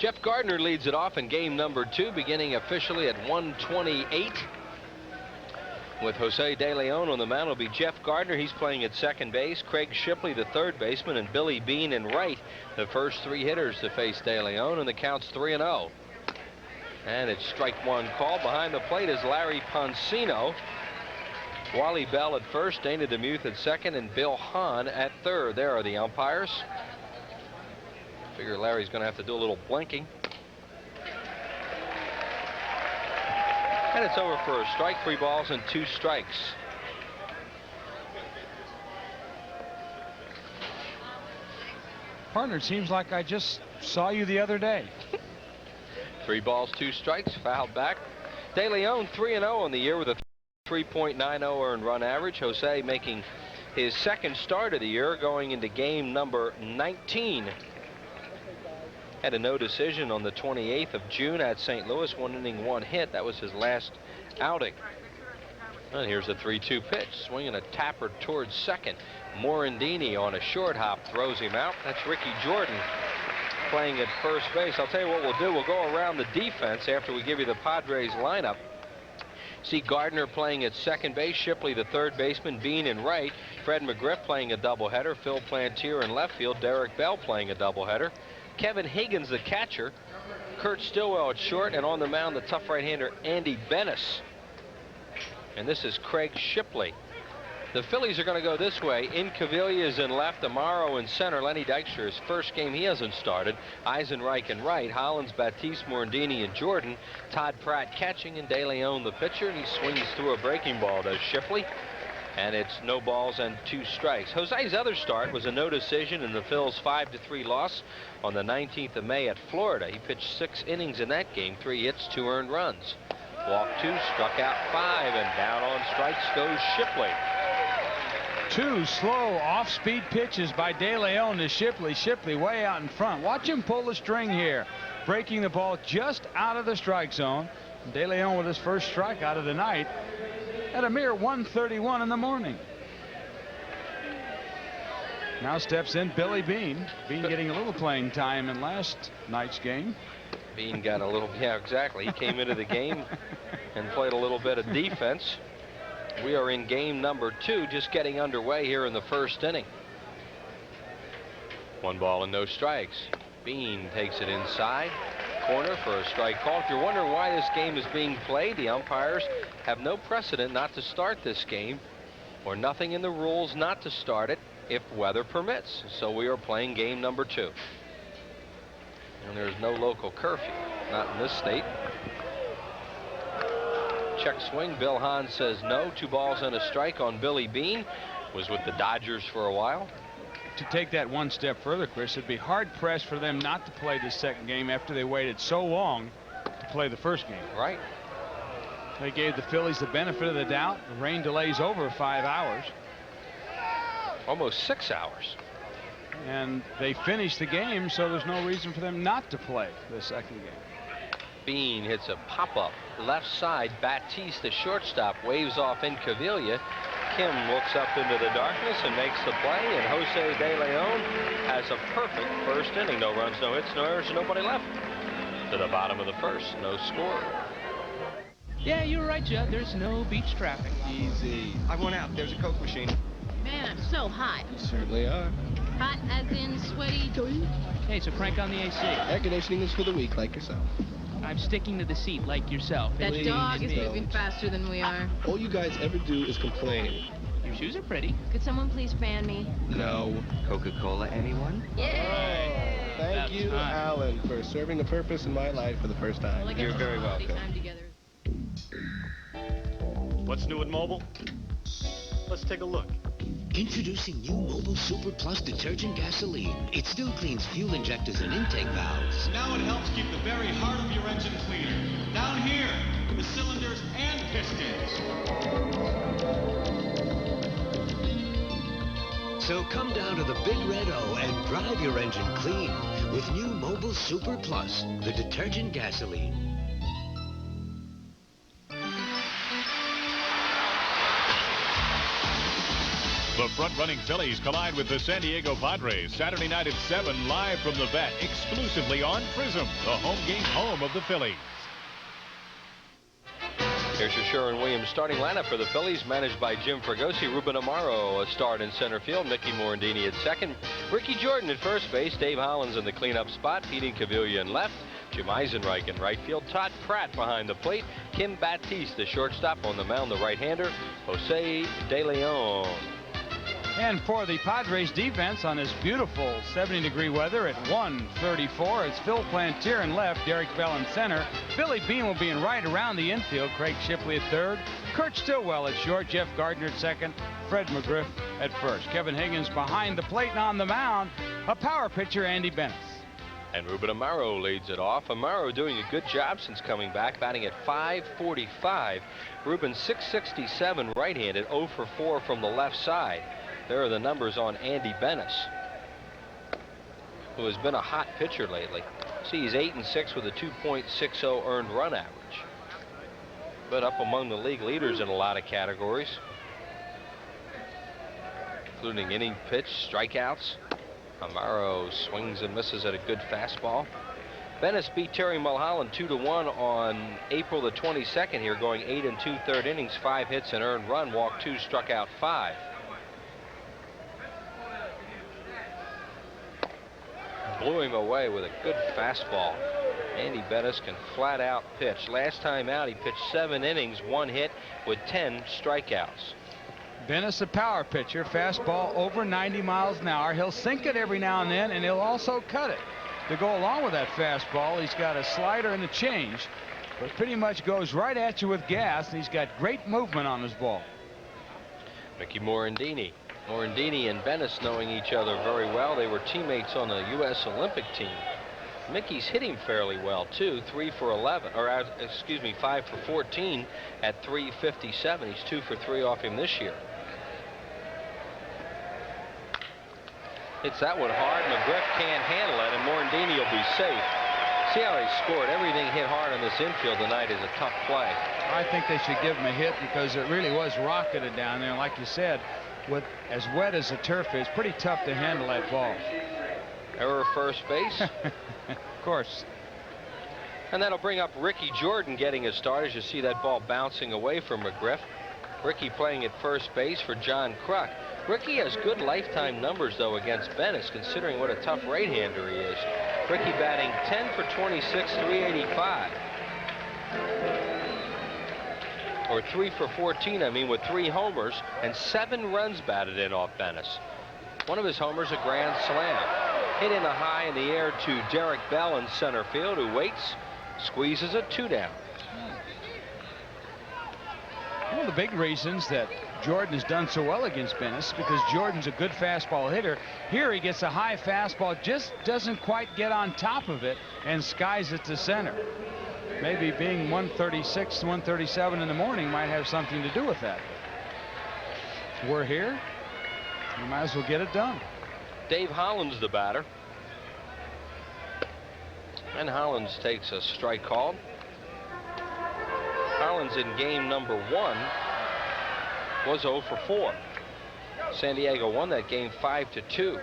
Jeff Gardner leads it off in game number 2, beginning officially at 1:28. With Jose De Leon on the mound will be Jeff Gardner. He's playing at second base. Craig Shipley, the third baseman, and Billy Beane in right, the first 3 hitters to face De Leon, and the count's 3-0. And it's strike one call. Behind the plate is Larry Poncino. Wally Bell at first, Dana DeMuth at second, and Bill Hahn at third. There are the umpires. Figure Larry's going to have to do a little blinking. And it's over for a strike. 3 balls and 2 strikes. Partner, it seems like I just saw you the other day. 3 balls, 2 strikes, fouled back. De Leon 3-0 on the year with a 3.90 earned run average. Jose making his second start of the year, going into game number 19. Had a no decision on the 28th of June at St. Louis. 1 inning, 1 hit. That was his last outing. And here's a 3-2 pitch. Swinging a tapper towards second. Morandini on a short hop throws him out. That's Ricky Jordan playing at first base. I'll tell you what we'll do. We'll go around the defense after we give you the Padres lineup. See Gardner playing at second base, Shipley the third baseman, Beane in right, Fred McGriff playing a doubleheader, Phil Plantier in left field, Derek Bell playing a doubleheader, Kevin Higgins the catcher, Kurt Stillwell at short, and on the mound the tough right-hander Andy Bennis. And this is Craig Shipley. The Phillies are going to go this way. Incaviglia is in left, Amaro in center. Lenny Dykstra, his first game he hasn't started. Eisenreich in right, Hollins, Batiste, Morandini, and Jordan. Todd Pratt catching, and De Leon the pitcher, and he swings through a breaking ball, does Shipley. And it's no balls and 2 strikes. Jose's other start was a no decision in the Phils' 5-3 loss on the 19th of May at Florida. He pitched 6 innings in that game, 3 hits, 2 earned runs. Walked 2, struck out 5, and down on strikes goes Shipley. 2 slow off-speed pitches by De Leon to Shipley. Shipley way out in front. Watch him pull the string here, breaking the ball just out of the strike zone. De Leon with his first strikeout of the night at a mere 1:31 in the morning. Now steps in Billy Beane. Beane getting a little playing time in last night's game. Beane got a little, yeah, exactly. He came into the game and played a little bit of defense. We are in game number 2, just getting underway here in the first inning. 1 ball and no strikes. Beane takes it inside corner for a strike call. If you're wondering why this game is being played, the umpires have no precedent not to start this game, or nothing in the rules not to start it if weather permits. So we are playing game number 2. And there's no local curfew, not in this state. Check swing. Bill Hahn says no. 2 balls and a strike on Billy Beane. Was with the Dodgers for a while. To take that one step further, Chris, it'd be hard-pressed for them not to play the second game after they waited so long to play the first game. Right. They gave the Phillies the benefit of the doubt. The rain delays over 5 hours. Almost 6 hours. And they finished the game, so there's no reason for them not to play the second game. Beane hits a pop-up left side. Batiste, the shortstop, waves off Incaviglia. Kim looks up into the darkness and makes the play, and Jose De Leon has a perfect first inning. No runs, no hits, no errors, nobody left. To the bottom of the first, no score. Yeah, you're right, Judd. There's no beach traffic. Easy. I went out. There's a Coke machine. Man, I'm so hot. You certainly are. Hot as in sweaty. Hey, so crank on the AC. Air conditioning is for the weak, like yourself. I'm sticking to the seat like yourself. That Please, dog is me. moving faster than we are. All you guys ever do is complain. Your shoes are pretty. Could someone please fan me? No. Coca-Cola, anyone? Yeah. Thank you, Alan, for serving a purpose in my life for the first time. Well, You're very welcome. time together. What's new at Mobile? Let's take a look. Introducing new Mobile Super Plus detergent gasoline. It still cleans fuel injectors and intake valves. Now it helps keep the very heart of your engine cleaner. Down here, the cylinders and pistons. So come down to the Big Red O and drive your engine clean with new Mobile Super Plus, the detergent gasoline. The front-running Phillies collide with the San Diego Padres Saturday night at 7, live from the vet, exclusively on Prism, the home game home of the Phillies. Here's your Sherwin-Williams starting lineup for the Phillies, managed by Jim Fregosi. Ruben Amaro a start in center field. Mickey Morandini at second. Ricky Jordan at first base. Dave Hollins in the cleanup spot. Pete Cavilla in left. Jim Eisenreich in right field. Todd Pratt behind the plate. Kim Batiste, the shortstop, on the mound, the right-hander. Jose De Leon. And for the Padres defense on this beautiful 70-degree weather at 1:34, it's Phil Plantier in left, Derek Bell in center. Billy Bean will be in right around the infield. Craig Shipley at third. Kurt Stillwell at short. Jeff Gardner at second. Fred McGriff at first. Kevin Higgins behind the plate and on the mound, a power pitcher, Andy Bennis. And Ruben Amaro leads it off. Amaro doing a good job since coming back, batting at .545. Ruben .667 right-handed, 0 for 4 from the left side. There are the numbers on Andy Bennis, who has been a hot pitcher lately. See, he's 8-6 with a 2.60 earned run average. But up among the league leaders in a lot of categories, including inning pitch, strikeouts. Amaro swings and misses at a good fastball. Bennis beat Terry Mulholland 2-1 on April the 22nd here, going 8 2/3 innings, 5 hits, an earned run, walked 2, struck out 5. Blew him away with a good fastball. Andy Bennis can flat out pitch. Last time out, he pitched 7 innings, 1 hit with 10 strikeouts. Bennis, a power pitcher, fastball over 90 miles an hour. He'll sink it every now and then, and he'll also cut it. To go along with that fastball, he's got a slider and a change, but pretty much goes right at you with gas, and he's got great movement on his ball. Mickey Morandini. Morandini and Bennis knowing each other very well. They were teammates on the U.S. Olympic team. Mickey's hitting fairly well too, 3 for 11, or excuse me, 5 for 14 at .357. He's 2 for 3 off him this year. Hits that one hard. McGriff can't handle it, and Morandini will be safe. See how he scored. Everything hit hard on this infield tonight is a tough play. I think they should give him a hit because it really was rocketed down there. Like you said, with as wet as the turf is, pretty tough to handle that ball. Error first base. Of course. And that'll bring up Ricky Jordan getting a start as you see that ball bouncing away from McGriff. Ricky playing at first base for John Kruk. Ricky has good lifetime numbers, though, against Bennis, considering what a tough right-hander he is. Ricky batting 10 for 26, 385. Or 3 for 14, I mean, with 3 homers and 7 runs batted in off Bennis. One of his homers, a grand slam. Hit in the high in the air to Derek Bell in center field, who waits, squeezes a 2 down. One of the big reasons that Jordan has done so well against Bennis because Jordan's a good fastball hitter. Here he gets a high fastball, just doesn't quite get on top of it and skies it to center. Maybe being 136, 137 in the morning might have something to do with that. We're here. We might as well get it done. Dave Hollins the batter. And Hollins takes a strike called. Hollins in game number 1 was 0 for 4. San Diego won that game 5-2.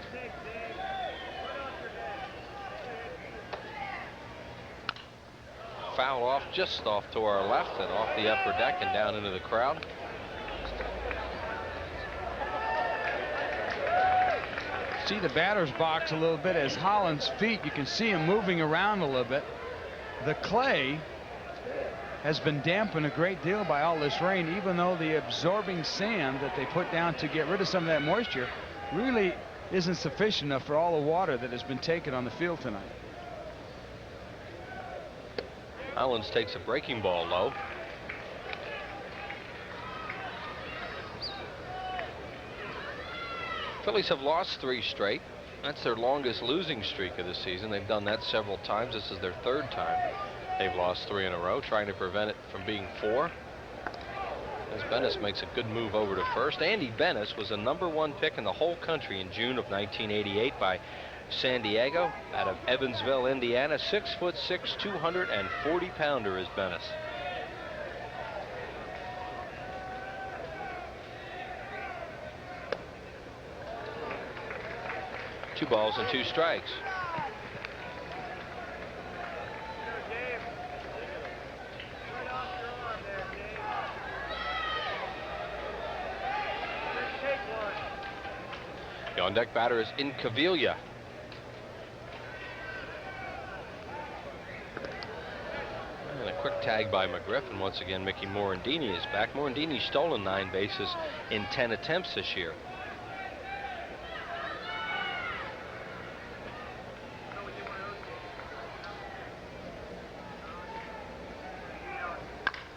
Foul off, just off to our left and off the upper deck and down into the crowd. See the batter's box a little bit as Hollins' feet, you can see him moving around a little bit. The clay has been dampened a great deal by all this rain, even though the absorbing sand that they put down to get rid of some of that moisture really isn't sufficient enough for all the water that has been taken on the field tonight. Hollins takes a breaking ball low. Phillies have lost 3 straight. That's their longest losing streak of the season. They've done that several times. This is their 3rd time they've lost 3 in a row, trying to prevent it from being 4. As Bennis makes a good move over to first. Andy Bennis was a #1 pick in the whole country in June of 1988 by San Diego out of Evansville, Indiana. 6'6", 240-pounder is Bennis. 2 balls and 2 strikes. The on-deck batter is in Cavilla. And a quick tag by McGriff, and once again Mickey Morandini is back. Morandini's stolen 9 bases in 10 attempts this year.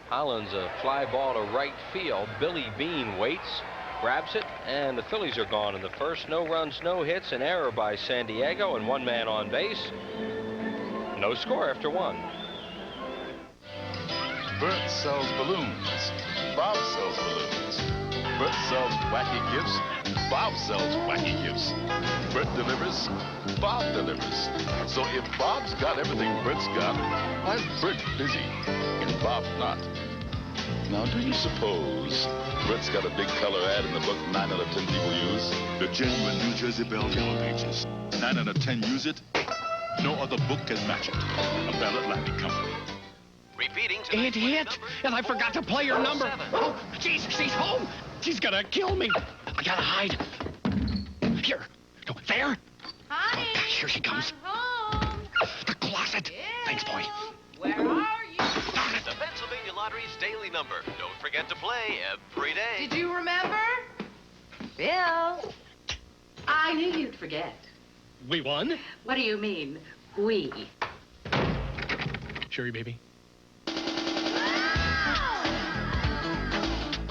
Hollins, a fly ball to right field. Billy Beane waits, grabs it, and the Phillies are gone in the first. No runs, no hits, an error by San Diego, and 1 man on base. No score after 1. Bert sells balloons. Bob sells balloons. Bert sells wacky gifts. Bob sells wacky gifts. Bert delivers. Bob delivers. So if Bob's got everything Bert's got, why is Bert busy and Bob not? Now, do you suppose Bert's got a big color ad in the book 9 out of 10 people use? The genuine New Jersey Belle Yellow Pages. 9 out of 10 use it. No other book can match it. A Bell Atlantic company. Repeating. It hit, and I forgot to play your number. Oh, jeez, she's home. She's gonna kill me. I gotta hide. Here. No, there. Honey, Oh, gosh, here she comes. I'm home. The closet. Thanks, boy. Where are you? The Pennsylvania Lottery's daily number. Don't forget to play every day. Did you remember? Bill. I knew you'd forget. We won? What do you mean, we? Sherry, baby.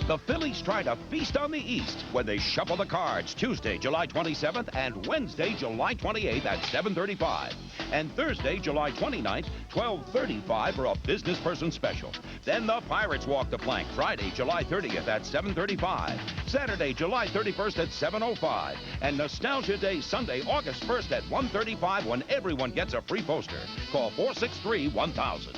The Phillies try to feast on the East when they shuffle the cards Tuesday, July 27th and Wednesday, July 28th at 7:35. And Thursday, July 29th, 12:35 for a business person special. Then the Pirates walk the plank Friday, July 30th at 7:35. Saturday, July 31st at 7:05. And Nostalgia Day, Sunday, August 1st at 1:35 when everyone gets a free poster. Call 463-1000.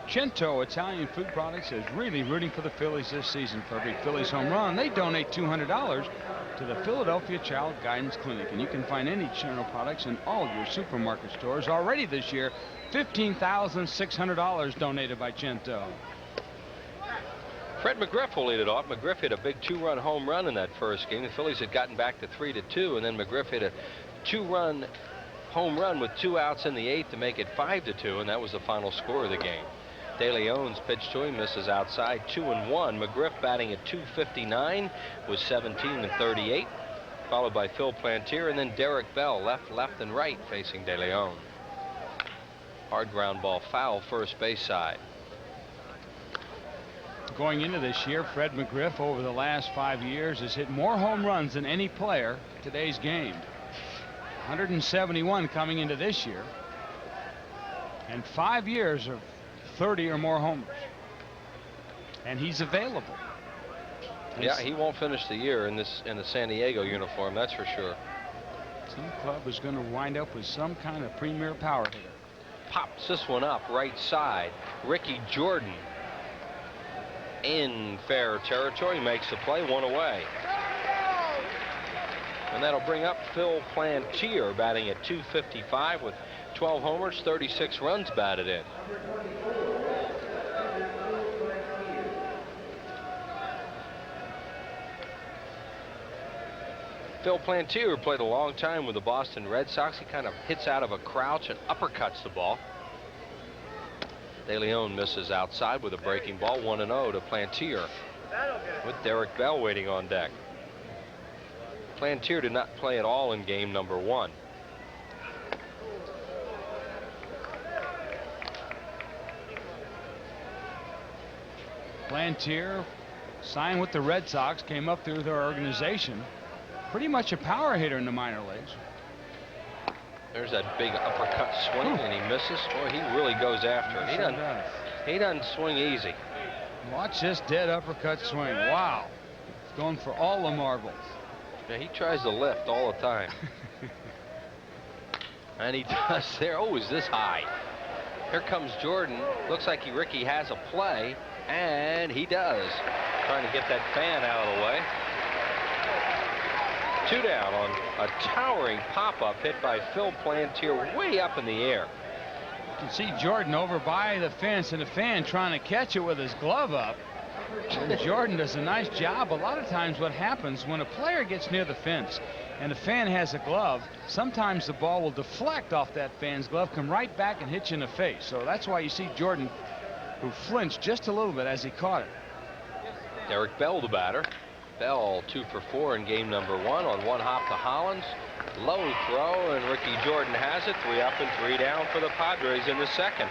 Cento Italian Food Products is really rooting for the Phillies this season. For every Phillies home run, they donate $200 to the Philadelphia Child Guidance Clinic. And you can find any Cento products in all your supermarket stores. Already this year, $15,600 donated by Cento. Fred McGriff will lead it off. McGriff hit a big 2-run home run in that first game. The Phillies had gotten back to 3-2, and then McGriff hit a 2-run home run with 2 outs in the 8th to make it 5-2, and that was the final score of the game. De Leon's pitch to him misses outside, 2-1. McGriff batting at .259 was 17-38, followed by Phil Plantier, and then Derek Bell left and right facing De Leon. Hard ground ball foul first base side. Going into this year, Fred McGriff over the last 5 years has hit more home runs than any player in today's game. 171 coming into this year, and 5 years of 30 or more homers. And he's available. Yeah, he won't finish the year in the San Diego uniform, that's for sure. Some club is going to wind up with some kind of premier power hitter. Pops this one up right side. Ricky Jordan in fair territory, makes the play, 1 away. And that'll bring up Phil Plantier batting at .255 with 12 homers, 36 runs batted in. Phil Plantier played a long time with the Boston Red Sox. He kind of hits out of a crouch and uppercuts the ball. De Leon misses outside with a breaking ball, 1-0 to Plantier, with Derek Bell waiting on deck. Plantier did not play at all in game number 1. Plantier signed with the Red Sox, came up through their organization. Pretty much a power hitter in the minor leagues. There's that big uppercut swing, and he misses. Boy, he really goes after it. He doesn't swing easy. Watch this dead uppercut swing. Wow. He's going for all the marbles. Yeah, he tries to lift all the time. And he does there. Oh, is this high? Here comes Jordan. Looks like Ricky has a play, and he does. Trying to get that fan out of the way. Two down on a towering pop-up hit by Phil Plantier way up in the air. You can see Jordan over by the fence, and the fan trying to catch it with his glove up. And Jordan does a nice job. A lot of times what happens when a player gets near the fence and the fan has a glove, sometimes the ball will deflect off that fan's glove, come right back and hit you in the face. So that's why you see Jordan, who flinched just a little bit as he caught it. Derek Bell, the batter. Bell 2 for 4 in game number 1 on one hop to Hollins. Low throw, and Ricky Jordan has it. 3 up and 3 down for the Padres in the second.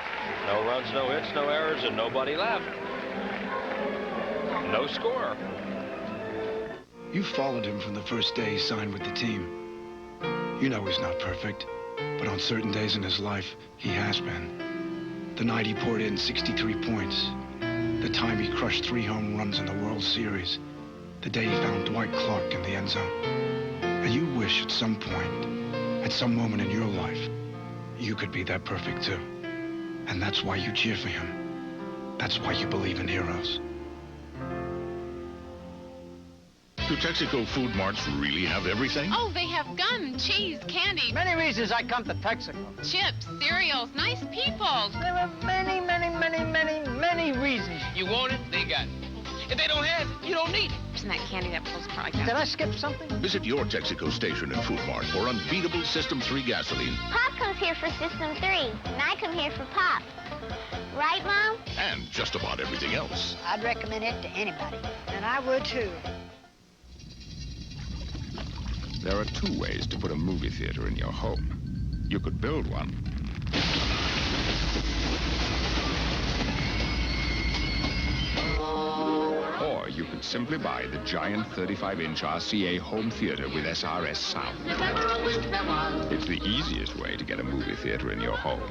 No runs, no hits, no errors, and nobody left. No score. You followed him from the first day he signed with the team. You know he's not perfect, but on certain days in his life, he has been. The night he poured in 63 points. The time he crushed 3 home runs in the World Series. The day he found Dwight Clark in the end zone. And you wish at some point, at some moment in your life, you could be that perfect too. And that's why you cheer for him. That's why you believe in heroes. Do Texaco food marts really have everything? Oh, they have gum, cheese, candy. Many reasons I come to Texaco. Chips, cereals, nice people. There are many reasons. You want it, they got it. If they don't have it, you don't need it. Isn't that candy that pulls apart like that? Did I skip something? Visit your Texaco station and food mart for unbeatable System 3 gasoline. Pop comes here for System 3, and I come here for Pop. Right, Mom? And just about everything else. I'd recommend it to anybody. And I would, too. There are 2 ways to put a movie theater in your home. You could build one. Or you could simply buy the giant 35-inch RCA home theater with SRS sound. It's the easiest way to get a movie theater in your home.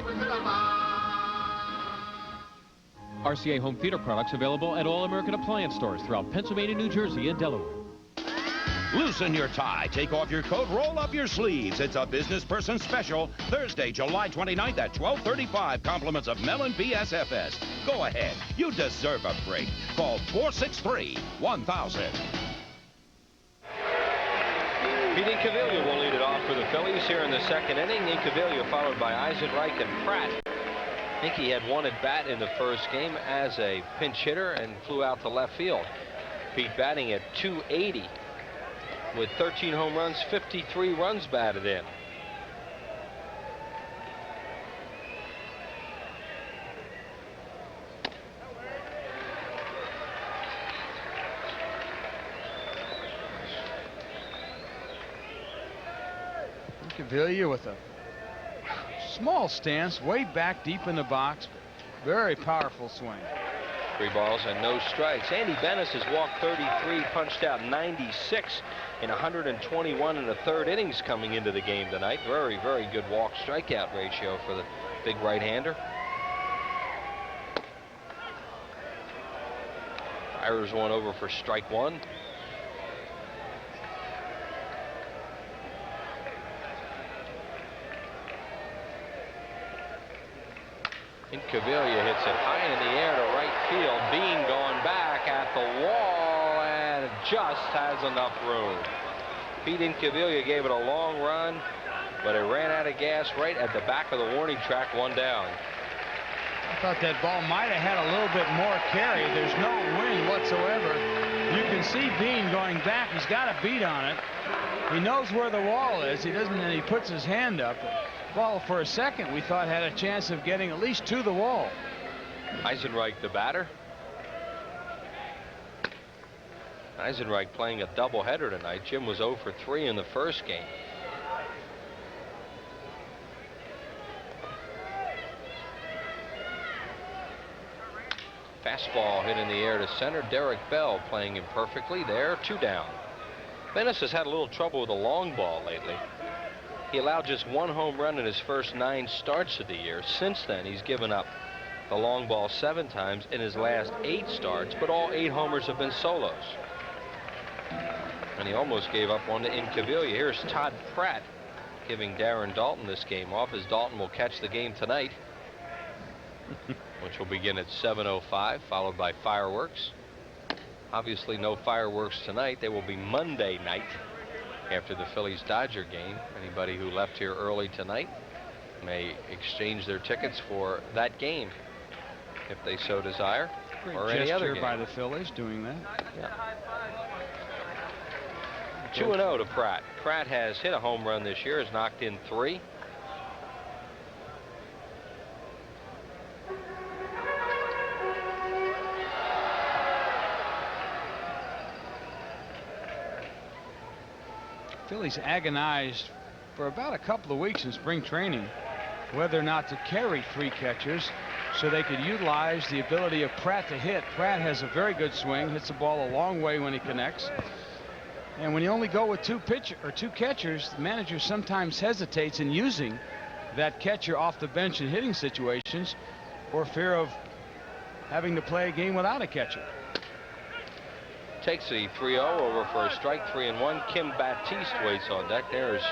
RCA home theater products available at all American appliance stores throughout Pennsylvania, New Jersey, and Delaware. Loosen your tie, take off your coat, roll up your sleeves. It's a business person special, Thursday, July 29th at 12:35. Compliments of Mellon BSFS. Go ahead, you deserve a break. Call 463-1000. Pete Incaviglia will lead it off for the Phillies here in the second inning. Incaviglia followed by Eisenreich and Pratt. I think he had one at bat in the first game as a pinch hitter and flew out to left field. Pete batting at .280 with 13 home runs, 53 runs batted in. Incaviglia with a small stance, way back deep in the box. Very powerful swing. 3 balls and no strikes. Andy Bennis has walked 33, punched out 96 in 121 in the third innings coming into the game tonight. Very, very good walk strikeout ratio for the big right-hander. Fires one over for strike 1. Incaviglia hits it high in the air to right field. Bean going back at the wall and just has enough room. Pete Incaviglia gave it a long run, but it ran out of gas right at the back of the warning track, 1 down. I thought that ball might have had a little bit more carry. There's no wind whatsoever. You can see Bean going back. He's got a beat on it. He knows where the wall is. He doesn't, and he puts his hand up. Ball for a second we thought had a chance of getting at least to the wall. Eisenreich the batter. Eisenreich playing a doubleheader tonight. Jim was 0 for 3 in the first game. Fastball hit in the air to center. Derek Bell playing him perfectly there. 2 down. Bennis has had a little trouble with a long ball lately. He allowed just 1 home run in his first 9 starts of the year. Since then, he's given up the long ball 7 times in his last 8 starts, but all 8 homers have been solos. And he almost gave up one to Incaviglia. Here's Todd Pratt giving Darren Dalton this game off, as Dalton will catch the game tonight, which will begin at 7:05, followed by fireworks. Obviously no fireworks tonight. They will be Monday night after the Phillies-Dodger game. Anybody who left here early tonight may exchange their tickets for that game if they so desire, or any other Gesture game. by the Phillies doing that. Yeah. 2-0 to Pratt. Pratt has hit a home run this year, has knocked in 3. Phillies agonized for about a couple of weeks in spring training whether or not to carry 3 catchers so they could utilize the ability of Pratt to hit. Pratt has a very good swing, hits the ball a long way when he connects. And when you only go with 2 catchers, the manager sometimes hesitates in using that catcher off the bench in hitting situations for fear of having to play a game without a catcher. Takes the 3-0 over for a strike, 3-1. Kim Baptiste waits on deck. There's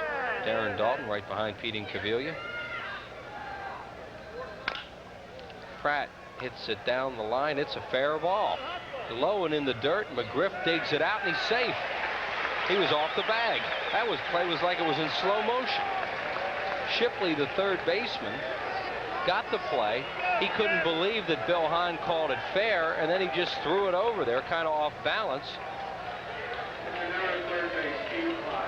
Darren Dalton right behind Pete Incaviglia. Pratt hits it down the line. It's a fair ball. Low and in the dirt. McGriff digs it out and he's safe. He was off the bag. That play was like it was in slow motion. Shipley, the third baseman, got the play. He couldn't believe that Bill Hahn called it fair, and then he just threw it over there, kind of off balance.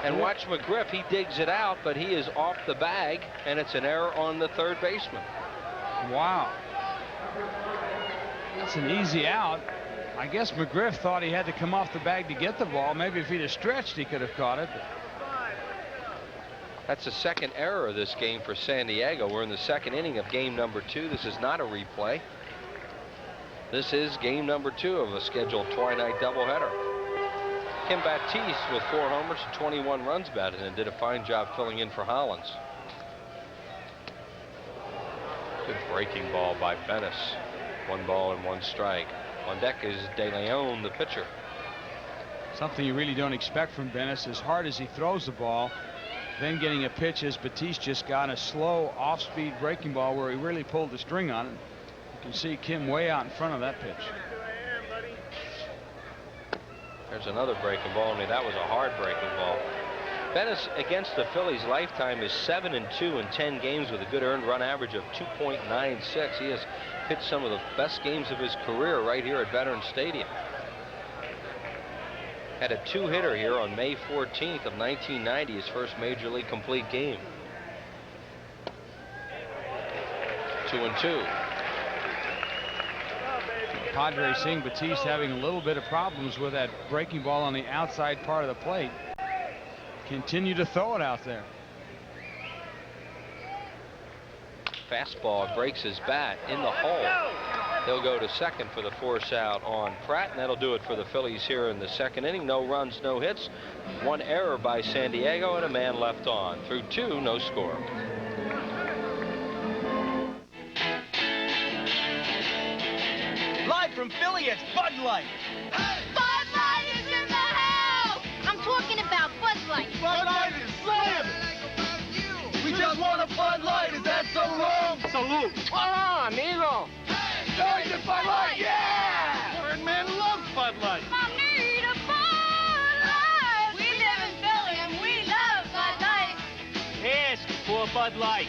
And watch McGriff, he digs it out, but he is off the bag, and it's an error on the third baseman. Wow. That's an easy out. I guess McGriff thought he had to come off the bag to get the ball. Maybe if he'd have stretched, he could have caught it. That's the second error of this game for San Diego. We're in the second inning of game number 2. This is not a replay. This is game number 2 of a scheduled twilight doubleheader. Kim Baptiste with 4 homers, 21 runs batted, and did a fine job filling in for Hollins. Good breaking ball by Bennis. 1 ball and 1 strike. On deck is De Leon, the pitcher. Something you really don't expect from Bennis. As hard as he throws the ball, then getting a pitch as Baptiste just got a slow off-speed breaking ball where he really pulled the string on it. You can see Kim way out in front of that pitch. There's another breaking ball, only that was a hard breaking ball. Bennis against the Phillies' lifetime is 7-2 in 10 games with a good earned run average of 2.96. He has pitched some of the best games of his career right here at Veterans Stadium. Had a 2-hitter here on May 14th of 1990, his first major league complete game. 2-2. Padres seeing Baptiste having a little bit of problems with that breaking ball on the outside part of the plate. Continue to throw it out there. Fastball breaks his bat in the hole. They'll go to second for the force out on Pratt, and that'll do it for the Phillies here in the second inning. No runs, no hits. 1 error by San Diego and a man left on. Through 2, no score. Live from Philly, it's Bud Light. Bud Light is in the house! I'm talking about Bud Light. Bud Light is slam! We just want a Bud Light, is that so wrong? Salute. Hola, amigo. Join the Bud Light, yeah! Birdman loves Bud Light. I need a Bud Light. We live in Philly and we love Bud Light. Ask for Bud Light.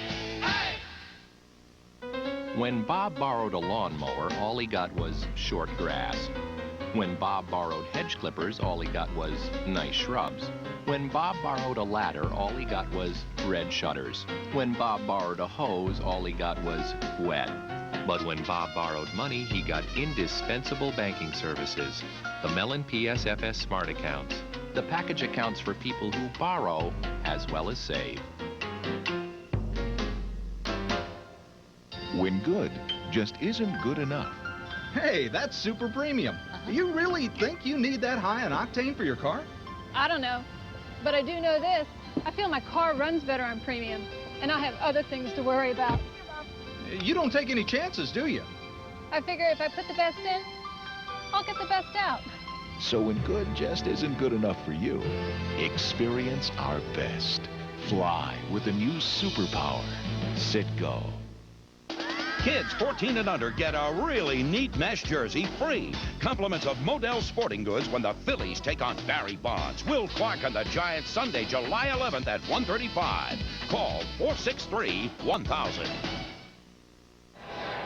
When Bob borrowed a lawnmower, all he got was short grass. When Bob borrowed hedge clippers, all he got was nice shrubs. When Bob borrowed a ladder, all he got was red shutters. When Bob borrowed a hose, all he got was wet. But when Bob borrowed money, he got indispensable banking services. The Mellon PSFS Smart Accounts. The package accounts for people who borrow as well as save. When good just isn't good enough. Hey, that's super premium. Do you really think you need that high in octane for your car? I don't know, but I do know this. I feel my car runs better on premium, and I have other things to worry about. You don't take any chances, do you? I figure if I put the best in, I'll get the best out. So when good just isn't good enough for you, experience our best. Fly with the new superpower, Citgo. Kids 14 and under get a really neat mesh jersey free. Compliments of Model Sporting Goods when the Phillies take on Barry Bonds. Will Clark and the Giants Sunday, July 11th at 1:35. Call 463-1000.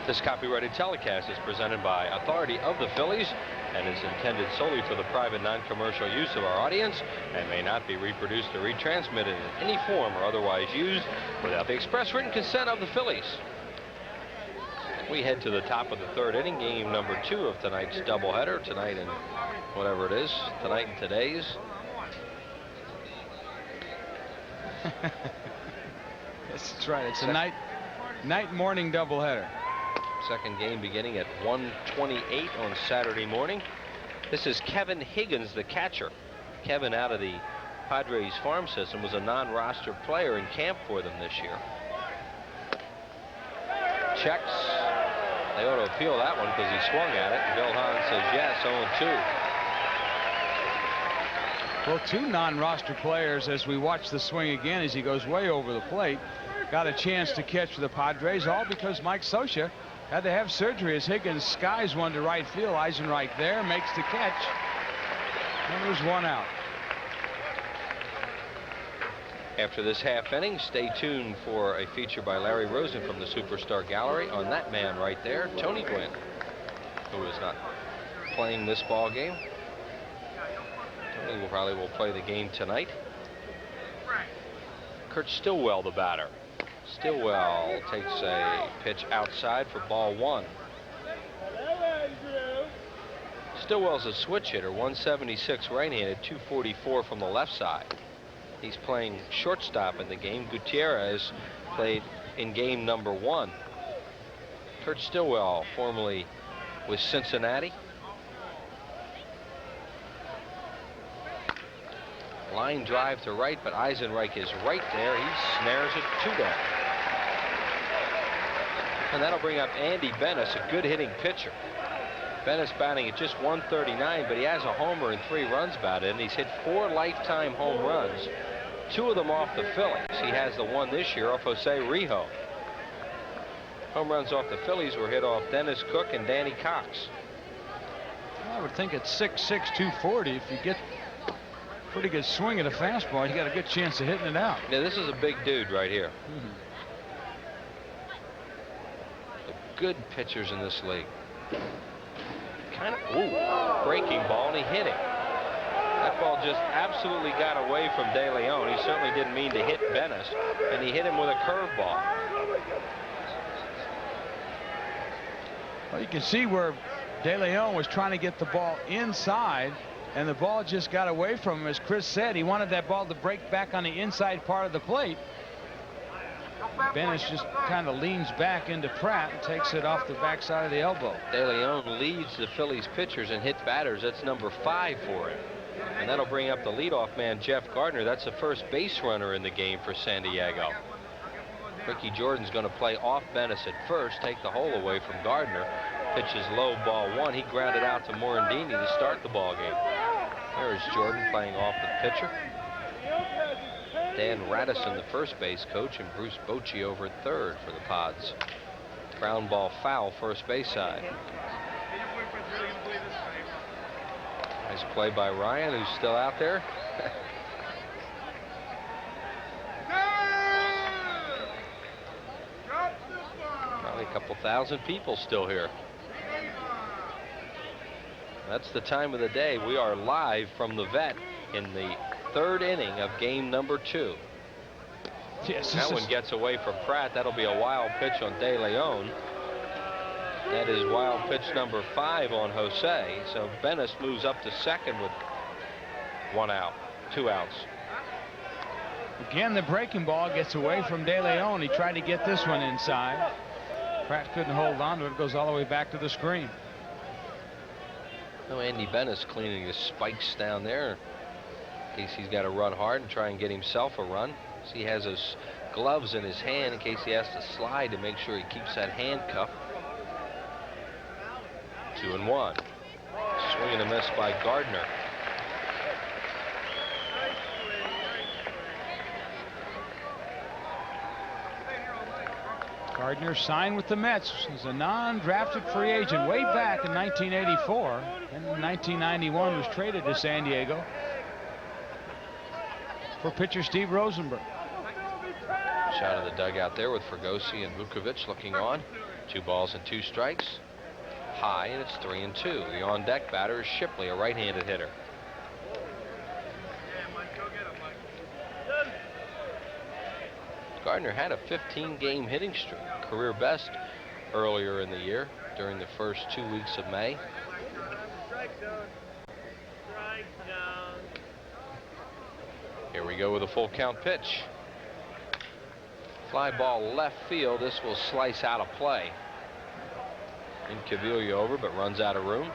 This copyrighted telecast is presented by authority of the Phillies and is intended solely for the private non-commercial use of our audience and may not be reproduced or retransmitted in any form or otherwise used without the express written consent of the Phillies. We head to the top of the third inning, game number 2 of tonight's doubleheader. Tonight and whatever it is, tonight and today's. That's right. It's a night-morning doubleheader. Second game beginning at 1:28 on Saturday morning. This is Kevin Higgins, the catcher. Kevin, out of the Padres farm system, was a non-roster player in camp for them this year. Checks. They ought to appeal that one because he swung at it. Bill Hahn says yes, 0-2. Well, 2 non-roster players, as we watch the swing again as he goes way over the plate, got a chance to catch for the Padres, all because Mike Scioscia had to have surgery as Higgins skies one to right field. Eisenreich there makes the catch. And there's 1 out. After this half inning, stay tuned for a feature by Larry Rosen from the Superstar Gallery on that man right there, Tony Gwynn, who is not playing this ball game. Tony probably will play the game tonight. Kurt Stillwell, the batter. Stillwell takes a pitch outside for ball 1. Stillwell's a switch hitter, 176 right-handed, 244 from the left side. He's playing shortstop in the game. Gutierrez played in game number 1. Kurt Stillwell, formerly with Cincinnati. Line drive to right, but Eisenreich is right there. He snares it 2 down. And that'll bring up Andy Bennis, a good hitting pitcher. Bennis batting at just 139, but he has a homer and 3 runs batted, and he's hit 4 lifetime home runs, 2 of them off the Phillies. He has the one this year off Jose Rijo. Home runs off the Phillies were hit off Dennis Cook and Danny Cox. I would think at 6'6", 240, if you get pretty good swing at a fastball, you got a good chance of hitting it out. Yeah, this is a big dude right here. The good pitchers in this league. Kind of breaking ball, and he hit it. That ball just absolutely got away from De Leon. He certainly didn't mean to hit Bennis, and he hit him with a curveball. Well, you can see where De Leon was trying to get the ball inside, and the ball just got away from him. As Chris said, he wanted that ball to break back on the inside part of the plate. Bennis just kind of leans back into Pratt and takes it off the backside of the elbow. De Leon leads the Phillies pitchers and hit batters. That's number 5 for him. And that'll bring up the leadoff man, Jeff Gardner. That's the first base runner in the game for San Diego. Ricky Jordan's going to play off Bennis at first, take the hole away from Gardner. Pitches low, ball 1. He grounded out to Morandini to start the ball game. There's Jordan playing off the pitcher. Dan Radisson, the first base coach, and Bruce Bochy over at third for the Pods. Ground ball foul, first base side. Nice play by Ryan, who's still out there. Probably a couple thousand people still here. That's the time of the day. We are live from the vet in the 3rd inning of game number 2. Yes, that one gets away from Pratt. That'll be a wild pitch on De Leon. That is wild pitch number 5 on Jose. So Bennis moves up to second with 1 out, 2 outs. Again, the breaking ball gets away from De Leon. He tried to get this one inside. Pratt couldn't hold on to it. Goes all the way back to the screen. No, Andy Bennis cleaning his spikes down there in case he's got to run hard and try and get himself a run. So he has his gloves in his hand in case he has to slide to make sure he keeps that handcuff. 2-1. Swing and a miss by Gardner. Gardner signed with the Mets as a non-drafted free agent way back in 1984. And in 1991 was traded to San Diego for pitcher Steve Rosenberg. Shot of the dugout there with Fregosi and Vukovic looking on. 2 balls and 2 strikes. High, and it's 3-2. The on-deck batter is Shipley, a right-handed hitter. Gardner had a 15-game hitting streak, career best earlier in the year during the first 2 weeks of May. Here we go with a full count pitch. Fly ball left field. This will slice out of play. And Caviglia over, but runs out of room.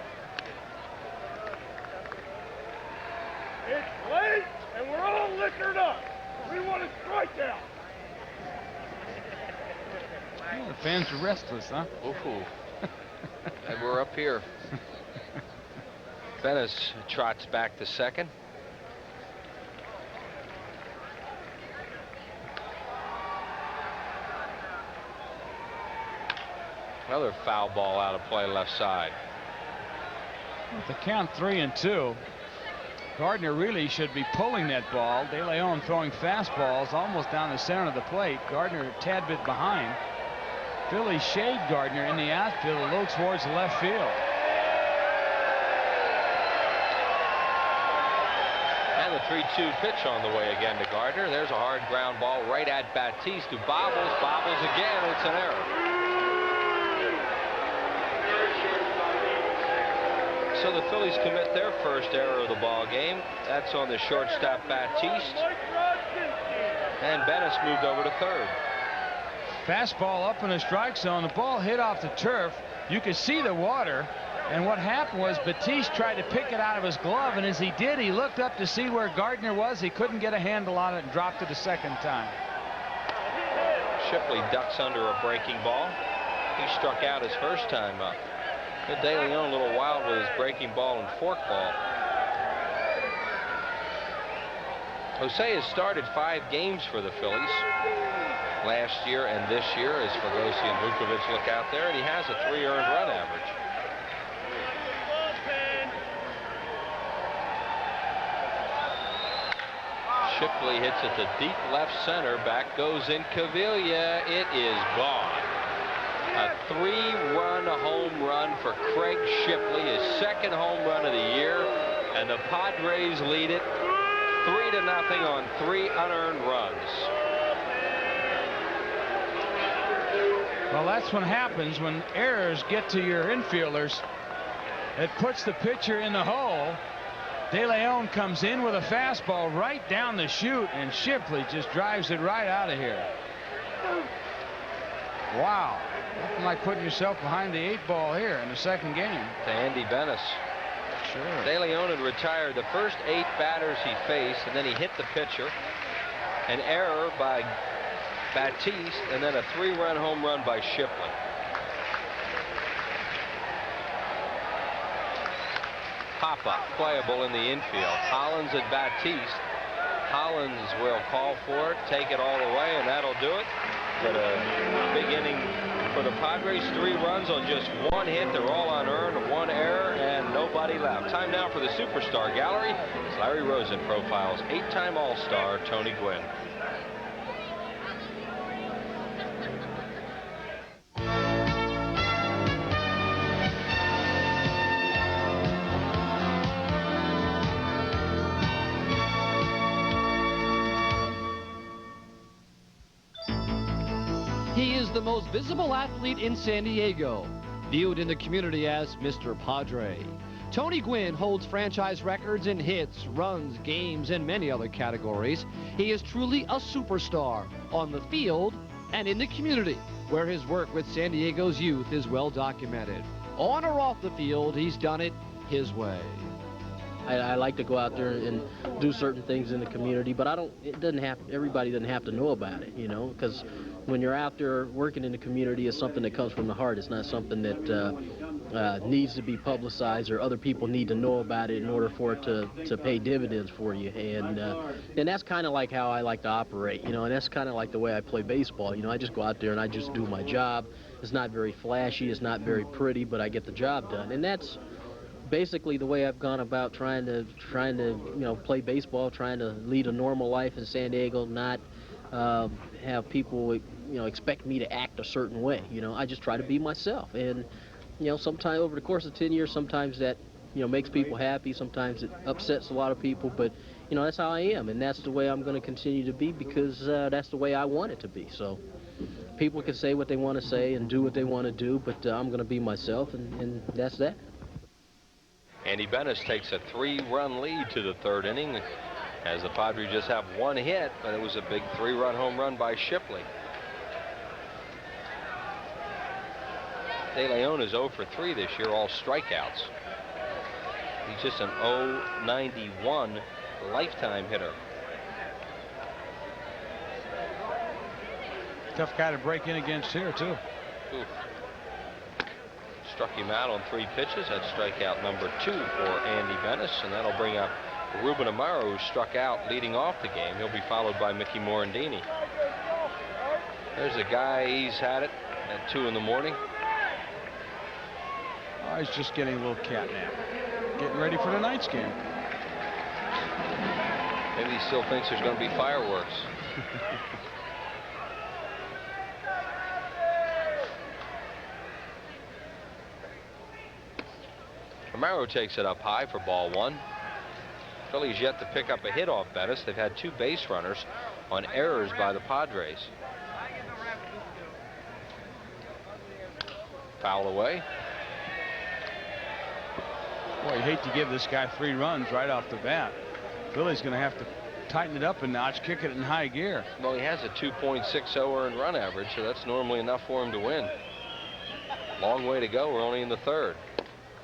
It's late, and we're all liquored up. We want a strikeout. Oh, the fans are restless, huh? Ooh. And we're up here. Venice trots back to second. Another foul ball out of play left side. With the count 3-2, Gardner really should be pulling that ball. De Leon throwing fastballs almost down the center of the plate. Gardner a tad bit behind. Phillies shade Gardner in the outfield, a little towards the left field. And the 3-2 pitch on the way again to Gardner. There's a hard ground ball right at Batiste, who bobbles again. It's an error. So the Phillies commit their first error of the ball game. That's on the shortstop Batiste. And Bennis moved over to third. Fastball up in the strike zone. The ball hit off the turf. You could see the water. And what happened was Batiste tried to pick it out of his glove. And as he did, he looked up to see where Gardner was. He couldn't get a handle on it and dropped it a second time. Shipley ducks under a breaking ball. He struck out his first time up. De Leon a little wild with his breaking ball and fork ball. Jose has started 5 games for the Phillies last year and this year as Fregosi and Vukovic look out there, and he has a 3 earned run average. Shipley hits it to deep left center. Back goes in Caviglia. It is gone. A 3-run home run for Craig Shipley, his second home run of the year, and the Padres lead it 3-0 on 3 unearned runs. Well, that's what happens when errors get to your infielders. It puts the pitcher in the hole. De Leon comes in with a fastball right down the chute, and Shipley just drives it right out of here. Wow. Nothing like putting yourself behind the 8 ball here in the second game. To Andy Bennis. Sure. De Leon had retired the first 8 batters he faced, and then he hit the pitcher. An error by Batiste, and then a 3-run home run by Shipley. Pop-up, playable in the infield. Hollins at Batiste. Hollins will call for it, take it all the way, and that'll do it. But a big inning for the Padres. 3 runs on just 1 hit. They're all unearned, 1 error, and nobody left. Time now for the Superstar Gallery as Larry Rosen profiles 8-time All-Star Tony Gwynn. He is the most visible athlete in San Diego, viewed in the community as Mr. Padre. Tony Gwynn holds franchise records in hits, runs, games, and many other categories. He is truly a superstar on the field and in the community, where his work with San Diego's youth is well documented. On or off the field, he's done it his way. I like to go out there and do certain things in the community, but everybody doesn't have to know about it, you know, because when you're out there working in the community, it's something that comes from the heart. It's not something that needs to be publicized or other people need to know about it in order for it to pay dividends for you. And that's kind of like how I like to operate, you know, and that's kind of like the way I play baseball. You know, I just go out there and I just do my job. It's not very flashy, it's not very pretty, but I get the job done. And that's basically the way I've gone about trying to you know, play baseball, trying to lead a normal life in San Diego, not have people, you know, expect me to act a certain way. You know, I just try to be myself. And, you know, sometimes over the course of 10 years, sometimes that, you know, makes people happy. Sometimes it upsets a lot of people. But, you know, that's how I am. And that's the way I'm going to continue to be, because that's the way I want it to be. So people can say what they want to say and do what they want to do, but I'm going to be myself, and that's that. Andy Bennis takes a 3-run lead to the 3rd inning, as the Padres just have 1 hit, but it was a big 3-run home run by Shipley. De Leon is 0 for 3 this year, all strikeouts. He's just an .091 lifetime hitter. Tough guy to break in against here, too. Oof. Struck him out on 3 pitches. That's strikeout number 2 for Andy Bennis, and that'll bring up Ruben Amaro, who struck out leading off the game. He'll be followed by Mickey Morandini. There's a guy, he's had it at 2 in the morning. Oh, he's just getting a little cat nap. Getting ready for tonight's game. Maybe he still thinks there's going to be fireworks. Amaro takes it up high for ball 1. Phillies yet to pick up a hit off Bettis. They've had 2 base runners on errors by the Padres. Foul away. Boy, you hate to give this guy 3 runs right off the bat. Philly's going to have to tighten it up a notch, kick it in high gear. Well, he has a 2.60 earned run average, so that's normally enough for him to win. Long way to go. We're only in the 3rd.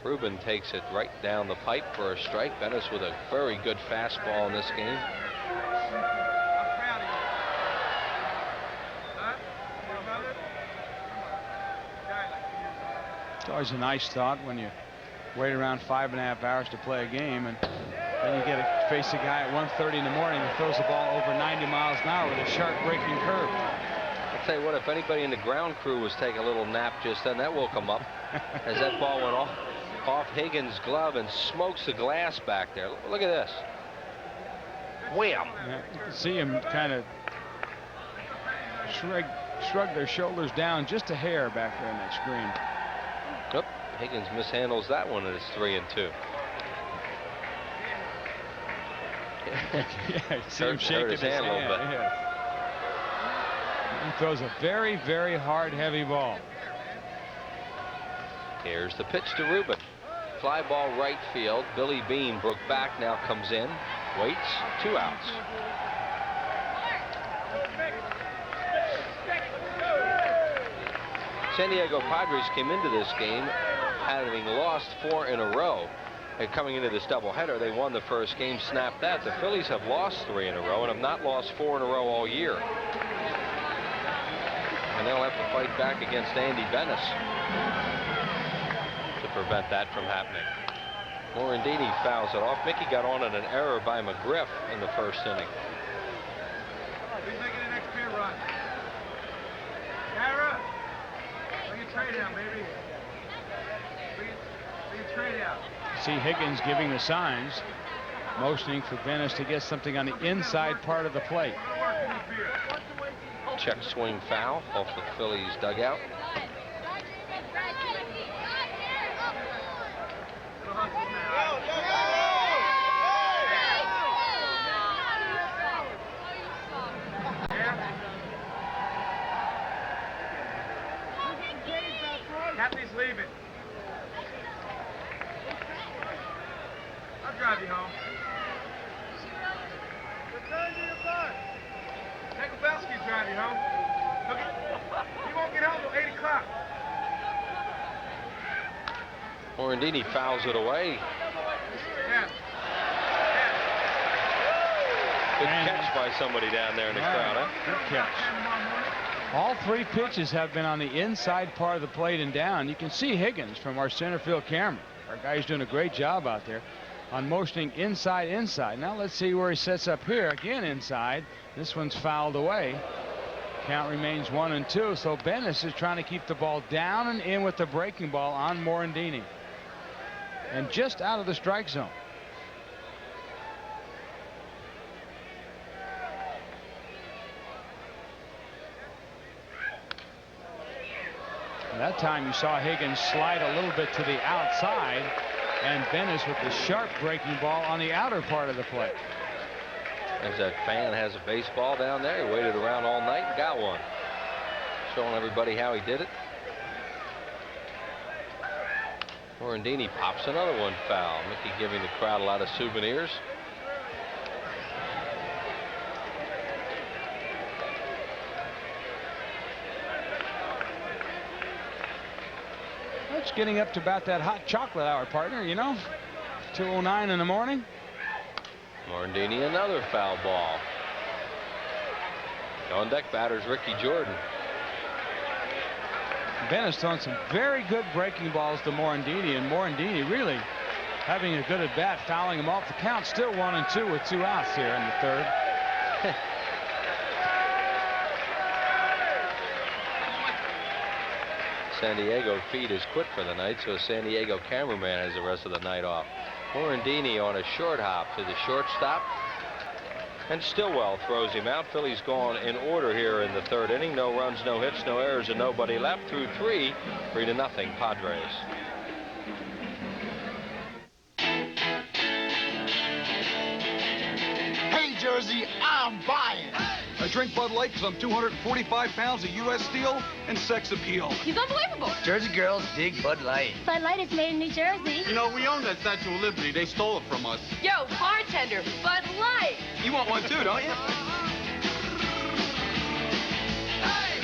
Ruben takes it right down the pipe for a strike. Bennis with a very good fastball in this game. It's always a nice thought when you wait around 5.5 hours to play a game, and then you get to face a guy at 1:30 in the morning who throws the ball over 90 miles an hour with a sharp breaking curve. I'll tell you what, if anybody in the ground crew was taking a little nap just then, that woke them up as that ball went off Higgins' glove and smokes the glass back there. Look at this. Wham! Yeah, you can see him kind of shrug their shoulders down just a hair back there on that screen. Yep, Higgins mishandles that one, and it's 3-2. Yeah, see him shaking his hand. Yeah. He throws a very, very hard, heavy ball. Here's the pitch to Ruben. Fly ball right field. Billy Bean broke back, now comes in, waits, 2 outs. San Diego Padres came into this game having lost 4 in a row. And coming into this doubleheader, they won the first game, snapped that. The Phillies have lost 3 in a row and have not lost 4 in a row all year. And they'll have to fight back against Andy Bennis to prevent that from happening. Morandini fouls it off. Mickey got on at an error by McGriff in the 1st inning. Who's making the next pin run? Tara, bring your trade down, baby. Bring your trade out. See Higgins giving the signs, motioning for Bennis to get something on the inside part of the plate. Check swing foul off the Phillies dugout. Kathy's leaving. I'll drive you home. Return to your bus. Take a Belsky to drive you home. He won't get home till 8 o'clock. Morandini fouls it away. Yeah. Good catch by somebody down there in the crowd, huh? Good catch. All three pitches have been on the inside part of the plate and down. You can see Higgins from our center field camera. Our guy's doing a great job out there on motioning inside. Now let's see where he sets up here. Again inside. This one's fouled away. Count remains 1-2. So Bennis is trying to keep the ball down and in with the breaking ball on Morandini. And just out of the strike zone. That time you saw Higgins slide a little bit to the outside, and Bennis with the sharp breaking ball on the outer part of the plate. As that fan has a baseball down there, he waited around all night and got one. Showing everybody how he did it. Morandini pops another one foul. Mickey giving the crowd a lot of souvenirs. It's getting up to about that hot chocolate hour, partner, you know. 2:09 in the morning. Morandini another foul ball. On deck batters Ricky Jordan. Bennis throwing some very good breaking balls to Morandini, and Morandini really having a good at bat, fouling him off. The count still 1-2 with 2 outs here in the third. San Diego feed is quit for the night, so San Diego cameraman has the rest of the night off. Morandini on a short hop to the shortstop, and Stillwell throws him out. Phillies gone in order here in the third inning. No runs, no hits, no errors, and nobody left through 3. 3-0 Padres. Hey, Jersey, I'm buying. I drink Bud Light because I'm 245 pounds of U.S. steel and sex appeal. He's unbelievable. Jersey girls dig Bud Light. Bud Light is made in New Jersey. You know, we own that Statue of Liberty. They stole it from us. Yo, bartender, Bud Light. You want one too, don't you?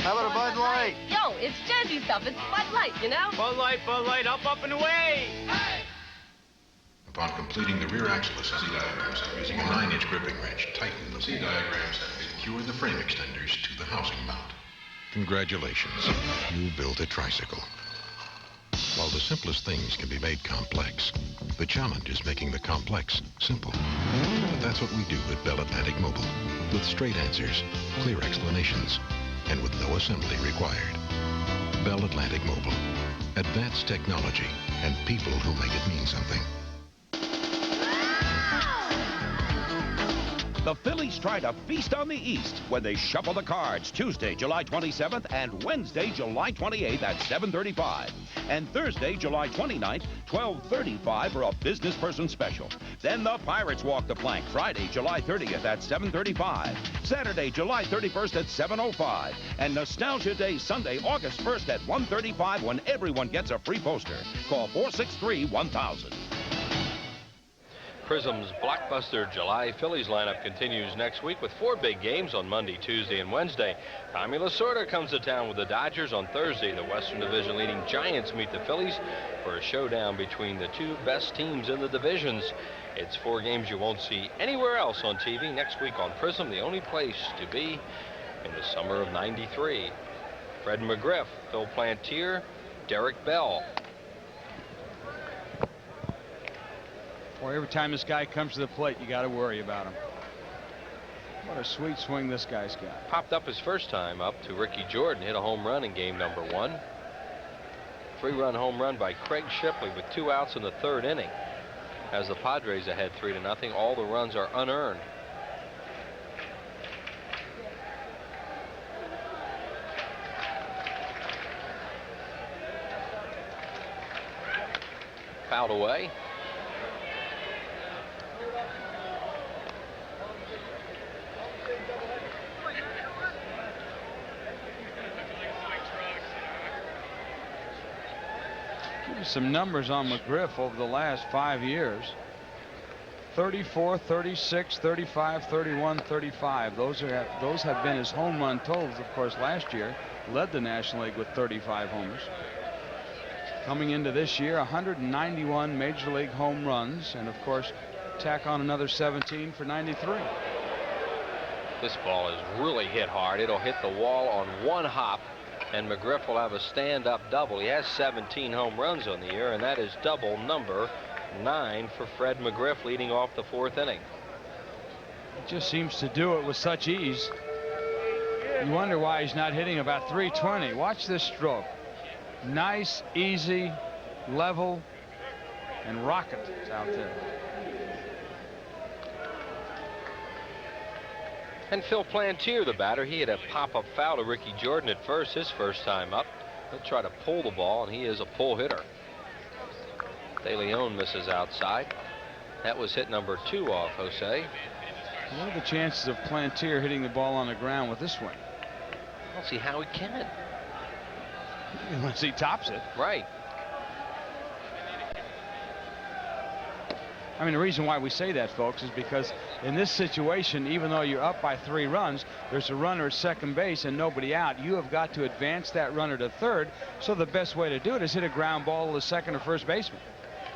How about a Bud Light? Yo, it's Jersey stuff. It's Bud Light, you know? Bud Light, up and away. Upon completing the rear axle assembly diagrams using a 9-inch gripping wrench, tighten the C diagrams and secure the frame extenders to the housing mount. Congratulations, you built a tricycle. While the simplest things can be made complex, the challenge is making the complex simple. But that's what we do at Bell Atlantic Mobile, with straight answers, clear explanations, and with no assembly required. Bell Atlantic Mobile, advanced technology and people who make it mean something. The Phillies try to feast on the East when they shuffle the cards Tuesday, July 27th and Wednesday, July 28th at 7:35. And Thursday, July 29th, 12:35 for a business person special. Then the Pirates walk the plank Friday, July 30th at 7:35. Saturday, July 31st at 7:05. And Nostalgia Day Sunday, August 1st at 1:35 when everyone gets a free poster. Call 463-1000. Prism's blockbuster July Phillies lineup continues next week with 4 big games on Monday, Tuesday, and Wednesday. Tommy Lasorda comes to town with the Dodgers on Thursday. The Western Division leading Giants meet the Phillies for a showdown between the 2 best teams in the divisions. It's 4 games you won't see anywhere else on TV next week on Prism, the only place to be in the summer of '93. Fred McGriff, Phil Plantier, Derek Bell. Boy, every time this guy comes to the plate, you got to worry about him. What a sweet swing this guy's got. Popped up his first time up to Ricky Jordan, hit a home run in game number 1. 3-run home run by Craig Shipley with 2 outs in the third inning. As the Padres ahead 3-0, all the runs are unearned. Fouled away. Some numbers on McGriff over the last 5 years. 34, 36, 35, 31, 35. Those have been his home run totals. Of course, last year led the National League with 35 homers. Coming into this year, 191 Major League home runs, and of course tack on another 17 for 93. This ball is really hit hard. It'll hit the wall on one hop, and McGriff will have a stand-up double. He has 17 home runs on the year, and that is double number 9 for Fred McGriff, leading off the 4th inning. He just seems to do it with such ease. You wonder why he's not hitting about 320. Watch this stroke. Nice, easy, level, and rocket out there. And Phil Plantier, the batter, he had a pop-up foul to Ricky Jordan at first, his first time up. He'll try to pull the ball, and he is a pull hitter. De Leon misses outside. That was hit number 2 off Jose. What are the chances of Plantier hitting the ball on the ground with this swing? I don't see how he can. Unless he tops it. Right. I mean, the reason why we say that, folks, is because in this situation, even though you're up by 3 runs, there's a runner at second base and nobody out. You have got to advance that runner to third. So the best way to do it is hit a ground ball to the second or first baseman.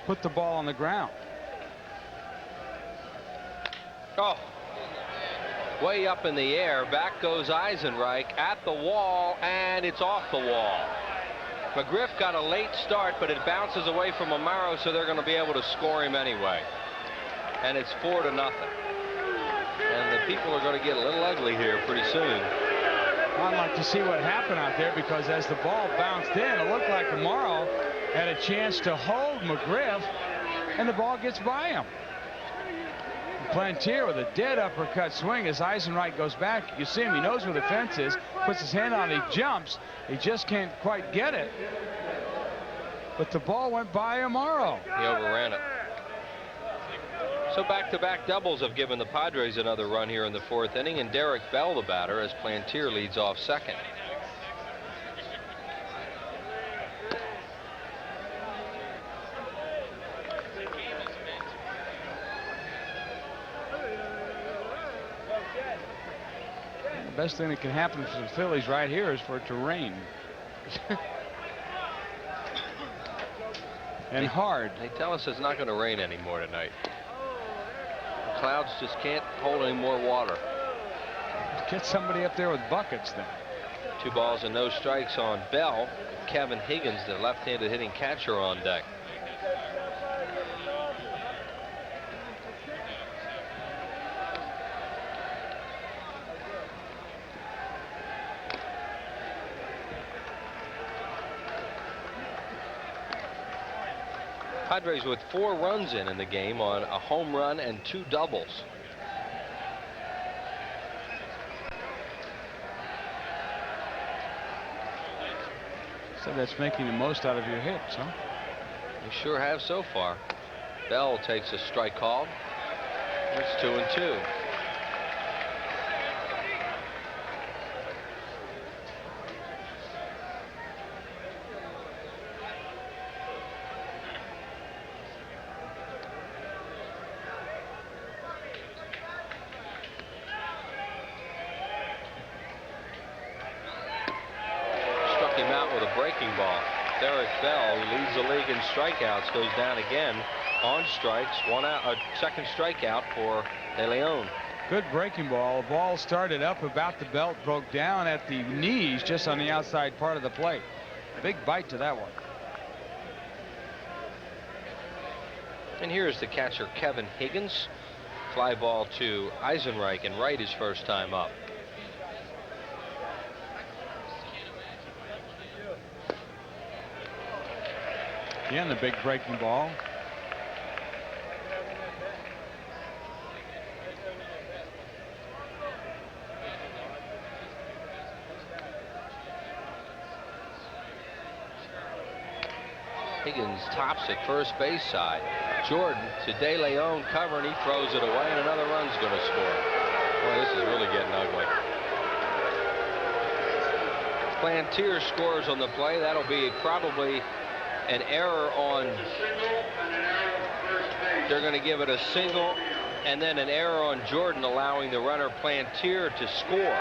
Put the ball on the ground. Oh. Way up in the air. Back goes Eisenreich at the wall, and it's off the wall. McGriff got a late start, but it bounces away from Amaro, so they're going to be able to score him anyway. And it's 4-0. And the people are going to get a little ugly here pretty soon. I'd like to see what happened out there, because as the ball bounced in, it looked like Amaro had a chance to hold McGriff, and the ball gets by him. Plantier with a dead uppercut swing as Eisenreich goes back. You see him, he knows where the fence is, puts his hand on it, he jumps. He just can't quite get it. But the ball went by Amaro. He overran it. So back-to-back doubles have given the Padres another run here in the 4th inning, and Derek Bell, the batter, as Plantier leads off second. The best thing that can happen for the Phillies right here is for it to rain. And hard. They tell us it's not going to rain anymore tonight. The clouds just can't hold any more water. Get somebody up there with buckets then. 2 balls and no strikes on Bell. Kevin Higgins, the left-handed hitting catcher, on deck. Padres with 4 runs in the game on a home run and 2 doubles. So that's making the most out of your hits, huh? You sure have so far. Bell takes a strike call. It's 2-2. Strikeouts, goes down again on strikes. 1 out, a second strikeout for De Leon. Good breaking ball. The ball started up about the belt, broke down at the knees just on the outside part of the plate. Big bite to that one. And here's the catcher, Kevin Higgins. Fly ball to Eisenreich, and right his first time up. Again, the big breaking ball. Higgins tops at first base side. Jordan to De Leon, covering, he throws it away, and another run's going to score. Boy, this is really getting ugly. Plantier scores on the play. That'll be probably an error on. They're going to give it a single, and then an error on Jordan, allowing the runner Plantier to score.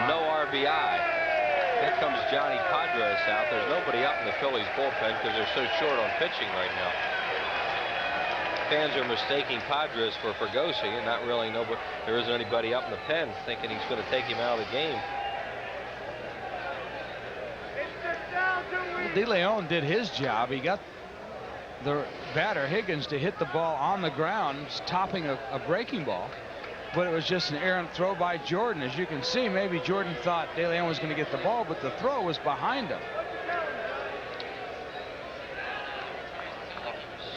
No RBI. Here comes Johnny Padres out. There's nobody up in the Phillies bullpen because they're so short on pitching right now. fans are mistaking Padres for Fregosi, and not really nobody. There isn't anybody up in the pen thinking he's going to take him out of the game. De Leon did his job. He got the batter Higgins to hit the ball on the ground, topping a breaking ball, but it was just an errant throw by Jordan. As you can see, maybe Jordan thought De Leon was going to get the ball, but the throw was behind him.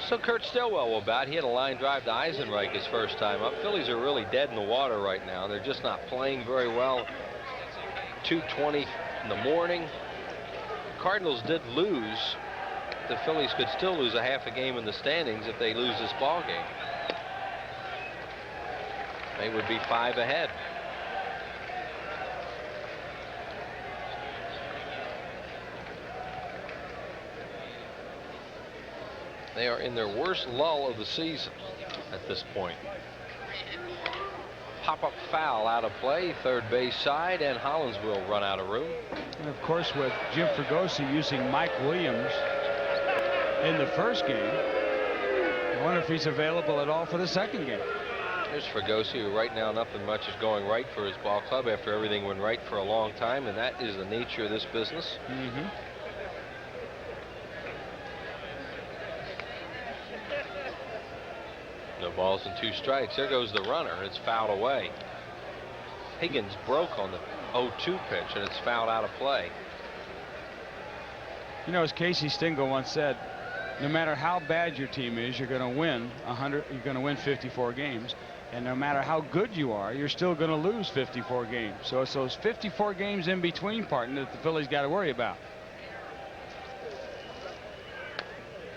So Kurt Stillwell will bat. He had a line drive to Eisenreich his first time up. Phillies are really dead in the water right now. They're just not playing very well. 2:20 in the morning. Cardinals did lose. The Phillies could still lose a half a game in the standings if they lose this ball game. They would be 5 ahead. They are in their worst lull of the season at this point. Pop-up foul out of play, third base side, and Hollins will run out of room. And of course, with Jim Fregosi using Mike Williams in the first game, I wonder if he's available at all for the second game. There's Fregosi, who right now nothing much is going right for his ball club after everything went right for a long time, and that is the nature of this business. No balls and 2 strikes. There goes the runner. It's fouled away. Higgins broke on the 0-2 pitch, and it's fouled out of play. You know, as Casey Stengel once said, no matter how bad your team is, you're going to win 100. You're going to win 54 games, and no matter how good you are, you're still going to lose 54 games. So it's those 54 games in between, partner, that the Phillies got to worry about.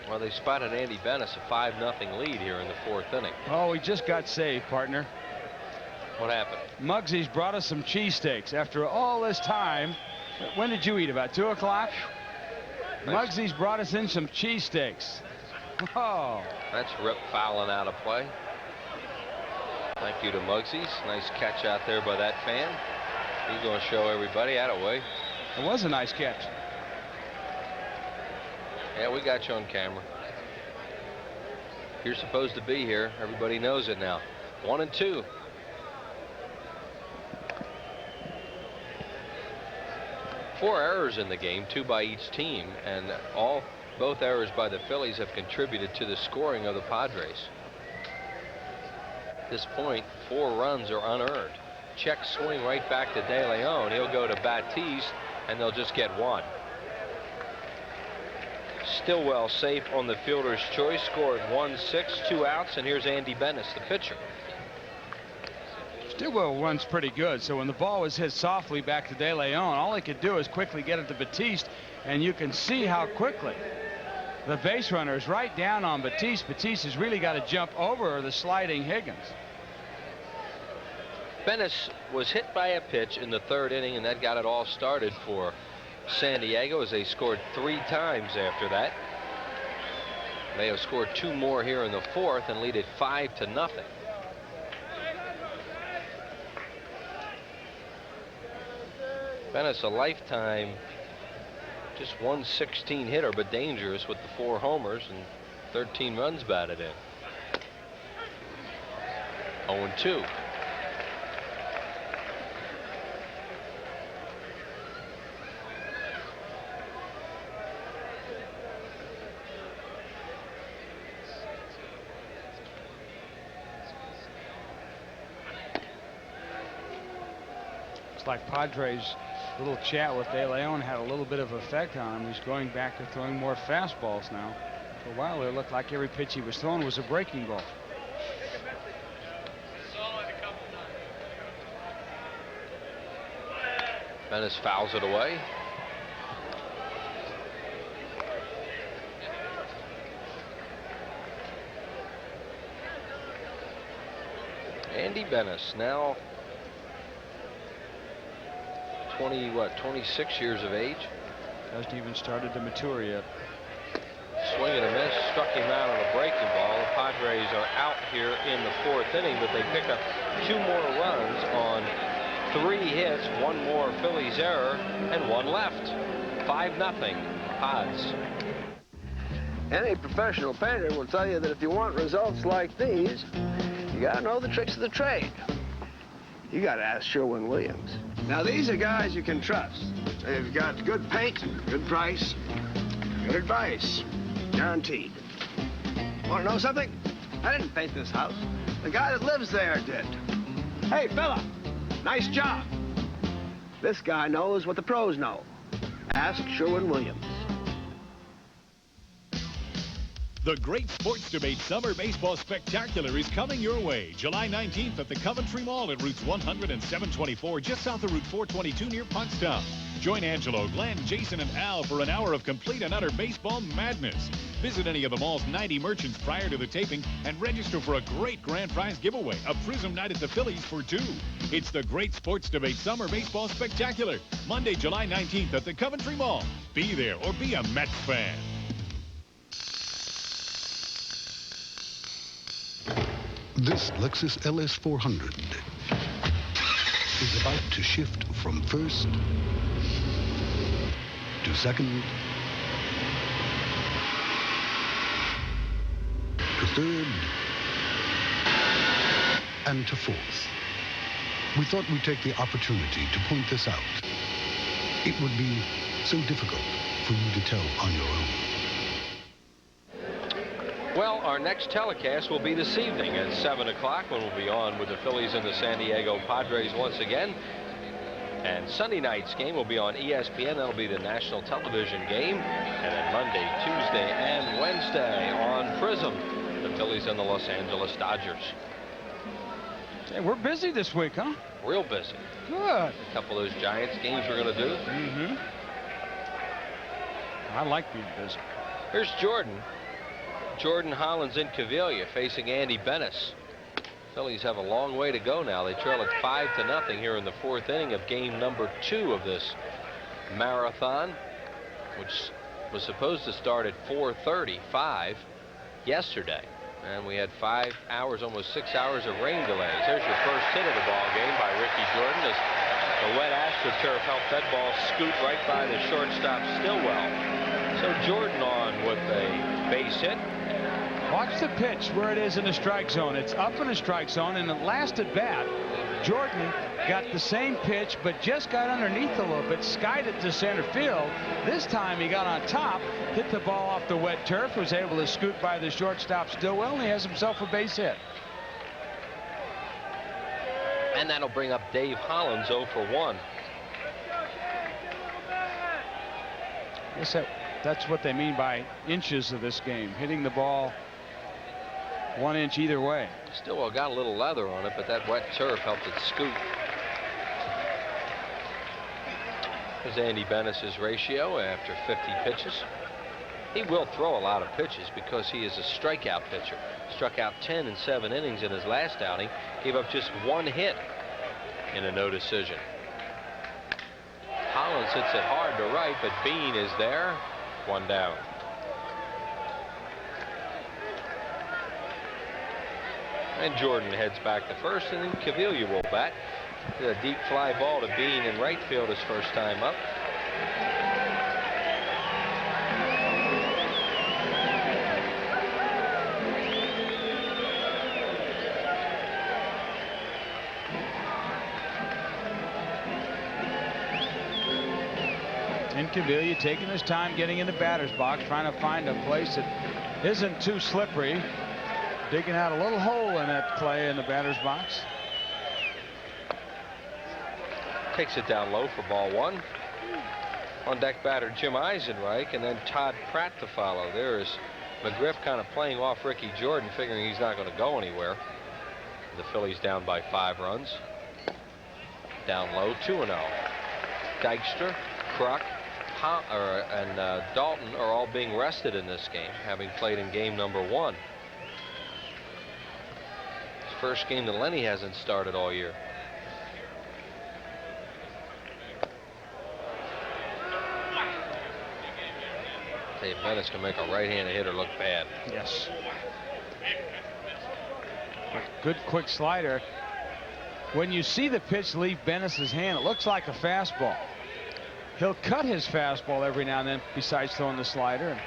Well, they spotted Andy Bennis a 5-0 lead here in the 4th inning. Oh, he just got saved, partner. What happened? Muggsy's brought us some cheesesteaks after all this time. When did you eat? About 2 o'clock? Muggsy's brought us in some cheesesteaks. Oh. That's Rip fouling out of play. Thank you to Muggsy's. Nice catch out there by that fan. He's going to show everybody out of way. It was a nice catch. Yeah, we got you on camera. You're supposed to be here. Everybody knows it now. 1-2. Four errors in the game, 2 by each team, and both errors by the Phillies have contributed to the scoring of the Padres. At this point, 4 runs are unearned. Check swing right back to De Leon. He'll go to Batiste, and they'll just get 1. Stillwell safe on the fielder's choice, scored 1-6, 2 outs, and here's Andy Bennis, the pitcher. Stillwell runs pretty good, so when the ball was hit softly back to De Leon, all he could do is quickly get it to Batiste, and you can see how quickly the base runner is right down on Batiste. Batiste has really got to jump over the sliding Higgins. Bennis was hit by a pitch in the 3rd inning, and that got it all started for San Diego as they scored 3 times after that. They have scored 2 more here in the 4th and lead it 5-0. Bennis, a lifetime just 116 hitter, but dangerous with the 4 homers and 13 runs batted in. 0-2. Like Padres' little chat with De Leon had a little bit of effect on him. He's going back to throwing more fastballs now. For a while it looked like every pitch he was throwing was a breaking ball. Bennis fouls it away. Andy Bennis, now 26 years of age. Hasn't even started to mature yet. Swing and a miss, struck him out on a breaking ball. The Padres are out here in the 4th inning, but they pick up 2 more runs on 3 hits, 1 more Phillies error, and 1 left. 5-0 Pods. Any professional painter will tell you that if you want results like these, you gotta know the tricks of the trade. You gotta ask Sherwin-Williams. Now, these are guys you can trust. They've got good paint, good price, good advice. Guaranteed. Want to know something? I didn't paint this house. The guy that lives there did. Hey, fella, nice job. This guy knows what the pros know. Ask Sherwin-Williams. The Great Sports Debate Summer Baseball Spectacular is coming your way July 19th at the Coventry Mall at routes 100 and 724, just south of Route 422 near Pottstown. Join Angelo, Glenn, Jason, and Al for an hour of complete and utter baseball madness. Visit any of the mall's 90 merchants prior to the taping and register for a great grand prize giveaway, a Prism night at the Phillies for 2. It's the Great Sports Debate Summer Baseball Spectacular, Monday, July 19th at the Coventry Mall. Be there or be a Mets fan. This Lexus LS 400 is about to shift from first to second to third and to fourth. We thought we'd take the opportunity to point this out. It would be so difficult for you to tell on your own. Well, our next telecast will be this evening at 7 o'clock when we'll be on with the Phillies and the San Diego Padres once again. And Sunday night's game will be on ESPN. That'll be the national television game. And then Monday, Tuesday, and Wednesday on Prism, the Phillies and the Los Angeles Dodgers. Hey, we're busy this week, huh? Real busy. Good. A couple of those Giants games we're going to do. Mm-hmm. I like being busy. Here's Jordan. Jordan Hollins in Cavilla facing Andy Bennis. Phillies have a long way to go now. They trail at 5-0 here in the 4th inning of game number 2 of this marathon, which was supposed to start at 4:35 yesterday. And we had 5 hours, almost 6 hours of rain delays. There's your first hit of the ball game by Ricky Jordan as the wet AstroTurf helped that ball scoot right by the shortstop Stillwell. So Jordan on with a base hit. Watch the pitch where it is in the strike zone. It's up in the strike zone, and the last at bat, Jordan got the same pitch, but just got underneath a little bit, skied it to center field. This time he got on top, hit the ball off the wet turf, was able to scoot by the shortstop Stillwell, and he has himself a base hit. And that'll bring up Dave Hollins 0 for 1. I guess that's what they mean by inches of this game, hitting the ball 1 inch either way. Stillwell got a little leather on it, but that wet turf helped it scoot. Here's Andy Bennis' ratio after 50 pitches. He will throw a lot of pitches because he is a strikeout pitcher. Struck out 10 in 7 innings in his last outing. Gave up just 1 hit in a no decision. Hollins hits it hard to right, but Bean is there. 1 down. And Jordan heads back to first, and then Cavilla will bat. A deep fly ball to Bean in right field his first time up. And Cavilla taking his time getting in the batter's box, trying to find a place that isn't too slippery. Digging out a little hole in that clay in the batter's box. Takes it down low for ball 1. On deck batter Jim Eisenreich, and then Todd Pratt to follow. There is McGriff kind of playing off Ricky Jordan, figuring he's not going to go anywhere. The Phillies down by 5 runs. Down low, 2-0. Dykstra, Kruk, and Dalton are all being rested in this game, having played in game number 1. First game that Lenny hasn't started all year. Dave Bennis can make a right-handed hitter look bad. Yes. Good quick slider. When you see the pitch leave Bennis's hand, it looks like a fastball. He'll cut his fastball every now and then besides throwing the slider.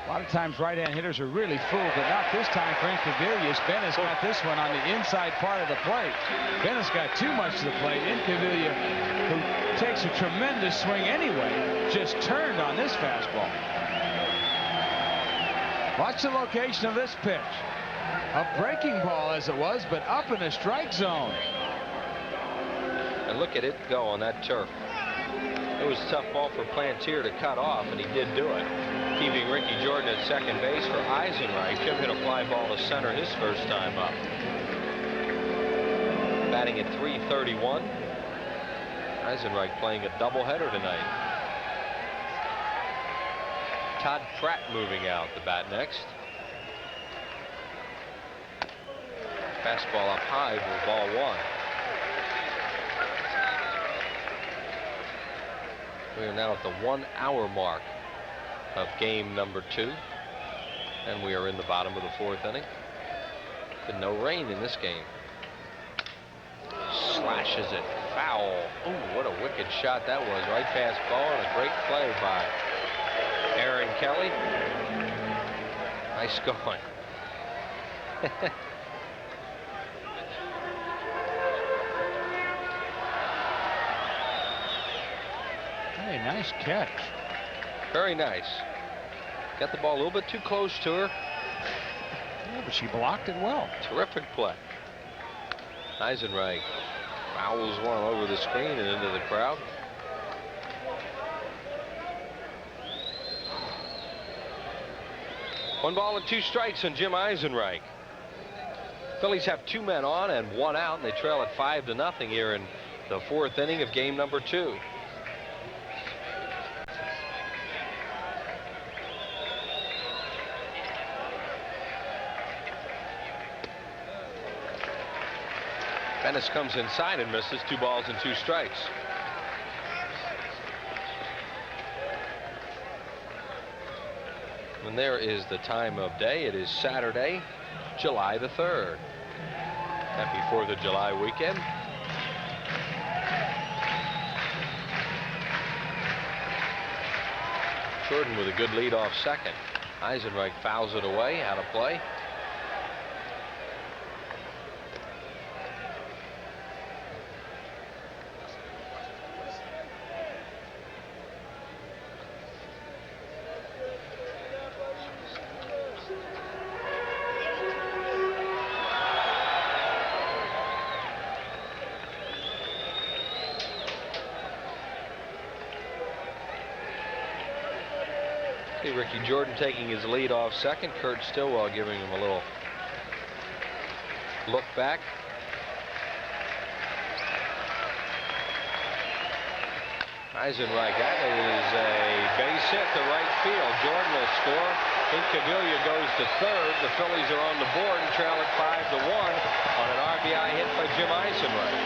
A lot of times right-hand hitters are really fooled, but not this time for Incaviglia. Bennis got this one on the inside part of the plate. Bennis got too much to the plate. Incaviglia, who takes a tremendous swing anyway, just turned on this fastball. Watch the location of this pitch. A breaking ball as it was, but up in the strike zone. And look at it go on that turf. It was a tough ball for Plantier to cut off, and he did do it. Keeping Ricky Jordan at second base for Eisenreich. Jim hit a fly ball to center his first time up. Batting at .331. Eisenreich playing a doubleheader tonight. Todd Pratt moving out the bat next. Fastball up high for ball one. We are now at the 1 hour mark of game number 2. And we are in the bottom of the 4th inning. Been no rain in this game. Slashes it foul. Ooh, what a wicked shot that was. Right past ball, and a great play by Aaron Kelly. Nice going. Hey, nice catch. Very nice. Got the ball a little bit too close to her. Yeah, but she blocked it well. Terrific play. Eisenreich fouls one over the screen and into the crowd. One ball and 2 strikes on Jim Eisenreich. Phillies have 2 men on and 1 out, and they trail at 5-0 here in the 4th inning of game number 2. Bennis comes inside and misses. 2 balls and 2 strikes. And there is the time of day. It is Saturday, July the 3rd. Happy 4th of July weekend. Jordan with a good lead off second. Eisenreich fouls it away, out of play. Ricky Jordan taking his lead off second. Kurt Stillwell giving him a little look back. Eisenreich, that is a base hit to right field. Jordan will score. Incaviglia goes to third. The Phillies are on the board and trail at 5-1 on an RBI hit by Jim Eisenreich.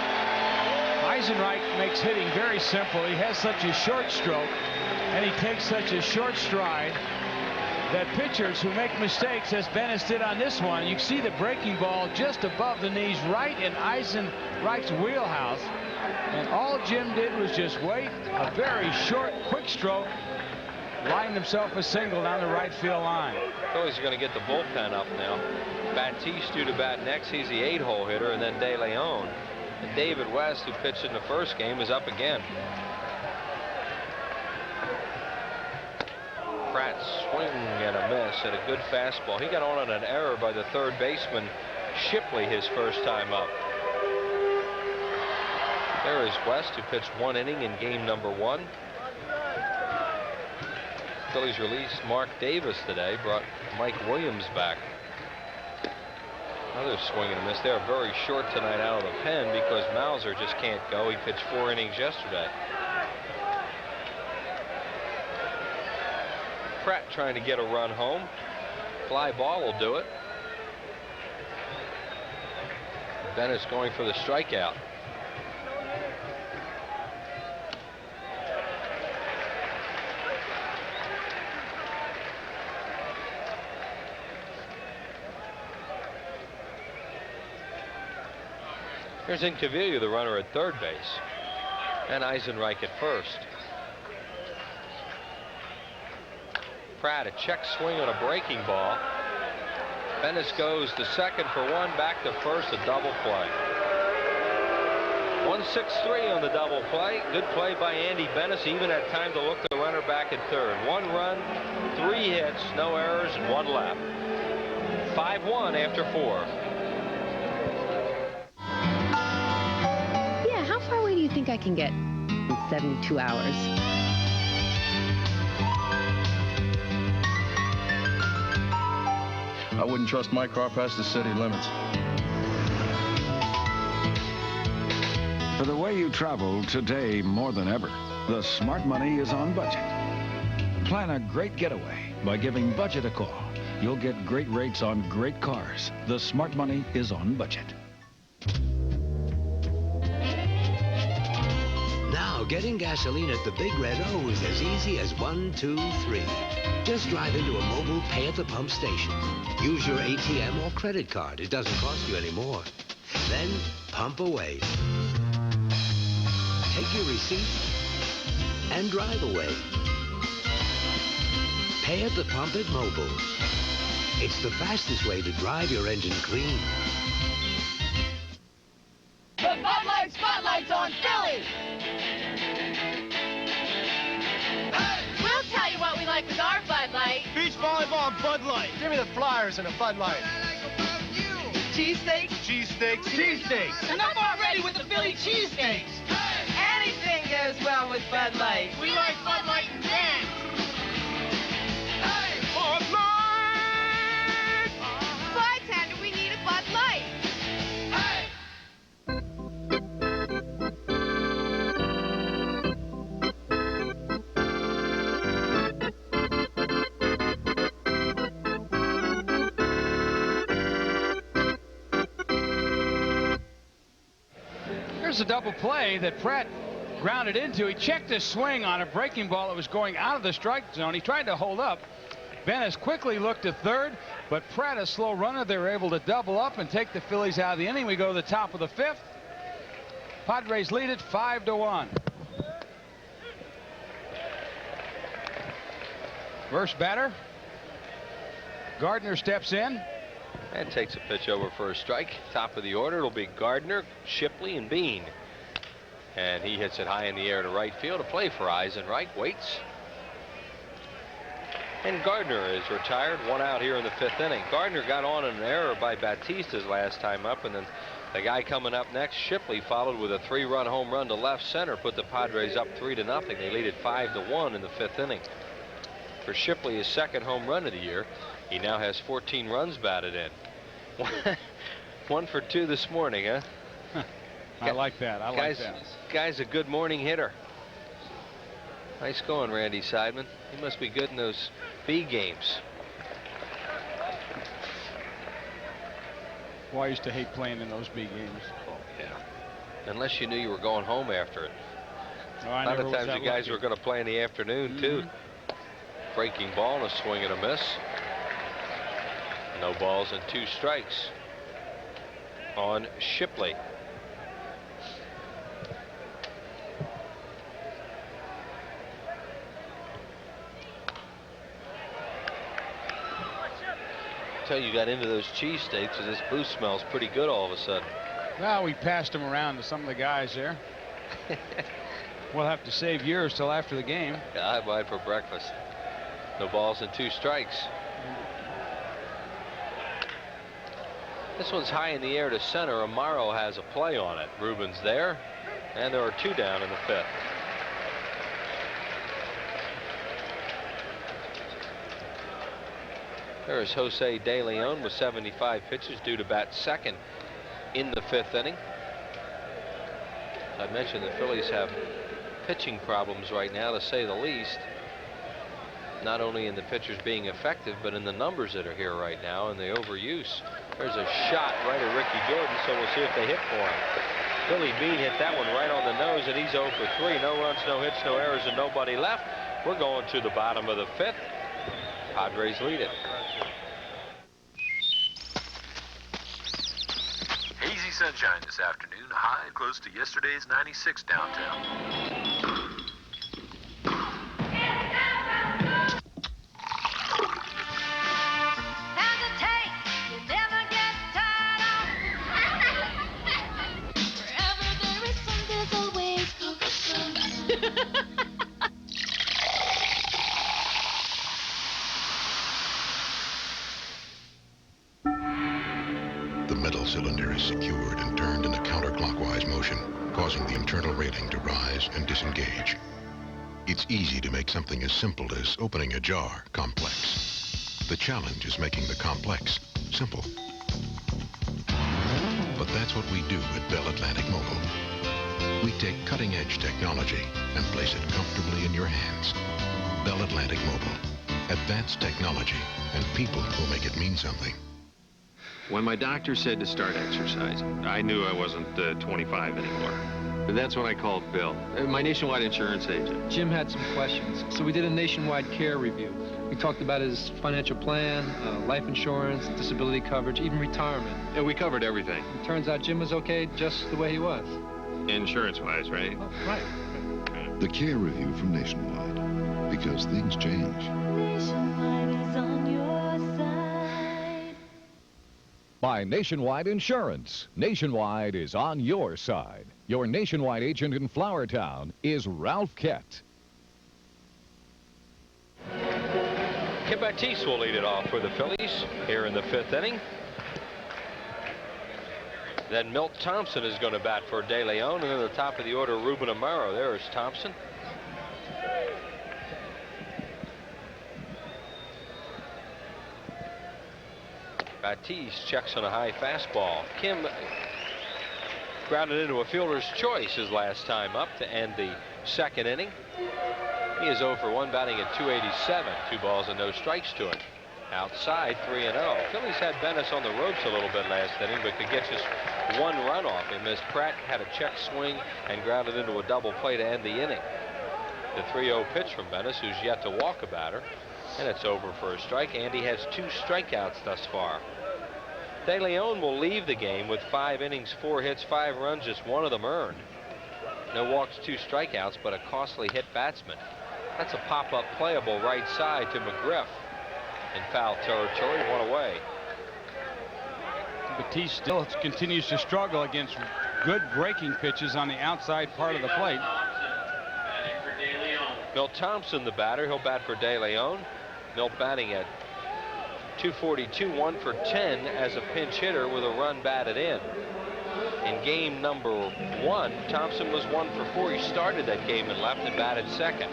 Eisenreich makes hitting very simple. He has such a short stroke, and he takes such a short stride that pitchers who make mistakes, as Bennis did on this one, you see the breaking ball just above the knees, right in Eisenreich's wheelhouse. And all Jim did was just wait, a very short, quick stroke, lined himself a single down the right field line. Phillies are going to get the bullpen up now. Batiste due to bat next. He's the 8-hole hitter, and then De Leon. And David West, who pitched in the first game, is up again. Pratt swing and a miss at a good fastball. He got on an error by the third baseman Shipley his first time up. There is West, who pitched 1 inning in game number 1. Phillies released Mark Davis today, brought Mike Williams back. Another swing and a miss. They're very short tonight out of the pen because Mauser just can't go. He pitched 4 innings yesterday. Pratt trying to get a run home. Fly ball will do it. Bennis going for the strikeout. Here's Incaviglia, the runner at third base, and Eisenreich at first. Pratt, a check swing on a breaking ball. Bennis goes to second for one, back to first, a double play. 1-6-3 on the double play. Good play by Andy Bennis. He even had time to look the runner back at third. 1 run, 3 hits, no errors, and 1 left. 5-1 after 4. Yeah, how far away do you think I can get in 72 hours? I wouldn't trust my car past the city limits. For the way you travel today more than ever, the Smart Money is on budget. Plan a great getaway by giving Budget a call. You'll get great rates on great cars. The Smart Money is on budget. Now, getting gasoline at the Big Red O is as easy as 1, 2, 3. Just drive into a mobile pay-at-the-pump station. Use your ATM or credit card. It doesn't cost you any more. Then, pump away. Take your receipt and drive away. Pay at the pump at Mobil. It's the fastest way to drive your engine clean. The Bud Light Spotlight's on Phillies! We'll tell you what we like with our Bud Light. Beach volleyball and Bud Light. Give me the Flyers and a Bud Light. Cheesesteaks? Cheesesteaks. Cheesesteaks. And I'm all ready with the Philly cheesesteaks. Anything goes well with Bud Light. We like Bud Light and Dan. Bud Light! Bartender, we need a Bud Light. Here's a double play that Pratt grounded into. He checked his swing on a breaking ball that was going out of the strike zone. He tried to hold up. Bennis quickly looked to third, but Pratt, a slow runner, they were able to double up and take the Phillies out of the inning. We go to the top of the 5th. Padres lead it 5-1. First batter, Gardner steps in. And takes a pitch over for a strike. Top of the order, it'll be Gardner, Shipley, and Bean. And he hits it high in the air to right field. A play for Eisenreich. Waits. And Gardner is retired. 1 out here in the 5th inning. Gardner got on an error by Batista's last time up, and then the guy coming up next, Shipley, followed with a 3-run home run to left center, put the Padres up 3-0. They lead it 5-1 in the 5th inning. For Shipley, his 2nd home run of the year. He now has 14 runs batted in. 1 for 2 this morning, huh? I like that. I like that. Guy's a good morning hitter. Nice going, Randy Seidman. He must be good in those B games. Well, I used to hate playing in those B games. Oh, yeah. Unless you knew you were going home after it. No, a lot of times you guys were going to play in the afternoon, too. Breaking ball and a swing and a miss. No balls and 2 strikes on Shipley. Tell you got into those cheesesteaks, this booth smells pretty good all of a sudden. Well, we passed them around to some of the guys there. We'll have to save yours till after the game. Yeah, I buy it for breakfast. No balls and 2 strikes. This one's high in the air to center. Amaro has a play on it. Rubin's there, and there are 2 down in the 5th. There's Jose De Leon with 75 pitches, due to bat 2nd in the 5th inning. I mentioned the Phillies have pitching problems right now, to say the least. Not only in the pitchers being effective, but in the numbers that are here right now and the overuse. There's a shot right at Ricky Jordan, so we'll see if they hit for him. Billy Bean hit that one right on the nose, and he's 0 for 3. No runs, no hits, no errors, and nobody left. We're going to the bottom of the 5th. Padres lead it. Hazy sunshine this afternoon, high close to yesterday's 96 downtown. The metal cylinder is secured and turned in a counterclockwise motion, causing the internal railing to rise and disengage. It's easy to make something as simple as opening a jar complex. The challenge is making the complex simple. But that's what we do at Bell Atlantic Mobile. We take cutting-edge technology and place it comfortably in your hands. Bell Atlantic Mobile. Advanced technology and people who make it mean something. When my doctor said to start exercising, I knew I wasn't 25 anymore. That's when I called Bill, my nationwide insurance agent. Jim had some questions, so we did a nationwide care review. We talked about his financial plan, life insurance, disability coverage, even retirement. Yeah, we covered everything. It turns out Jim was okay just the way he was. Insurance-wise, right? Oh, right. The care review from Nationwide, because things change. Nationwide is on your side. By Nationwide Insurance. Nationwide is on your side. Your Nationwide agent in Flowertown is Ralph Kett. Kim Batiste will lead it off for the Phillies here in the 5th inning. Then Milt Thompson is going to bat for De Leon, and at the top of the order, Ruben Amaro. There is Thompson. Batiste checks on a high fastball. Kim grounded into a fielder's choice his last time up to end the 2nd inning. He is 0 for 1, batting at 287. 2 balls and no strikes to him. Outside, 3-0. Phillies had Bennis on the ropes a little bit last inning, but could get just 1 run off him as Pratt had a check swing and grounded into a double play to end the inning. The 3-0 pitch from Bennis, who's yet to walk a batter, and it's over for a strike. Andy has 2 strikeouts thus far. De Leon will leave the game with 5 innings, 4 hits, 5 runs, just 1 of them earned. No walks, 2 strikeouts, but a costly hit batsman. That's a pop-up playable right side to McGriff in foul territory, 1 away. Batiste still continues to struggle against good breaking pitches on the outside part of the plate. Milt Thompson, the batter. He'll bat for De Leon. Milt batting at 242, 1 for 10 as a pinch hitter with a run batted in. In game number 1, Thompson was 1 for 4. He started that game and left and batted second.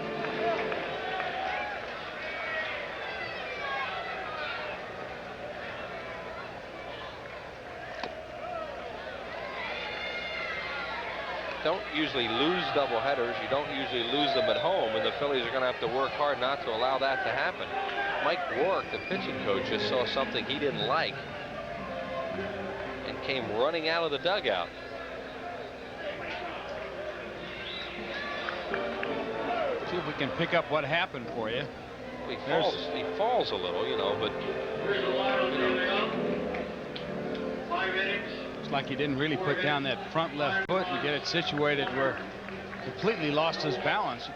Don't usually lose doubleheaders. You don't usually lose them at home, and the Phillies are going to have to work hard not to allow that to happen. Mike Rourke, the pitching coach, just saw something he didn't like and came running out of the dugout. See if we can pick up what happened for you. He falls a little, you know, but it's like he didn't really put down that front left foot and get it situated where completely lost his balance.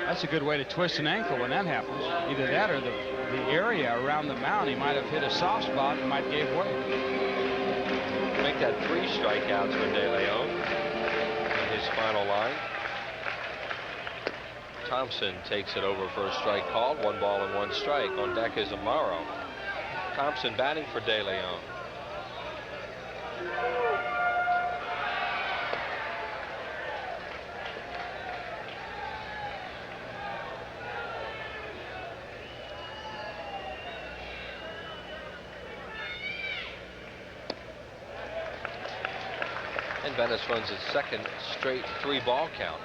That's a good way to twist an ankle when that happens. Either that or the area around the mound, he might have hit a soft spot and might give way. Make that 3 strikeouts for De Leon in his final line. Thompson takes it over for a strike called. 1 ball and 1 strike. On deck is Amaro. Thompson batting for De Leon. And Bennis runs his 2nd straight 3-ball count.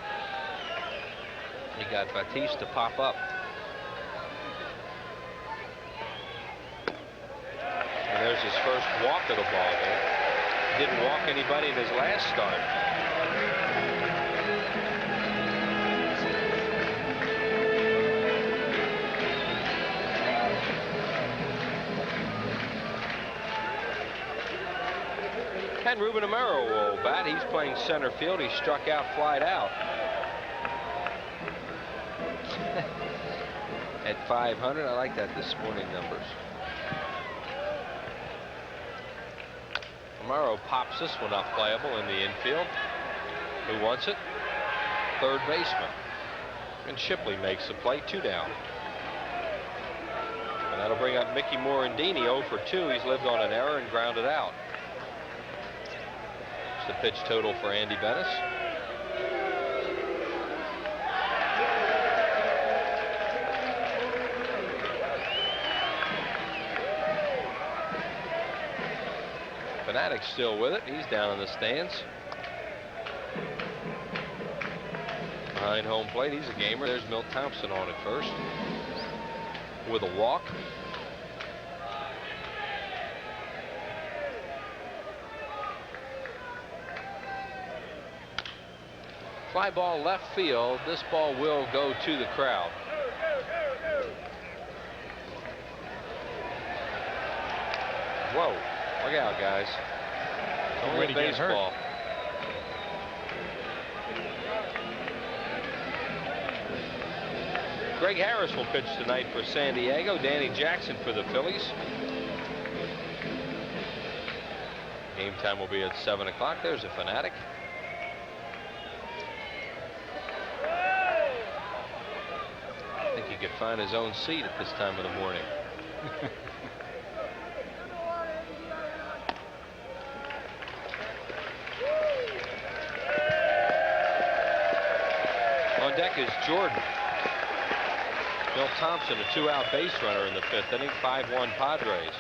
He got Batiste to pop up. And there's his first walk of the ball game. Didn't walk anybody in his last start. And Ruben Amaro will bat. He's playing center field. He struck out, flied out. At 500, I like that this morning numbers. Amaro pops this one up playable in the infield. Who wants it? 3rd baseman. And Shipley makes the play, 2 down. And that'll bring up Mickey Morandini, 0 for 2. He's lived on an error and grounded out. the pitch total for Andy Bennis. Fanatic's still with it. He's down in the stands. Behind home plate, he's a gamer. There's Milt Thompson on at first with a walk. Fly ball left field. This ball will go to the crowd. Whoa, look out, guys. It's only a baseball. Greg Harris will pitch tonight for San Diego. Danny Jackson for the Phillies. Game time will be at 7 o'clock. There's a Fanatic. I think he could find his own seat at this time of the morning. On deck is Jordan. Milt Thompson, a 2-out base runner in the 5th inning. 5-1 Padres.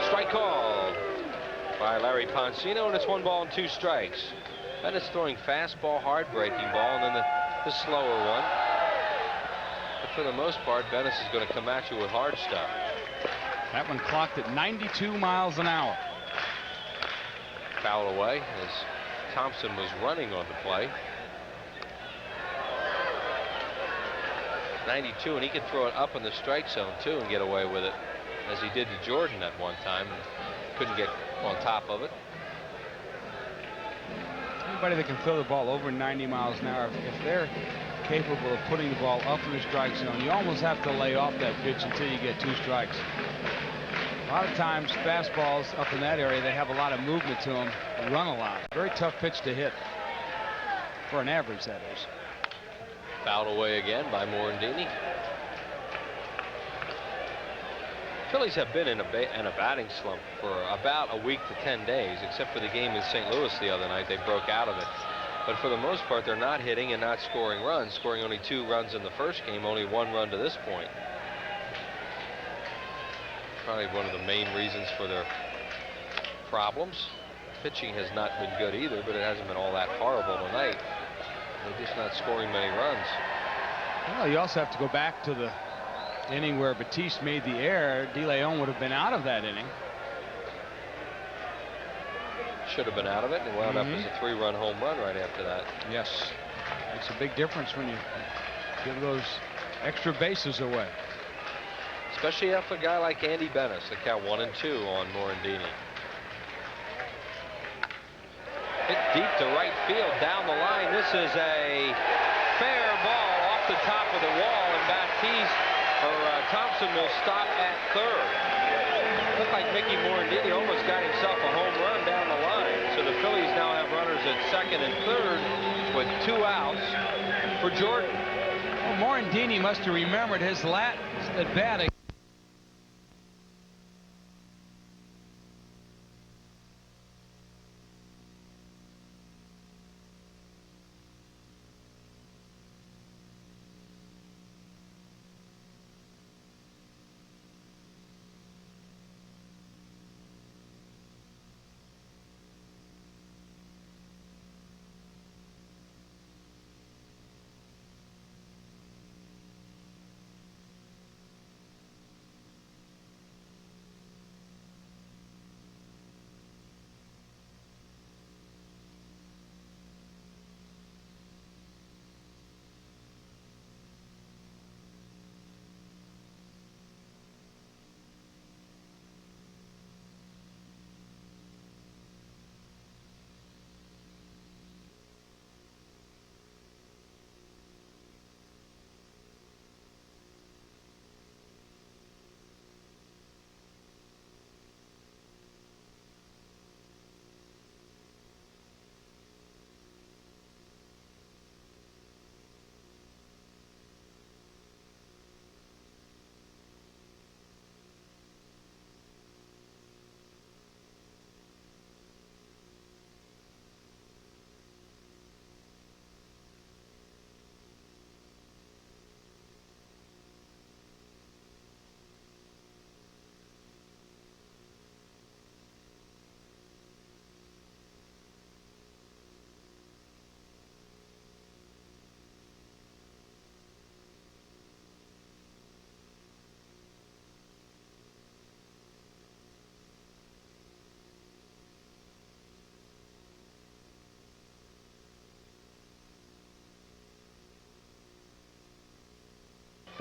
Strike called by Larry Poncino, and it's 1 ball and 2 strikes. Bennis throwing fastball, hard breaking ball, and then the slower one. But for the most part, Bennis is going to come at you with hard stuff. That one clocked at 92 miles an hour. Fouled away as Thompson was running on the play. 92, and he could throw it up in the strike zone too and get away with it, as he did to Jordan at one time, and couldn't get on top of it. Anybody that can throw the ball over 90 miles an hour, if they're capable of putting the ball up in the strike zone, you almost have to lay off that pitch until you get 2 strikes. A lot of times fastballs up in that area, they have a lot of movement to them, run a lot. Very tough pitch to hit for an average, that is. Fouled away again by Morandini. Phillies have been in a batting slump for about a week to 10 days, except for the game in St. Louis the other night. They broke out of it. But for the most part, they're not hitting and not scoring runs, scoring only 2 runs in the first game, only 1 run to this point. Probably one of the main reasons for their problems. Pitching has not been good either, but it hasn't been all that horrible tonight. They're just not scoring many runs. Well, you also have to go back to the inning where Batiste made the error. De Leon would have been out of that inning. Should have been out of it, and wound up as a 3-run home run right after that. Yes. Makes a big difference when you give those extra bases away. Especially if a guy like Andy Bennis. The count 1-2 on Morandini. Hit deep to right field, down the line. This is a fair ball off the top of the wall, and Thompson will stop at 3rd. Looked like Mickey Morandini almost got himself a home run down the line. So the Phillies now have runners at 2nd and 3rd with 2 outs for Jordan. Well, Morandini must have remembered his last at bat.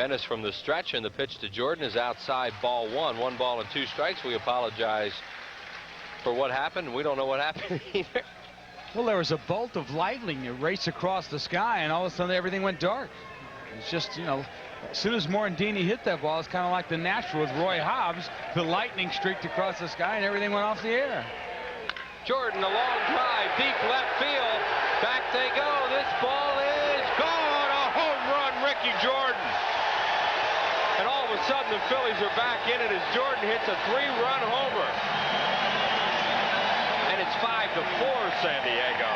Bennis from the stretch, and the pitch to Jordan is outside, ball one. 1 ball and 2 strikes. We apologize for what happened. We don't know what happened either. Well, there was a bolt of lightning that raced across the sky, and all of a sudden everything went dark. It's just, you know, as soon as Morandini hit that ball, it's kind of like the natural with Roy Hobbs. The lightning streaked across the sky, and everything went off the air. Jordan, a long drive, deep left field. Back they go. This ball is gone. A home run, Ricky Jordan. And all of a sudden, the Phillies are back in it as Jordan hits a 3-run homer. And it's 5-4, San Diego.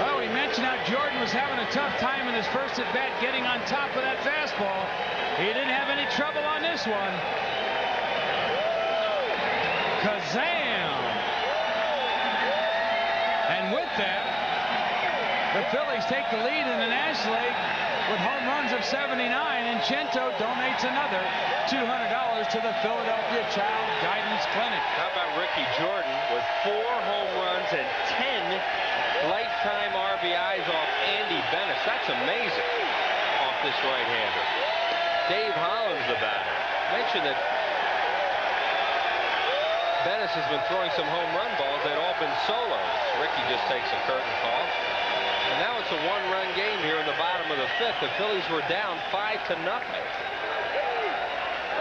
Well, we mentioned how Jordan was having a tough time in his first at-bat getting on top of that fastball. He didn't have any trouble on this one. Kazam! And with that, the Phillies take the lead in the National League with home runs of 79, and Cento donates another $200 to the Philadelphia Child Guidance Clinic. How about Ricky Jordan with 4 home runs and 10 lifetime RBIs off Andy Bennis? That's amazing off this right-hander. Dave Hollins, the batter, mentioned that Bennis has been throwing some home run balls. They'd all been solos. Ricky just takes a curtain call. And now it's a 1-run game here in the bottom of the 5th. The Phillies were down 5-0.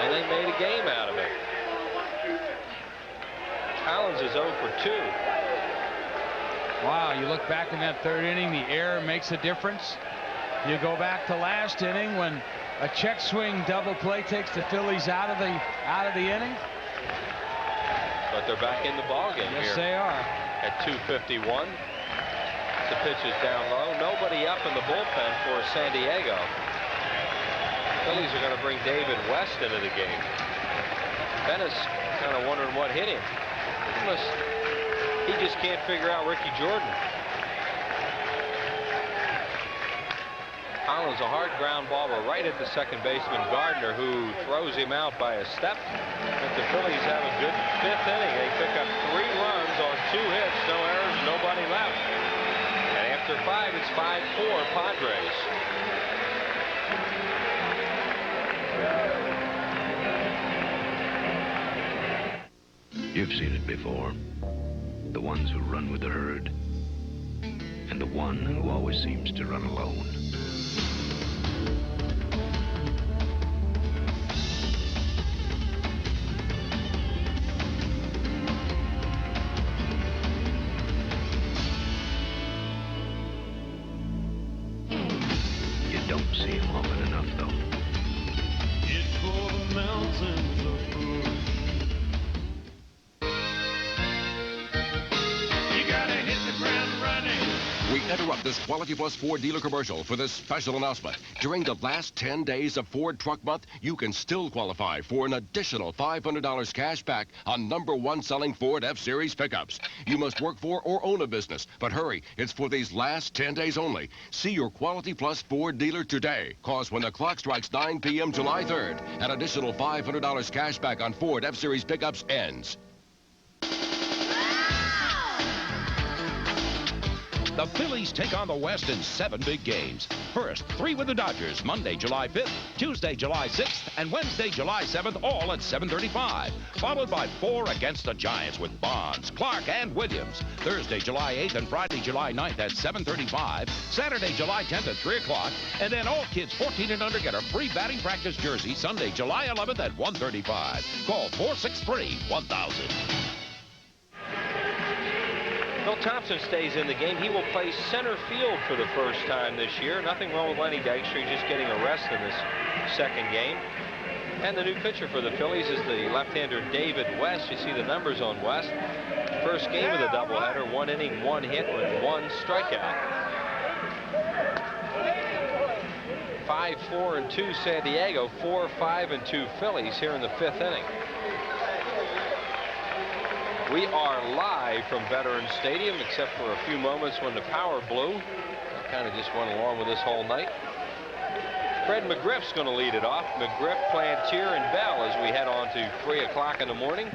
And they made a game out of it. Hollins is 0 for 2. Wow, you look back in that 3rd inning, the error makes a difference. You go back to last inning when a check swing double play takes the Phillies out of the inning. But they're back in the ballgame here. Yes, they are. At 2:51. The pitch is down low. Nobody up in the bullpen for San Diego. Phillies are going to bring David West into the game. Bennis kind of wondering what hit him. He just can't figure out Ricky Jordan. Hollins, a hard ground ball, but right at the second baseman Gardner, who throws him out by a step. But the Phillies have a good 5th inning. They pick up 3 runs on 2 hits, no errors, nobody left. And after 5, it's 5-4 Padres. You've seen it before. The ones who run with the herd, and the one who always seems to run alone. You don't see him often enough, though. It's for the mountains of food. You gotta hit the ground running. We interrupt this Quality Plus Ford dealer commercial for this special announcement. During the last 10 days of Ford Truck Month, you can still qualify for an additional $500 cash back on #1 selling Ford F-Series pickups. You must work for or own a business, but hurry, it's for these last 10 days only. See your Quality Plus Ford dealer today, cause when the clock strikes 9 p.m. July 3rd, an additional $500 cash back on Ford F-Series pickups ends. The Phillies take on the West in 7 big games. First, 3 with the Dodgers, Monday, July 5th, Tuesday, July 6th, and Wednesday, July 7th, all at 7:35. Followed by 4 against the Giants with Bonds, Clark, and Williams. Thursday, July 8th, and Friday, July 9th at 7:35. Saturday, July 10th at 3 o'clock. And then all kids 14 and under get a free batting practice jersey Sunday, July 11th at 1:35. Call 463-1000. Bill Thompson stays in the game. He will play center field for the first time this year. Nothing wrong with Lenny Dykstra. He's just getting a rest in this 2nd game. And the new pitcher for the Phillies is the left-hander David West. You see the numbers on West. First game of the doubleheader, 1 inning, 1 hit with 1 strikeout. 5-4-2 San Diego, 4-5-2 Phillies here in the 5th inning. We are live from Veterans Stadium, except for a few moments when the power blew. I kind of just went along with this whole night. Fred McGriff's going to lead it off. McGriff, Plantier, and Bell as we head on to 3 o'clock in the morning.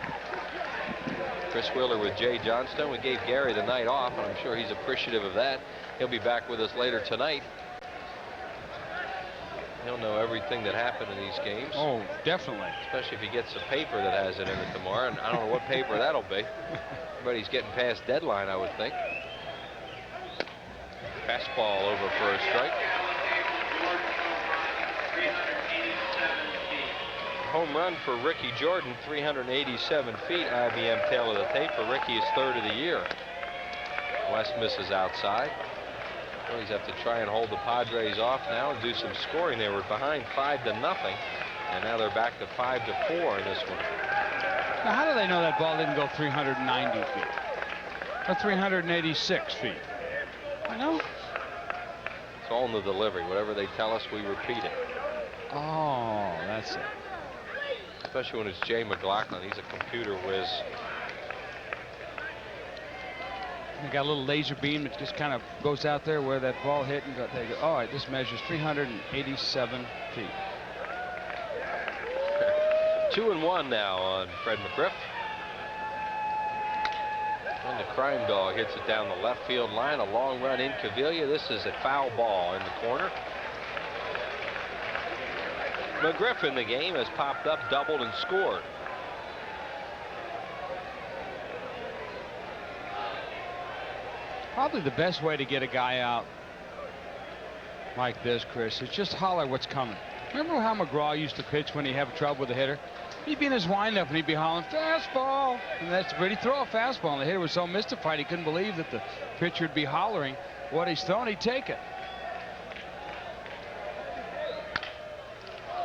Chris Wheeler with Jay Johnstone. We gave Gary the night off, and I'm sure he's appreciative of that. He'll be back with us later tonight. He'll know everything that happened in these games. Oh, definitely. Especially if he gets a paper that has it in it tomorrow. And I don't know what paper that'll be. But he's getting past deadline, I would think. Fastball over for a strike. Home run for Ricky Jordan, 387 feet. IBM tail of the tape for Ricky is 3rd of the year. West misses outside. Phillies have to try and hold the Padres off now and do some scoring. They were behind 5-0, and now they're back to 5-4 in this one. Now, how do they know that ball didn't go 390 feet or 386 feet? I know. It's all in the delivery. Whatever they tell us, we repeat it. Oh, that's it. Especially when it's Jay McLaughlin. He's a computer whiz. They got a little laser beam that just kind of goes out there where that ball hit, and they go, all right, this measures 387 feet. 2-1 now on Fred McGriff. And the crime dog hits it down the left field line. A long run in Cavilla. This is a foul ball in the corner. McGriff in the game has popped up, doubled, and scored. Probably the best way to get a guy out like this, Chris, is just holler what's coming. Remember how McGraw used to pitch when he had trouble with the hitter? He'd be in his windup and he'd be hollering, fastball. And that's where he'd throw a fastball. And the hitter was so mystified he couldn't believe that the pitcher would be hollering what he's throwing. He'd take it.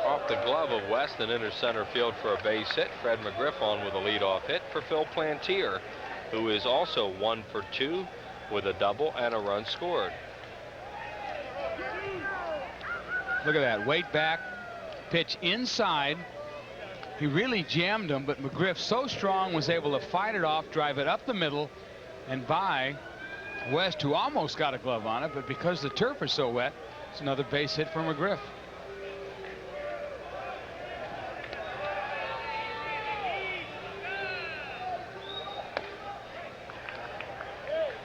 Off the glove of West and into center field for a base hit. Fred McGriff on with a leadoff hit for Phil Plantier, who is also 1 for 2 with a double and a run scored. Look at that. Weight back, pitch inside. He really jammed him, but McGriff, so strong, was able to fight it off, drive it up the middle, and by West, who almost got a glove on it, but because the turf is so wet, it's another base hit for McGriff.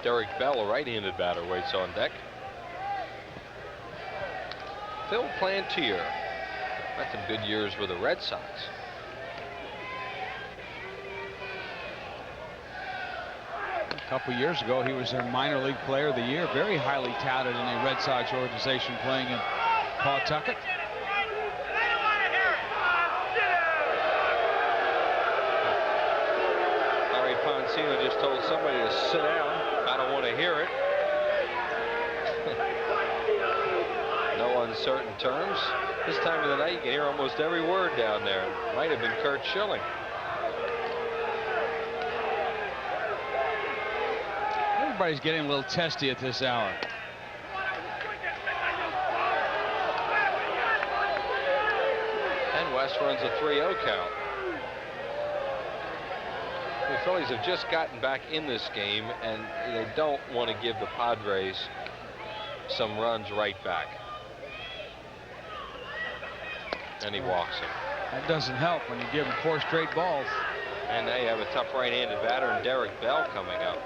Derek Bell, a right-handed batter, waits on deck. Phil Plantier had some good years with the Red Sox. A couple years ago, he was their minor league player of the year, very highly touted in a Red Sox organization playing in Pawtucket. Larry Poncino just told somebody to sit down. I don't want to hear it. No uncertain terms. This time of the night, you can hear almost every word down there. Might have been Curt Schilling. Everybody's getting a little testy at this hour. And West runs a 3-0 count. The Phillies have just gotten back in this game, and they don't want to give the Padres some runs right back. And he walks him. That doesn't help when you give him 4 straight balls. And they have a tough right-handed batter in Derek Bell coming up.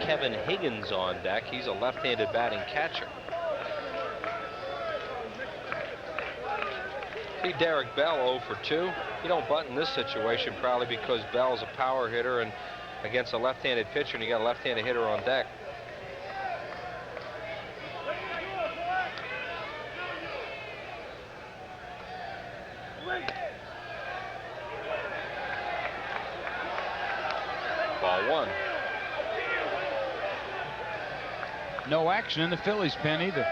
Kevin Higgins on deck. He's a left-handed batting catcher. See Derek Bell 0 for 2. You don't bunt in this situation probably because Bell's a power hitter and against a left-handed pitcher, and you got a left-handed hitter on deck. Ball 1. No action in the Phillies pen either.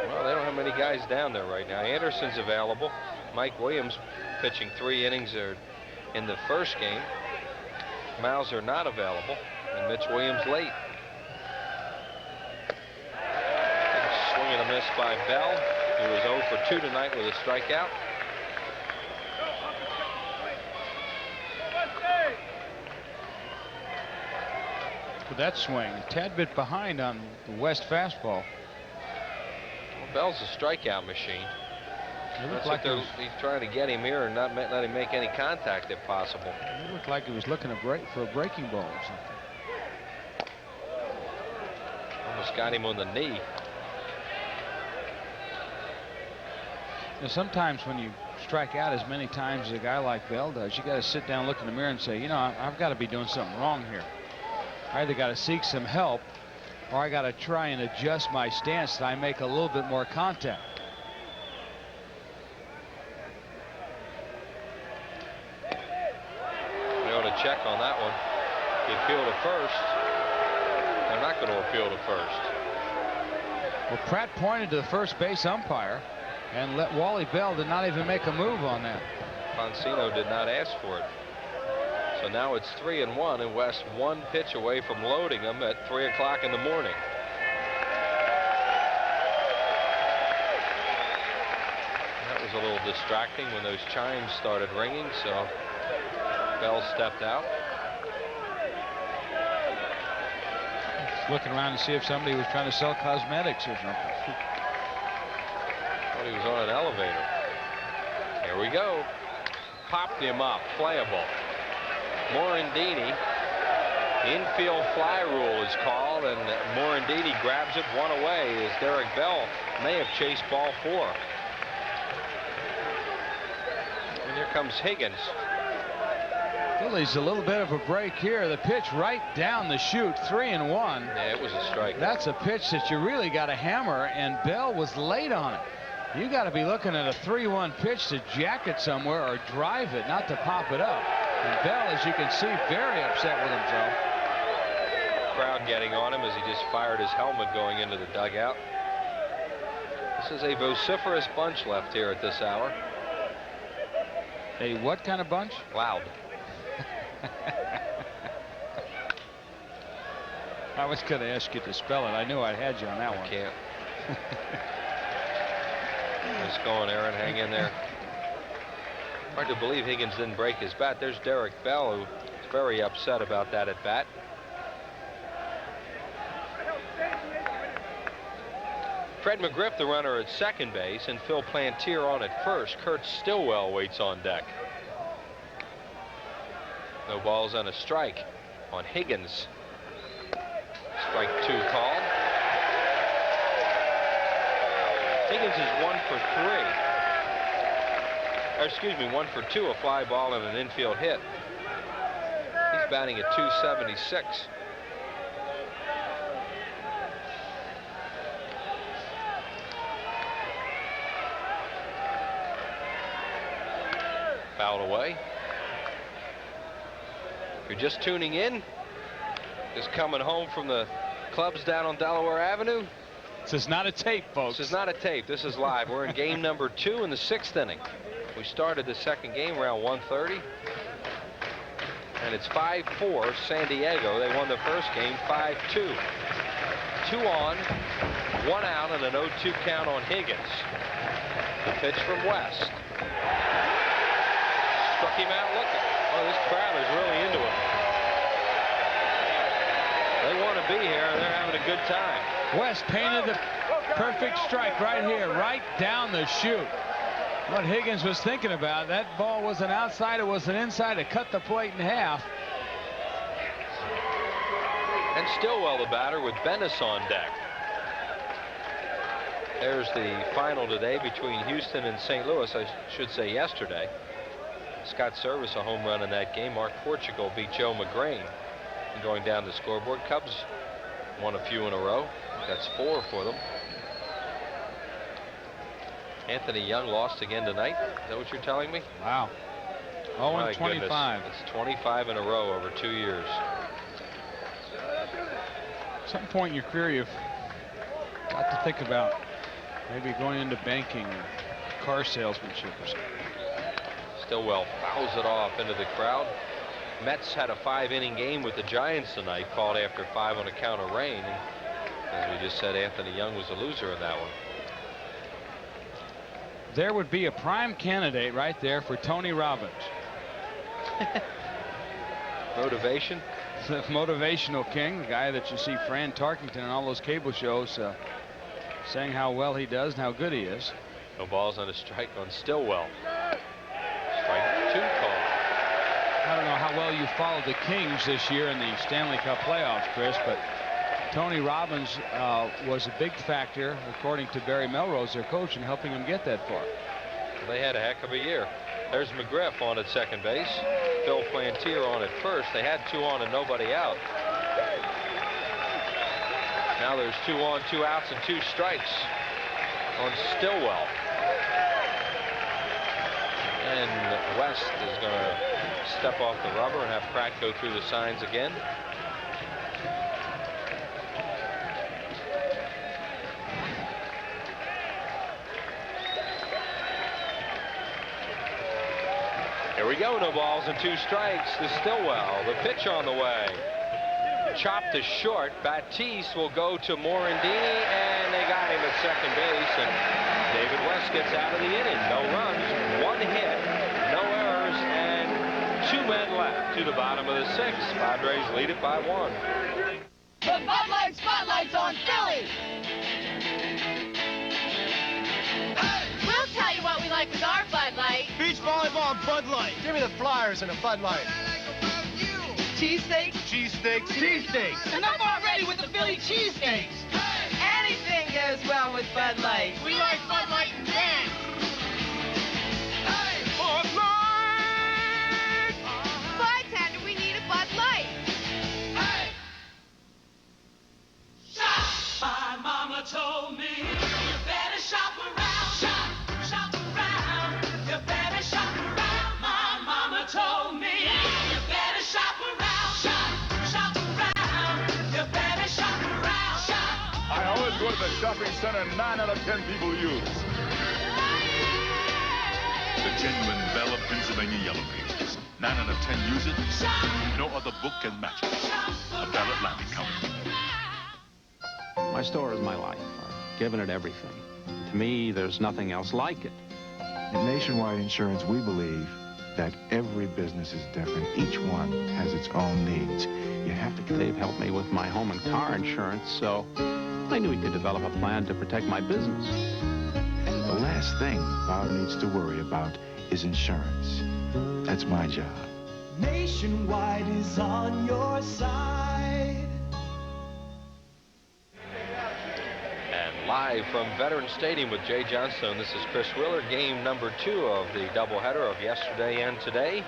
Well, they don't have many guys down there right now. Anderson's available. Mike Williams pitching 3 innings in the first game. Mauser not available, and Mitch Williams late. Big swing and a miss by Bell, who was 0 for 2 tonight with a strikeout. with that swing. A tad bit behind on the West fastball. Well, Bell's a strikeout machine. That's like he's trying to get him here and not let him make any contact if possible. It looked like he was looking for a breaking ball or something. Almost got him on the knee. Now, sometimes when you strike out as many times as a guy like Bell does, you got to sit down, look in the mirror, and say, you know, I've got to be doing something wrong here. I either got to seek some help, or I got to try and adjust my stance so I make a little bit more contact. They ought to check on that one. He appealed to first. They're not going to appeal to first. Well, Pratt pointed to the first base umpire, and Wally Bell did not even make a move on that. Poncino did not ask for it. So now it's 3-1, and West one pitch away from loading them at 3 o'clock in the morning. That was a little distracting when those chimes started ringing, so Bell stepped out. Looking around to see if somebody was trying to sell cosmetics or something. Thought he was on an elevator. Here we go. Popped him up. Playable. Morandini. Infield fly rule is called, and Morandini grabs it one away as Derek Bell may have chased ball 4. And here comes Higgins. Phillies a little bit of a break here. The pitch right down the chute, 3-1. Yeah, it was a strike. That's a pitch that you really got to hammer, and Bell was late on it. You got to be looking at a 3-1 pitch to jack it somewhere or drive it, not to pop it up. And Bell, as you can see, very upset with himself. Crowd getting on him as he just fired his helmet going into the dugout. This is a vociferous bunch left here at this hour. A what kind of bunch? Loud. I was going to ask you to spell it. I knew I had you on that one. Can't. Nice going, Aaron. Hang in there. Hard to believe Higgins didn't break his bat. There's Derek Bell, who's very upset about that at bat. Fred McGriff, the runner at second base, and Phil Plantier on at first. Kurt Stillwell waits on deck. No balls and a strike on Higgins. Strike 2 called. Higgins is 1 for 3. Or excuse me, 1 for 2, a fly ball and an infield hit. He's batting at .276. Fouled away. If you're just tuning in, just coming home from the clubs down on Delaware Avenue. This is not a tape, folks. This is not a tape. This is live. We're in game number 2 in the 6th inning. We started the second game around 1:30. And it's 5-4 San Diego. They won the first game 5-2. 2 on, 1 out, and an 0-2 count on Higgins. The pitch from West. Struck him out looking. Oh, this crowd is really into it. They want to be here, and they're having a good time. West painted the perfect strike right here, right down the chute. What Higgins was thinking about, that ball was an outside, it was an inside, it cut the plate in half. And Stillwell, the batter, with Bennis on deck. There's the final today between Houston and St. Louis, I should say yesterday. Scott Service a home run in that game. Mark Portugal beat Joe McGrain. And going down the scoreboard, Cubs won a few in a row. That's 4 for them. Anthony Young lost again tonight. Is that what you're telling me? Wow. 0-25. It's 25 in a row over 2 years. At some point in your career, you've got to think about maybe going into banking or car salesmanship or something. Stillwell fouls it off into the crowd. Mets had a 5-inning game with the Giants tonight, called after 5 on account of rain. And as we just said, Anthony Young was a loser in that one. There would be a prime candidate right there for Tony Robbins. Motivation. The motivational king, the guy that you see Fran Tarkington on all those cable shows saying how well he does and how good he is. No balls on a strike on Stillwell. Strike 2 call. I don't know how well you followed the Kings this year in the Stanley Cup playoffs, Chris, but Tony Robbins was a big factor, according to Barry Melrose, their coach, in helping them get that far. They had a heck of a year. There's McGriff on at second base. Phil Plantier on at first. They had 2 on and nobody out. Now there's 2 on, 2 outs, and 2 strikes on Stillwell. And West is going to step off the rubber and have Pratt go through the signs again. Here we go. No balls and 2 strikes to Stillwell. The pitch on the way. Chopped to short. Batiste will go to Morandini, and they got him at second base, and David West gets out of the inning. No runs, 1 hit, no errors, and 2 men left to the bottom of the 6th. Padres lead it by 1. The Bud Light Spotlight's on Phillies. We'll tell you what we like with our Bud Light. Beach volleyball and Bud Light. Give me the Flyers and a Bud Light. Cheesesteaks? Cheesesteaks. Cheesesteaks. And I'm all ready with the Philly cheesesteaks. Anything goes well with Bud Light. We like Bud Light and Dan. Bud Light! Bartender, we need a Bud Light. Shop! My mama told me you better shop around. Shop around. You better shop around. My mama told me you better shop around. Shop around. You better shop around. I always go to the shopping center 9 out of 10 people use. The genuine Belle of Pennsylvania Yellow Pages. 9 out of 10 use it. No other book can match it. A Bell Atlantic Company. My store is my life. I've given it everything. To me, there's nothing else like it. At Nationwide Insurance, we believe that every business is different. Each one has its own needs. You have to... They've helped me with my home and car insurance, so I knew we could develop a plan to protect my business. The last thing Bob needs to worry about is insurance. That's my job. Nationwide is on your side. And live from Veterans Stadium with Jay Johnstone, this is Chris Wheeler. Game number 2 of the doubleheader of yesterday and today.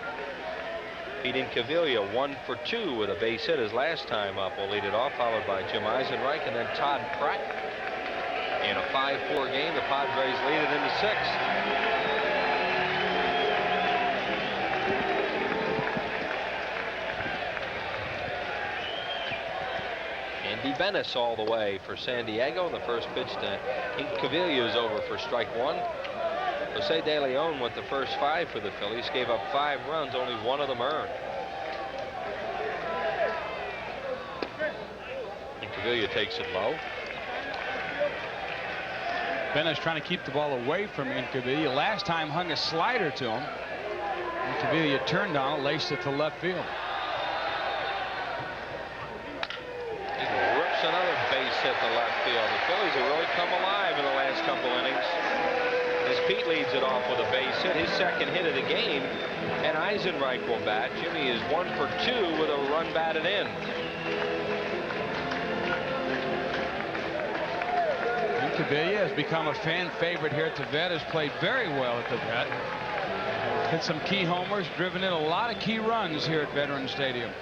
Pete Incaviglia 1 for 2 with a base hit his last time up. Will lead it off, followed by Jim Eisenreich and then Todd Pratt. In a 5-4 game, the Padres lead it in the 6th. Andy Benes all the way for San Diego. The first pitch to Incaviglia is over for strike 1. Jose De Leon went the first 5 for the Phillies, gave up 5 runs, only 1 of them earned. Incaviglia takes it low. Benes trying to keep the ball away from Incaviglia. Last time hung a slider to him. Incaviglia turned on it, laced it to left field. Another base hit to left field. The Phillies have really come alive in the last couple innings. As Pete leads it off with a base hit, his second hit of the game, and Eisenreich will bat. Jimmy is 1 for 2 with a run batted in. Incaviglia has become a fan favorite here at the Vet. Has played very well at the Vet. Hit some key homers, driven in a lot of key runs here at Veterans Stadium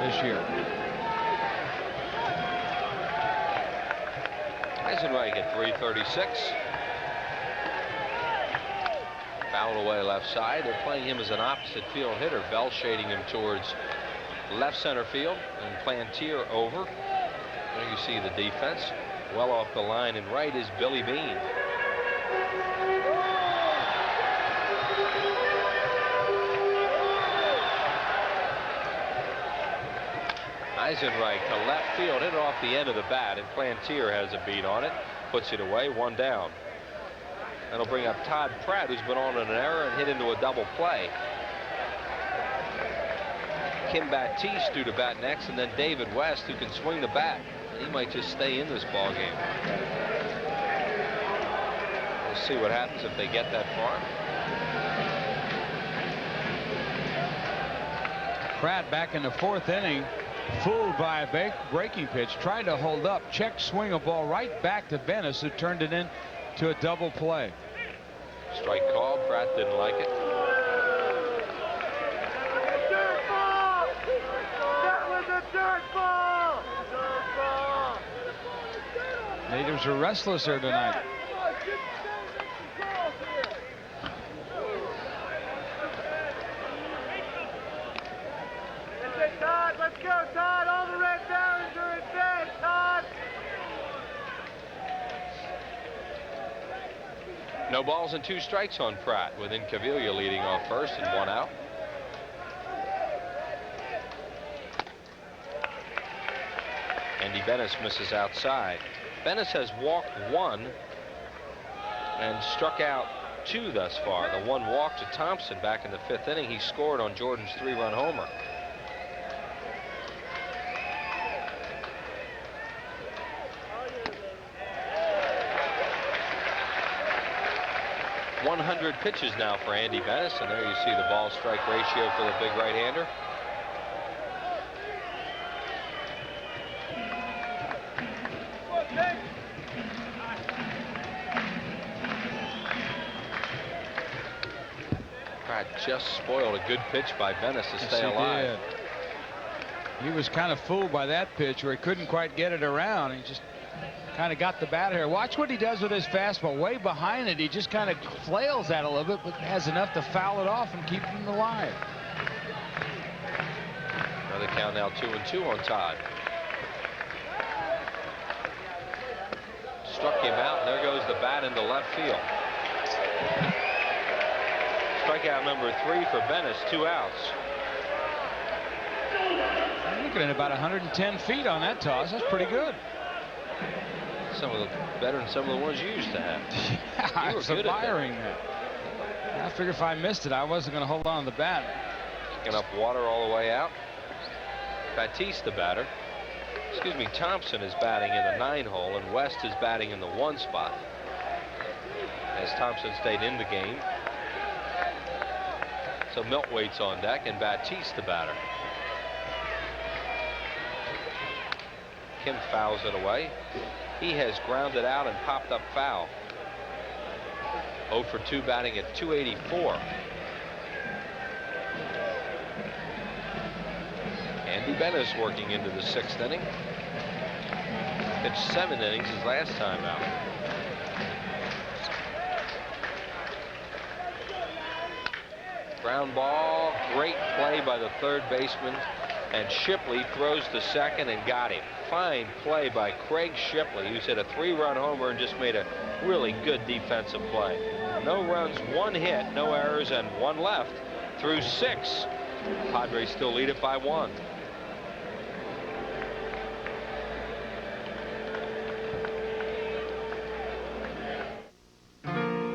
this year. Eisenreich at 336. Fouled away left side. They're playing him as an opposite field hitter. Bell shading him towards left center field, and Plantier over. There you see the defense. Well off the line, and right is Billy Bean. Eisenreich to left field, hit it off the end of the bat, and Plantier has a beat on it, puts it away, 1 down. That'll bring up Todd Pratt, who's been on an error and hit into a double play. Kim Baptiste due to bat next, and then David West, who can swing the bat. He might just stay in this ball game. We'll see what happens if they get that far. Pratt back in the 4th inning, fooled by a breaking pitch, tried to hold up, check swing a ball right back to Bennis, who turned it in to a double play. Strike called. Pratt didn't like it. Natives are restless here tonight. Todd, let's go, Todd. All the red barons are in bed, Todd. No balls and 2 strikes on Pratt, with Incaviglia leading off first and 1 out. Andy Bennis misses outside. Bennis has walked 1 and struck out 2 thus far. The 1 walk to Thompson back in the 5th inning. He scored on Jordan's 3-run homer. .100 pitches now for Andy Bennis, and there you see the ball-strike ratio for the big right-hander. Pratt just spoiled a good pitch by Bennis to stay alive. He was kind of fooled by that pitch where he couldn't quite get it around. He just kind of got the bat here. Watch what he does with his fastball. Way behind it, he just kind of flails that a little bit, but has enough to foul it off and keep him alive. Another count now, 2-2 on Todd. Struck him out, and there goes the bat into left field. Strikeout number 3 for Bennis, 2 outs. I'm looking at about 110 feet on that toss. That's pretty good. Some of the better than some of the ones you used to have. I was admiring that. I figured if I missed it, I wasn't going to hold on to the bat. Picking up water all the way out. Baptiste, the batter. Excuse me, Thompson is batting in the 9 hole, and West is batting in the 1 spot. As Thompson stayed in the game. So Miltwaite's on deck, and Baptiste, the batter. Kim fouls it away. He has grounded out and popped up foul. 0 for 2 batting at .284. Andy Bennis working into the 6th inning. Pitched 7 innings his last time out. Ground ball, great play by the 3rd baseman, and Shipley throws to 2nd and got him. Fine play by Craig Shipley, who's hit a 3-run homer and just made a really good defensive play. No runs, 1 hit, no errors, and 1 left through 6. Padres still lead it by 1.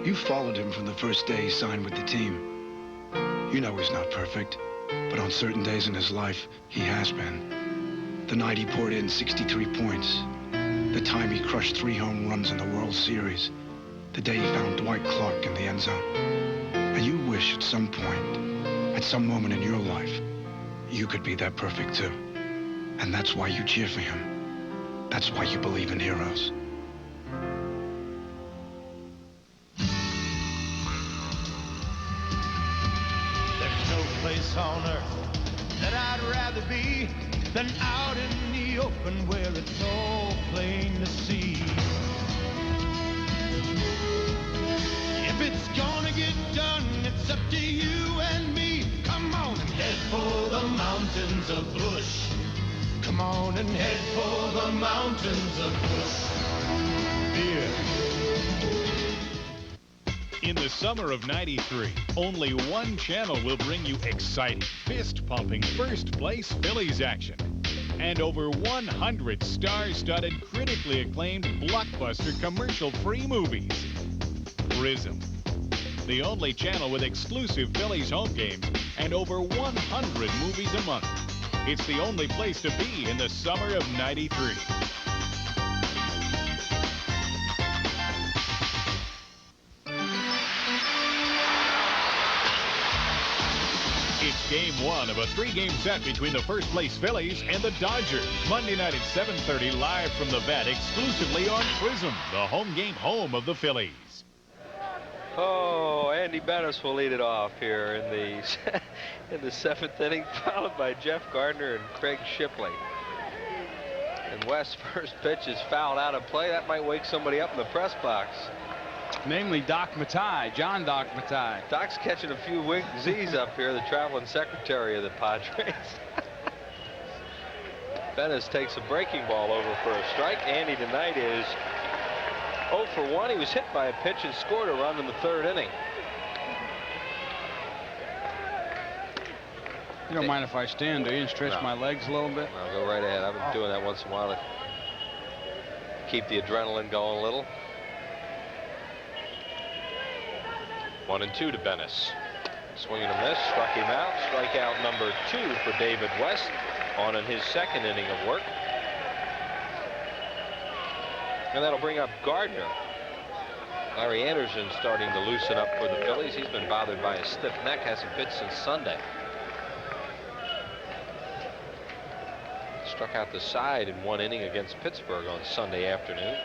You followed him from the first day he signed with the team. You know he's not perfect, but on certain days in his life, he has been. The night he poured in 63 points. The time he crushed 3 home runs in the World Series. The day he found Dwight Clark in the end zone. And you wish at some point, at some moment in your life, you could be that perfect too. And that's why you cheer for him. That's why you believe in heroes. Place on earth that I'd rather be than out in the open where it's all plain to see. If it's gonna get done, it's up to you and me. Come on and head for the mountains of Bush. Come on and head for the mountains of Bush. Beer. In the summer of '93, only one channel will bring you exciting, fist-pumping, first-place Phillies action. And over 100 star-studded, critically acclaimed, blockbuster, commercial-free movies. Prism, the only channel with exclusive Phillies home games and over 100 movies a month. It's the only place to be in the summer of '93. It's game one of a three-game set between the first-place Phillies and the Dodgers. Monday night at 7:30, live from the vet, exclusively on Prism, the home game home of the Phillies. Oh, Andy Bennis will lead it off here in the seventh inning, followed by Jeff Gardner and Craig Shipley. And West's first pitch is fouled out of play. That might wake somebody up in the press box. Namely Doc Matai, John Doc Matai. Doc's catching a few wink Z's up here, the traveling secretary of the Padres. Bennis takes a breaking ball over for a strike. Andy tonight is 0 for 1. He was hit by a pitch and scored a run in the third inning. You don't mind if I stand, do you, and stretch my legs a little bit? I'll go right ahead. I've been doing that once in a while to keep the adrenaline going a little. 1-2 to Bennis. Swing and a miss, struck him out. Strikeout number 2 for David West on in his second inning of work. And that'll bring up Gardner. Larry Anderson starting to loosen up for the Phillies. He's been bothered by a stiff neck, hasn't pitched since Sunday. Struck out the side in one inning against Pittsburgh on Sunday afternoon.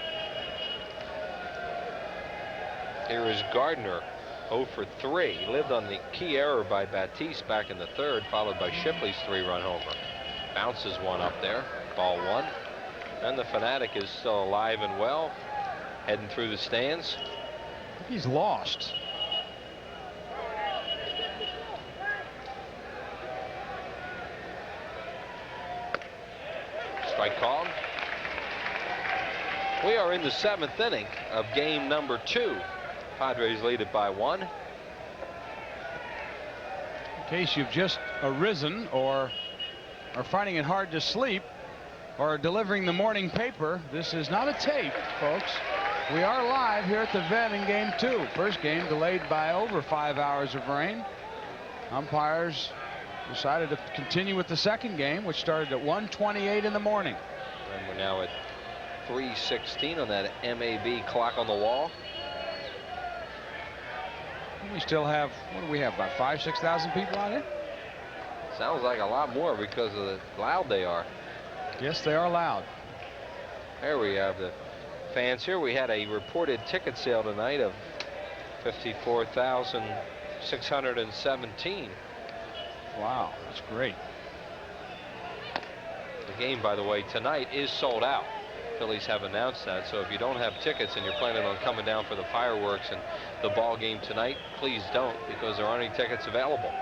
Here is Gardner, 0 for 3. He lived on the key error by Batiste back in the third, followed by Shipley's 3-run homer. Bounces one up there, ball 1. And the Fanatic is still alive and well, heading through the stands. He's lost. Strike called. We are in the 7th inning of game number 2. Padres lead it by 1. In case you've just arisen or are finding it hard to sleep or delivering the morning paper, this is not a tape, folks. We are live here at the vet in game 2. First game delayed by over 5 hours of rain. Umpires decided to continue with the second game, which started at 1:28 in the morning. And we're now at 3:16 on that MAB clock on the wall. We still have, what do we have, about 5,000-6,000 people out here? Sounds like a lot more because of the loud they are. Yes, they are loud. There we have the fans here. We had a reported ticket sale tonight of 54,617. Wow, that's great. The game, by the way, tonight is sold out. Phillies have announced that, so if you don't have tickets and you're planning on coming down for the fireworks and the ball game tonight, please don't, because there aren't any tickets available.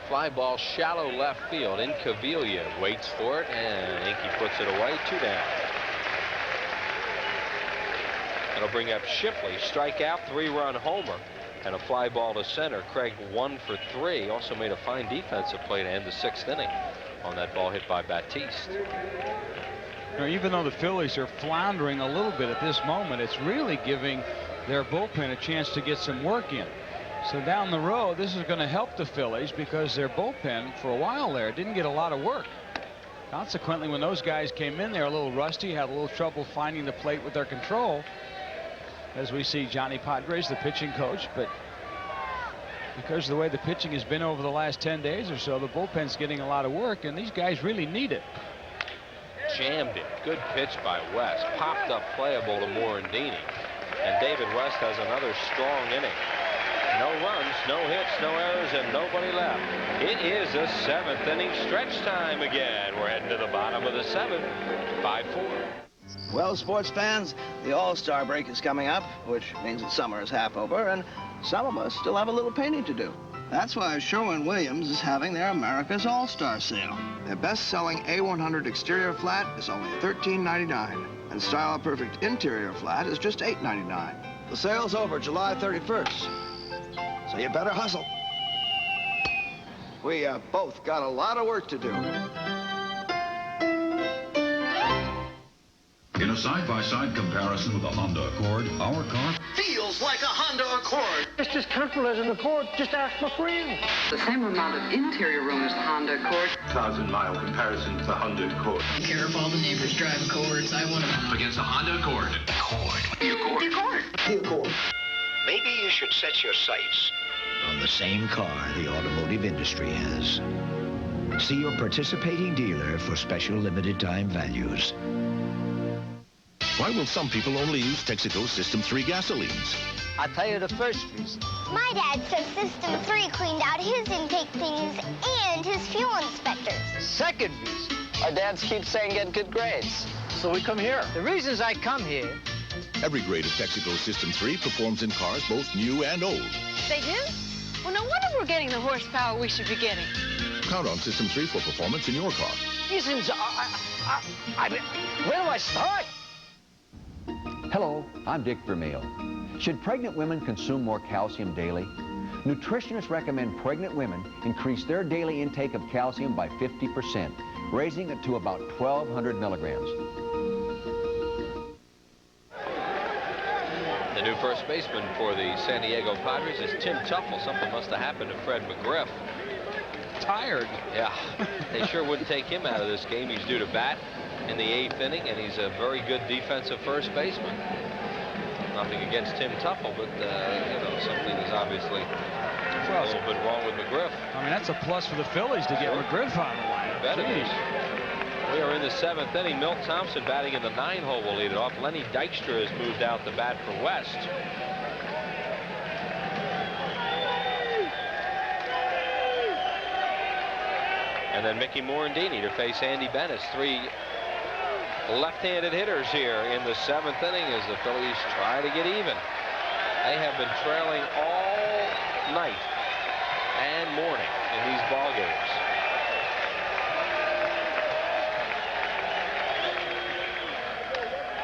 Fly ball shallow left field. Incaviglia waits for it, and Inky puts it away. 2 down. It'll bring up Shipley. Strikeout, 3-run homer, and a fly ball to center. Craig 1 for 3. Also made a fine defensive play to end the 6th inning on that ball hit by Batiste. Now, even though the Phillies are floundering a little bit at this moment, it's really giving their bullpen a chance to get some work in. So down the road, this is going to help the Phillies because their bullpen for a while there didn't get a lot of work. Consequently, when those guys came in, they were a little rusty, had a little trouble finding the plate with their control. As we see Johnny Padres, the pitching coach, but because of the way the pitching has been over the last 10 days or so, the bullpen's getting a lot of work, and these guys really need it. Jammed it. Good pitch by West. Popped up playable to Morandini. And David West has another strong inning. No runs, no hits, no errors, and nobody left. It is a 7th inning stretch time again. We're heading to the bottom of the 7th. 5-4. Well, sports fans, the All-Star break is coming up, which means that summer is half over, and some of us still have a little painting to do. That's why Sherwin-Williams is having their America's All-Star sale. Their best-selling A100 exterior flat is only $13.99, and Style Perfect interior flat is just $8.99. The sale's over July 31st, so you better hustle. We both got a lot of work to do. In a side-by-side comparison with a Honda Accord, our car feels like a Honda Accord. It's as comfortable as an Accord. Just ask my friend. The same amount of interior room as the Honda Accord. 1,000-mile comparison to the Honda Accord. I don't care if all the neighbors drive Accords. I want to... Against a Honda Accord. The Accord. The Accord. Maybe you should set your sights on the same car the automotive industry has. See your participating dealer for special limited time values. Why will some people only use Texaco System 3 gasolines? I'll tell you the first reason. My dad said System 3 cleaned out his intake things and his fuel inspectors. Second reason. Our dads keep saying get good grades. So we come here. The reasons I come here. Every grade of Texaco System 3 performs in cars both new and old. They do? Well, no wonder we're getting the horsepower we should be getting. Count on System 3 for performance in your car. Reasons where do I start? Hello, I'm Dick Vermeil. Should pregnant women consume more calcium daily? Nutritionists recommend pregnant women increase their daily intake of calcium by 50%, raising it to about 1,200 milligrams. The new first baseman for the San Diego Padres is Tim Tuffle. Something must have happened to Fred McGriff. Tired. Yeah, they sure wouldn't take him out of this game. He's due to bat in the 8th inning, and he's a very good defensive first baseman. Nothing against Tim Tuffle, but you know, something is obviously a little bit wrong with McGriff. I mean, that's a plus for the Phillies to get McGriff out of the lineup. Bet it is. We are in the 7th inning. Milt Thompson batting in the 9-hole will lead it off. Lenny Dykstra has moved out to bat for West. And then Mickey Morandini to face Andy Bennett. 3 left-handed hitters here in the 7th inning as the Phillies try to get even. They have been trailing all night and morning in these ball games.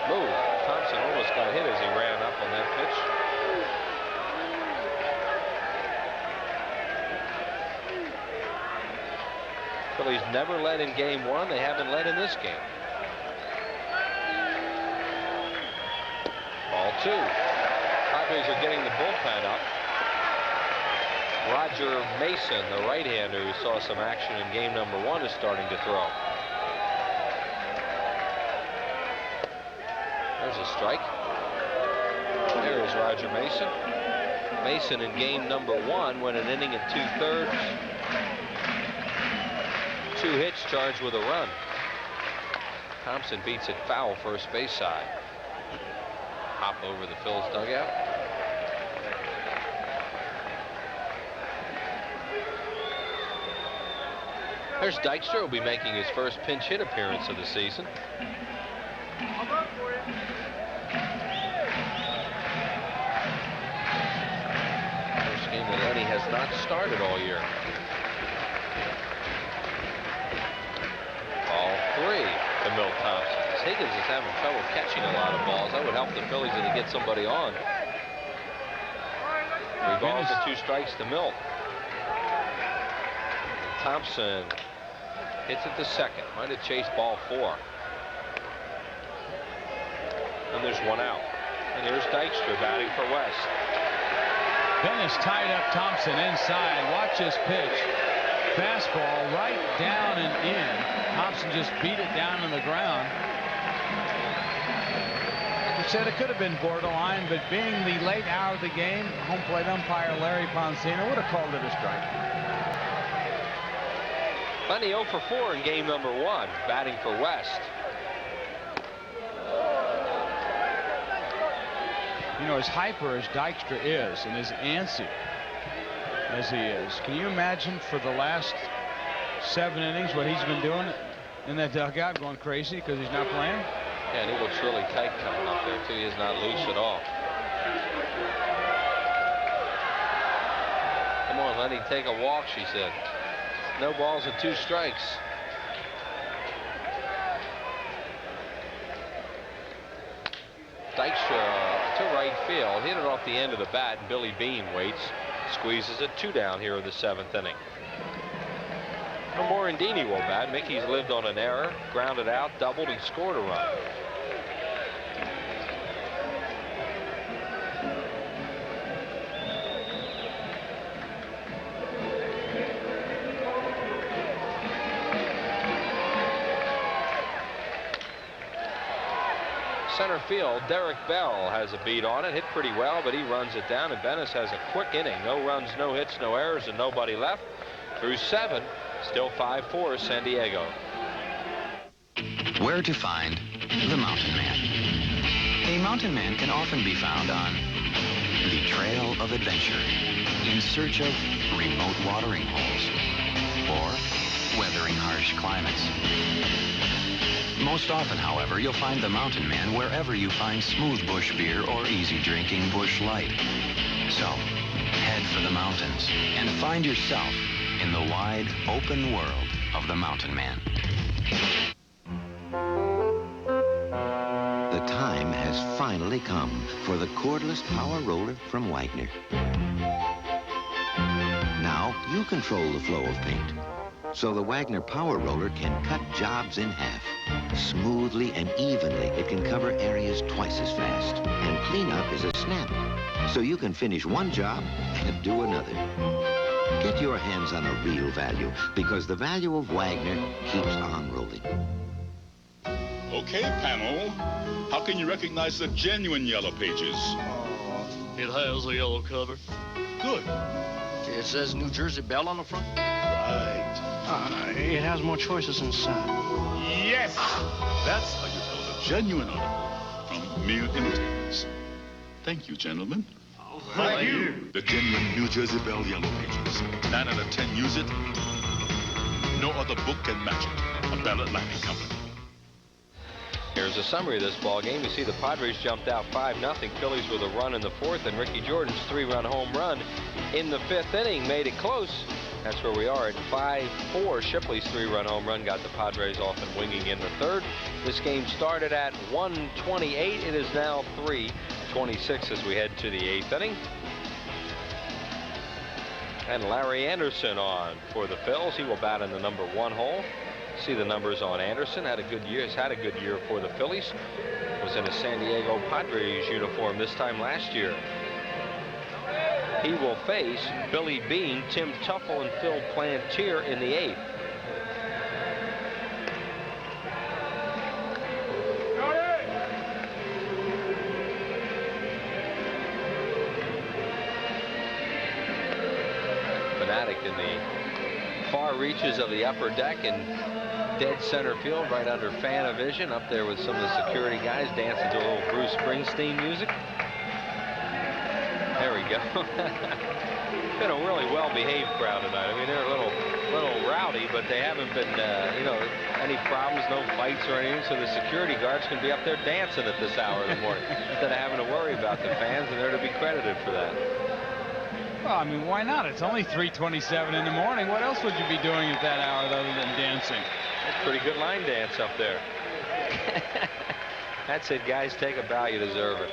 Move. Thompson almost got hit as he ran up on that pitch. Phillies never led in game 1. They haven't led in this game. Ball 2. Padres are getting the bullpen up. Roger Mason, the right-hander who saw some action in game number 1, is starting to throw. There's a strike. There is Roger Mason. Mason in game number 1 went an inning and 2/3. 2 hits, charged with a run. Thompson beats it foul first base side. Hop over the Phil's dugout. There's Dykstra, will be making his first pinch hit appearance of the season. First game that Lenny has not started all year. Ball 3 to Milt Thompson. Higgins is having trouble catching a lot of balls. That would help the Phillies if they get somebody on. 3 balls and 2 strikes to Milt. Thompson hits it to second. Might have chased ball 4. And there's 1 out. And here's Dykstra batting for West. Bennis tied up Thompson inside. Watch this pitch. Fastball right down and in. Thompson just beat it down on the ground. Like you said, it could have been borderline, but being the late hour of the game, home plate umpire Larry Poncino would have called it a strike. Lenny 0 for 4 in game number 1, batting for West. You know, as hyper as Dykstra is and as antsy as he is, can you imagine for the last 7 innings what he's been doing in that dugout, going crazy because he's not playing? Yeah, and he looks really tight coming up there, too. He is not loose at all. Come on, Lenny, take a walk, she said. No balls and 2 strikes. Dykstra to right field. Hit it off the end of the bat, and Billy Beane waits. Squeezes it 2 down here in the 7th inning. No Morandini will bat. Mickey's lived on an error, grounded out, doubled, and scored a run. center field. Derek Bell has a beat on it. Hit pretty well, but he runs it down, and Bennis has a quick inning. No runs, no hits, no errors, and nobody left. Through 7, still 5-4 San Diego. Where to find the Mountain Man. A mountain man can often be found on the trail of adventure, in search of remote watering holes, or weathering harsh climates. Most often, however, you'll find the mountain man wherever you find smooth bush beer or easy drinking Busch Light. So, head for the mountains and find yourself in the wide, open world of the mountain man. The time has finally come for the cordless power roller from Wagner. Now you control the flow of paint, so the Wagner power roller can cut jobs in half. Smoothly and evenly, it can cover areas twice as fast. And cleanup is a snap, so you can finish one job and do another. Get your hands on a real value, because the value of Wagner keeps on rolling. Okay, panel. How can you recognize the genuine Yellow Pages? It has a yellow cover. Good. It says New Jersey Bell on the front. Right. It has more choices inside. Yes! That's how you tell the genuine article from mere imitators. Thank you, gentlemen. Thank you. The genuine New Jersey Bell Yellow Pages. 9 out of 10 use it. No other book can match it. A Bell Atlantic Company. Here's a summary of this ball game. You see the Padres jumped out 5-0. Phillies with a run in the 4th, and Ricky Jordan's 3-run home run in the 5th inning made it close. That's where we are at 5-4. Shipley's 3-run home run got the Padres off and winging in the 3rd. This game started at 1:28. It is now 3:26 as we head to the 8th inning. And Larry Anderson on for the Phils. He will bat in the number 1 hole. See the numbers on Anderson. Has had a good year for the Phillies. Was in a San Diego Padres uniform this time last year. He will face Billy Beane, Tim Tuffle, and Phil Plantier in the 8th. Fanatic in the far reaches of the upper deck and dead center field, right under fan of vision, up there with some of the security guys dancing to a little Bruce Springsteen music. There we go. Been a really well-behaved crowd tonight. I mean, they're a little rowdy, but they haven't been, any problems, no fights or anything. So the security guards can be up there dancing at this hour in the morning instead of having to worry about the fans, and they're to be credited for that. Well, I mean, why not? It's only 3:27 in the morning. What else would you be doing at that hour other than dancing? That's a pretty good line dance up there. That's it, guys. Take a bow. You deserve it.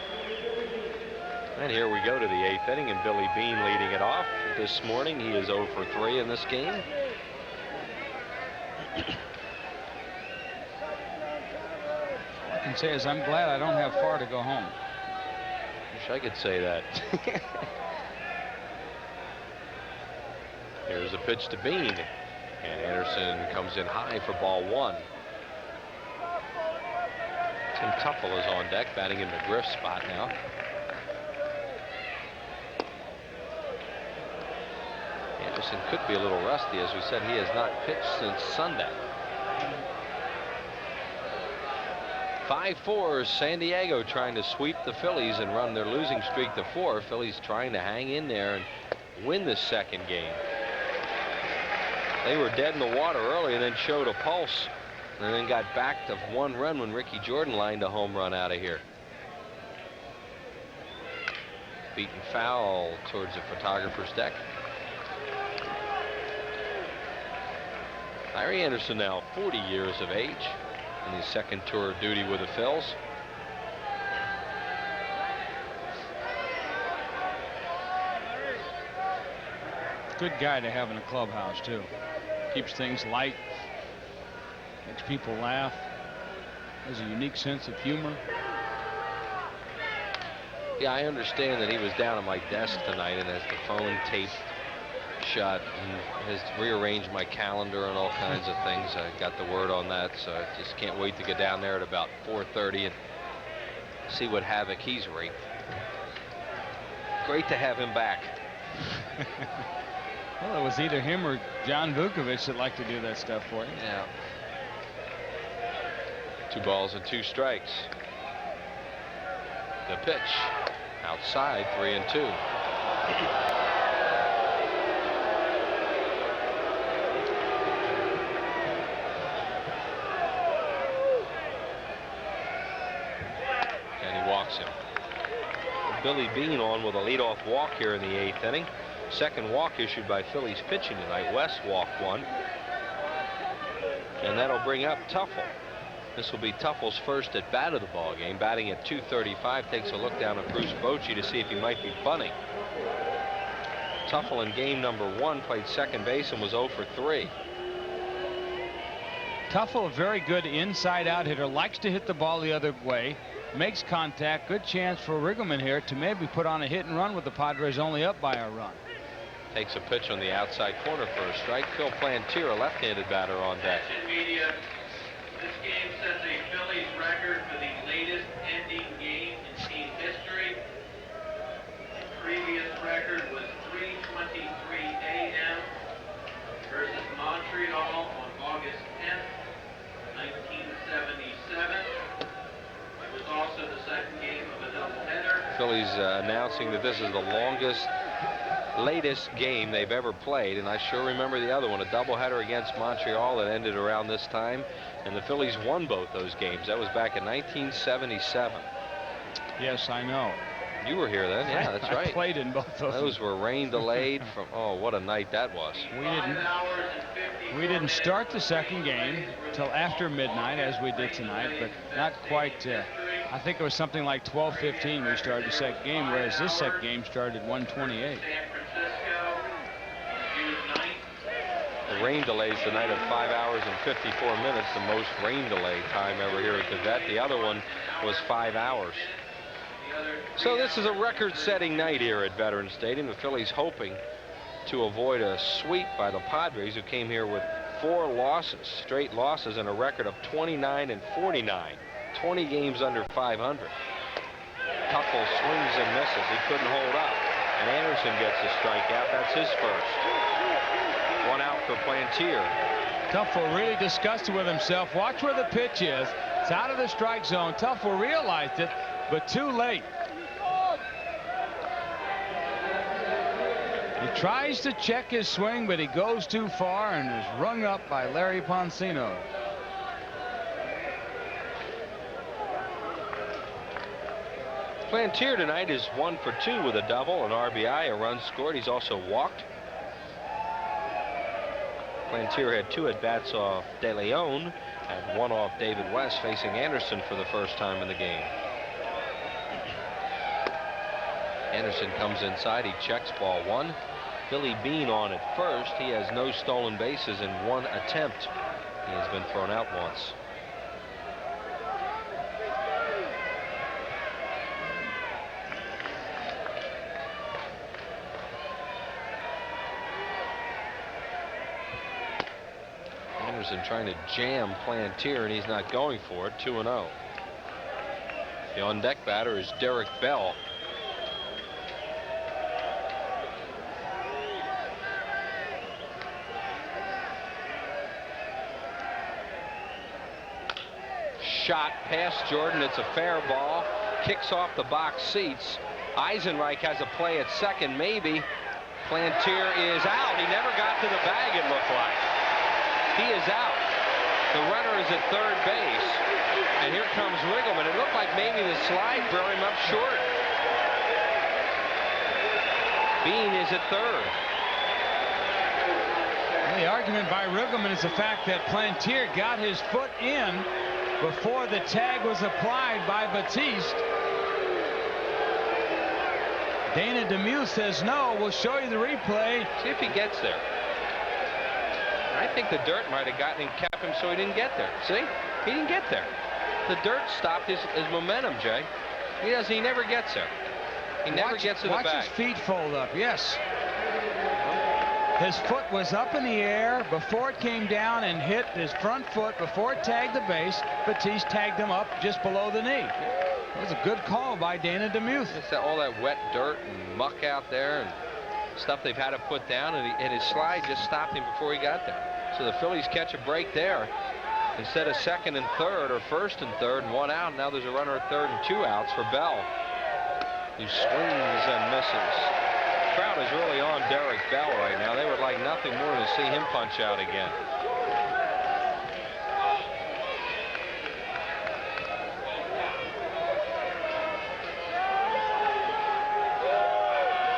And here we go to the 8th inning, and Billy Beane leading it off. This morning, he is 0 for 3 in this game. All I can say is I'm glad I don't have far to go home. Wish I could say that. Here's a pitch to Beane. And Anderson comes in high for ball 1. Tim Tuffle is on deck, batting in McGriff's spot now. Anderson could be a little rusty. As we said, he has not pitched since Sunday. 5-4 San Diego trying to sweep the Phillies and run their losing streak to 4. Phillies trying to hang in there and win this second game. They were dead in the water early and then showed a pulse and then got back to 1 run when Ricky Jordan lined a home run out of here. Beaten foul towards the photographer's deck. Larry Anderson now 40 years of age in his 2nd tour of duty with the Phils. Good guy to have in a clubhouse, too. Keeps things light, makes people laugh, has a unique sense of humor. Yeah, I understand that he was down at my desk tonight and has the phone taped shut and has rearranged my calendar and all kinds of things. I got the word on that, so I just can't wait to get down there at about 4:30 and See what havoc he's wreaked. Great to have him back. Well, it was either him or John Vukovich that liked to do that stuff for you. Yeah. 2 balls and 2 strikes. The pitch outside, 3-2. And he walks him. Billy Bean on with a leadoff walk here in the 8th inning. Second walk issued by Phillies pitching tonight. West walked 1. And that'll bring up Tuffle. This will be Tuffle's first at bat of the ball game. Batting at .235, takes a look down at Bruce Bochy to see if he might be bunting. Tuffle in game number 1 played second base and was 0 for 3. Tuffle, a very good inside-out hitter, likes to hit the ball the other way, makes contact. Good chance for Riggleman here to maybe put on a hit and run with the Padres only up by a run. Takes a pitch on the outside corner for a strike. Phil Plantier, a left-handed batter, on deck. Media. This game sets a Phillies record for the latest ending game in team history. The previous record was 3:23 a.m. versus Montreal on August 10th, 1977. It was also the second game of a doubleheader. Phillies announcing that this is the latest game they've ever played, and I sure remember the other one, a doubleheader against Montreal that ended around this time, and the Phillies won both those games. That was back in 1977. Yes, I know. You were here then. Yeah, that's right. I played in both of them. Those were rain delayed from, oh, what a night that was. We didn't start the second game till after midnight, as we did tonight, but not quite. I think it was something like 12:15 we started the second game, whereas this second game started at 1:28. The rain delays tonight of 5 hours and 54 minutes, the most rain delay time ever here at the Vet. The other one was 5 hours. So this is a record-setting night here at Veterans Stadium. The Phillies hoping to avoid a sweep by the Padres, who came here with 4 losses, straight losses, and a record of 29 and 49. 20 games under 500. Tuffle swings and misses. He couldn't hold up. And Anderson gets a strikeout. That's his first. 1 out for Plantier. Tuffle really disgusted with himself. Watch where the pitch is. It's out of the strike zone. Tuffle realized it, but too late. He tries to check his swing, but he goes too far and is rung up by Larry Poncino. Plantier tonight is 1 for 2 with a double, an RBI, a run scored. He's also walked. Plantier had 2 at-bats off De Leon and 1 off David West, facing Anderson for the first time in the game. Anderson comes inside. He checks ball 1. Billy Bean on at first. He has no stolen bases in 1 attempt. He has been thrown out once. Anderson trying to jam Plantier, and he's not going for it. 2-0. The on-deck batter is Derek Bell. Shot past Jordan. It's a fair ball. Kicks off the box seats. Eisenreich has a play at second, maybe. Plantier is out. He never got to the bag, it looked like. He is out. The runner is at third base. And here comes Riggleman. It looked like maybe the slide brought him up short. Bean is at third. Well, the argument by Riggleman is the fact that Plantier got his foot in before the tag was applied by Batiste. Dana Demuth says no. We'll show you the replay. See if he gets there. I think the dirt might have gotten him, kept him so he didn't get there. See? He didn't get there. The dirt stopped his momentum, Jay. He never gets there. He never gets to the bag. Watch his feet fold up. Yes. His foot was up in the air before it came down and hit his front foot before it tagged the base. Batiste tagged him up just below the knee. was a good call by Dana DeMuth. It's all that wet dirt and muck out there and stuff they've had to put down, and his slide just stopped him before he got there. So the Phillies catch a break there. Instead of second and third or first and third and 1 out, now there's a runner at third and 2 outs for Bell, who swings and misses. The crowd is really on Derek Bell right now. They would like nothing more than to see him punch out again.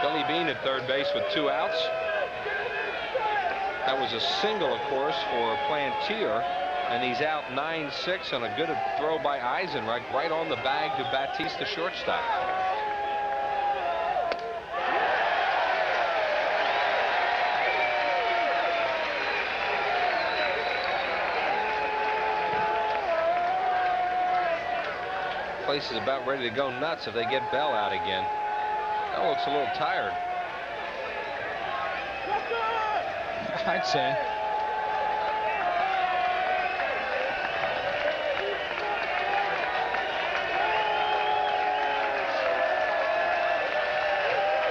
Billy Beane at third base with 2 outs. That was a single, of course, for Plantier, and he's out 9-6 on a good throw by Eisenreich right on the bag to Batista, shortstop. Place is about ready to go nuts if they get Bell out again. Bell looks a little tired. I'd say.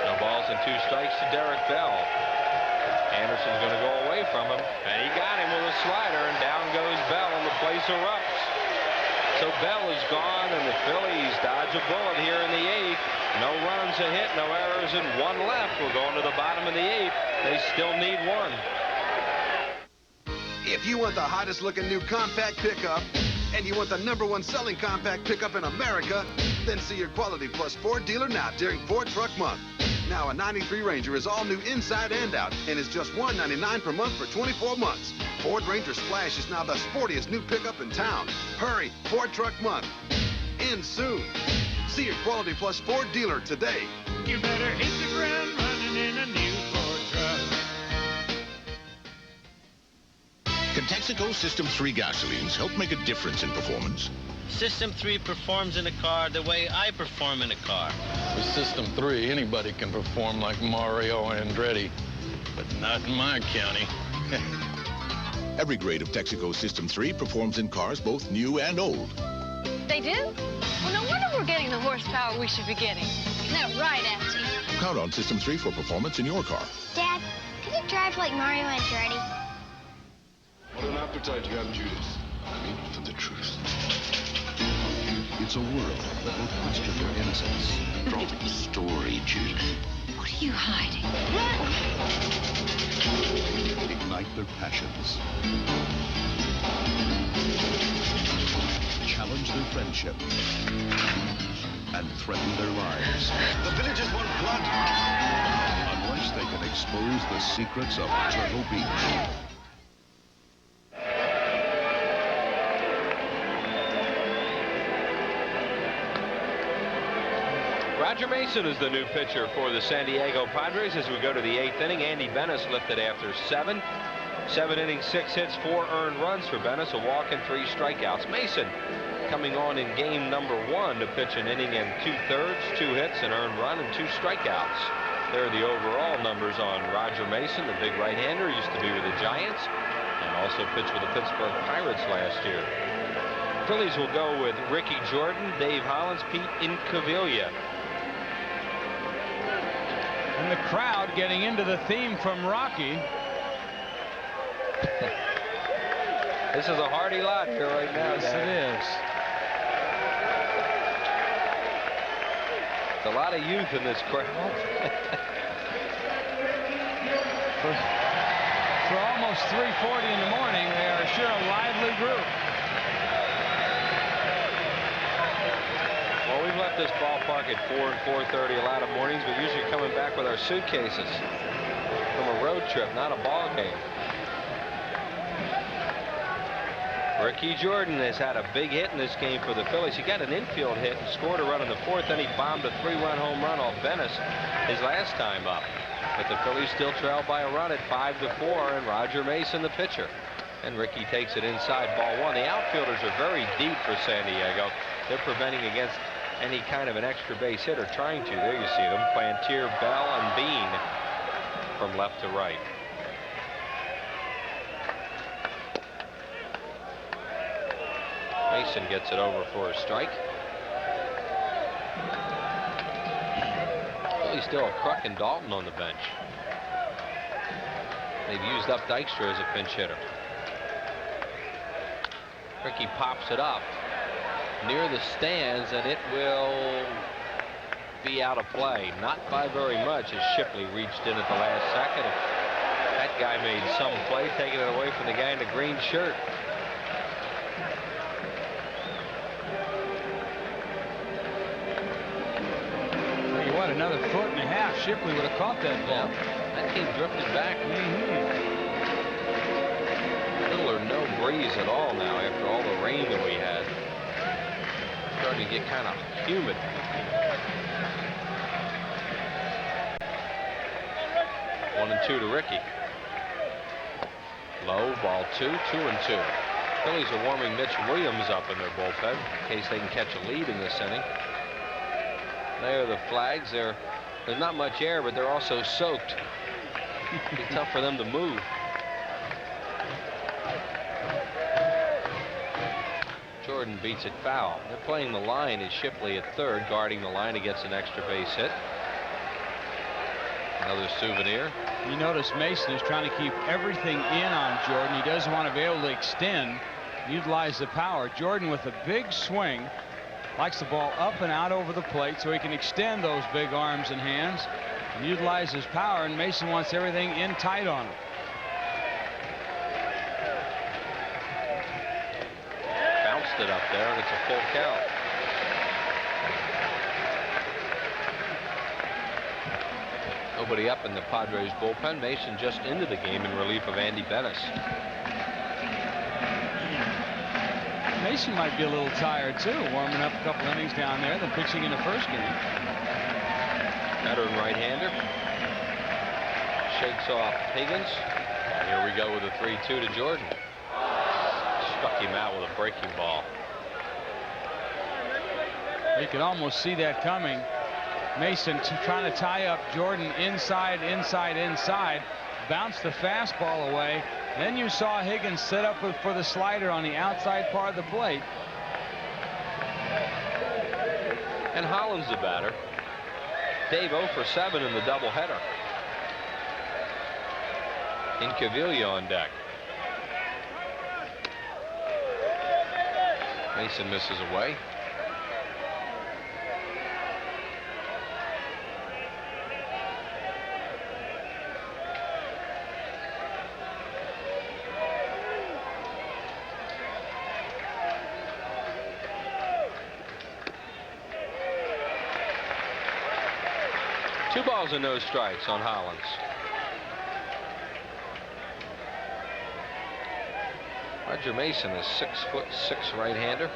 No balls and 2 strikes to Derek Bell. Anderson's going to go away from him, and he got him with a slider, and down goes Bell, and the place erupts. So Bell is gone, and the Phillies dodge a bullet here in the 8th. No runs, a hit, no errors, and 1 left. We're going to the bottom of the 8th. They still need 1. If you want the hottest looking new compact pickup, and you want the #1 selling compact pickup in America, then see your Quality Plus Ford dealer now during Ford Truck Month. Now a 93 Ranger is all new inside and out and is just $199 per month for 24 months. Ford Ranger Splash is now the sportiest new pickup in town. Hurry, Ford Truck Month. Ends soon. See your Quality Plus Ford dealer today. You better hit the ground running in a new Ford truck. Can Texaco System 3 gasolines help make a difference in performance? System 3 performs in a car the way I perform in a car. With System 3, anybody can perform like Mario Andretti, but not in my county. Every grade of Texaco System 3 performs in cars both new and old. They do? Well, no wonder we're getting the horsepower we should be getting. Isn't that right, Auntie? Count on System 3 for performance in your car. Dad, could you drive like Mario Andretti? What an appetite you have, Judas. Meat for the truth. It's a world that will question your innocence. Drop the story, Judas. What are you hiding? Ignite their passions. Challenge their friendship. And threaten their lives. The villagers want blood. Unless they can expose the secrets of Turtle Beach. Roger Mason is the new pitcher for the San Diego Padres as we go to the 8th inning. Andy Bennis lifted after 7. 7 innings, 6 hits, 4 earned runs for Bennis, a walk and 3 strikeouts. Mason coming on in game #1 to pitch an inning and 2/3, 2 hits, an earned run, and 2 strikeouts. There are the overall numbers on Roger Mason, the big right-hander, used to be with the Giants and also pitched with the Pittsburgh Pirates last year. Phillies will go with Ricky Jordan, Dave Hollins, Pete Incaviglia. And the crowd getting into the theme from Rocky. This is a hearty lot here right now. Yes, it is. It's a lot of youth in this crowd. For almost 3:40 in the morning, they are sure a lively group. Well, we've left this ballpark at 4 and 4:30 a lot of mornings, but usually coming back with our suitcases from a road trip, not a ball game. Ricky Jordan has had a big hit in this game for the Phillies. He got an infield hit and scored a run in the 4th, then he bombed a 3-run home run off Bennis his last time up. But the Phillies still trail by a run at 5-4, and Roger Mason the pitcher. And Ricky takes it inside, ball 1. The outfielders are very deep for San Diego. They're preventing against any kind of an extra base hit, or trying to. There you see them, Plantier, Bell, and Bean from left to right. Mason gets it over for a strike. Phillies still have Kruk and Dalton on the bench. They've used up Dykstra as a pinch hitter. Ricky pops it up near the stands, and it will be out of play. Not by very much, as Shipley reached in at the last second. That guy made some play, taking it away from the guy in the green shirt. Tell you what, another foot and a half, Shipley would have caught that ball. Yeah, that came drifted back. Little or no breeze at all now after all the rain that we had. Starting to get kind of humid. One and two to Ricky. Low, ball 2, 2-2. Phillies are warming Mitch Williams up in their bullpen in case they can catch a lead in this inning. There are the flags. There's not much air, but they're also soaked. It'd be tough for them to move. Jordan beats it foul. They're playing the line as Shipley at third, guarding the line against an extra base hit. Another souvenir. You notice Mason is trying to keep everything in on Jordan. He doesn't want to be able to extend, utilize the power. Jordan with a big swing likes the ball up and out over the plate so he can extend those big arms and hands and utilize his power, and Mason wants everything in tight on him. Bounced it up there, and it's a full count. Nobody up in the Padres bullpen. Mason just into the game in relief of Andy Bettis. Mason might be a little tired too, warming up a couple innings down there than pitching in the first game. Veteran right-hander shakes off Higgins. And here we go with a 3-2 to Jordan. Struck him out with a breaking ball. You could almost see that coming. Mason trying to tie up Jordan inside, bounce the fastball away. Then you saw Higgins set up for the slider on the outside part of the plate. And Holland's the batter. Dave 0 for 7 in the doubleheader. Incaviglia on deck. Mason misses away. Two balls and no strikes on Hollins. Roger Mason is 6'6" right-hander.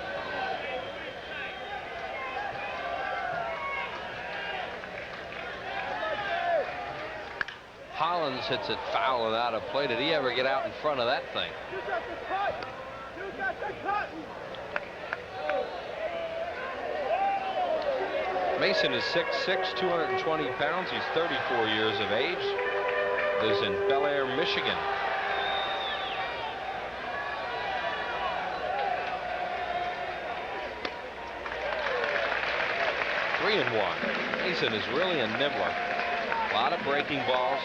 Hollins hits it foul and out of play. Did he ever get out in front of that thing? Mason is 6'6", 220 pounds. He's 34 years of age. Lives in Bel Air, Michigan. Three and one. Mason is really a nibbler. A lot of breaking balls.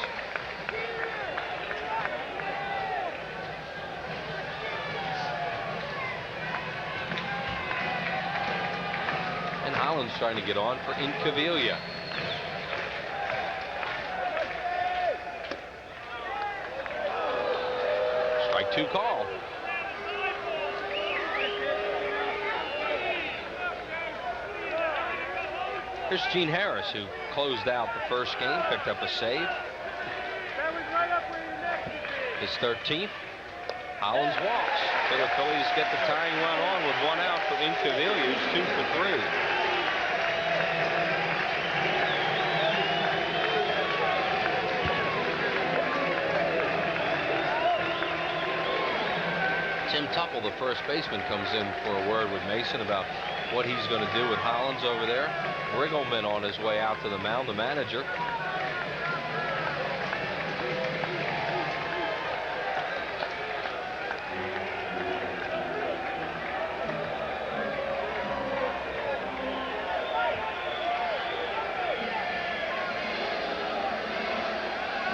Holland's trying to get on for Incaviglia. Strike two call. Here's Gene Harris, who closed out the first game, picked up a save. His 13th. Hollins walks. So the Phillies get the tying run on with one out for Incaviglia, who's 2 for 3. Tim Tupple, the first baseman, comes in for a word with Mason about what he's going to do with Hollins over there. Riggleman on his way out to the mound, the manager.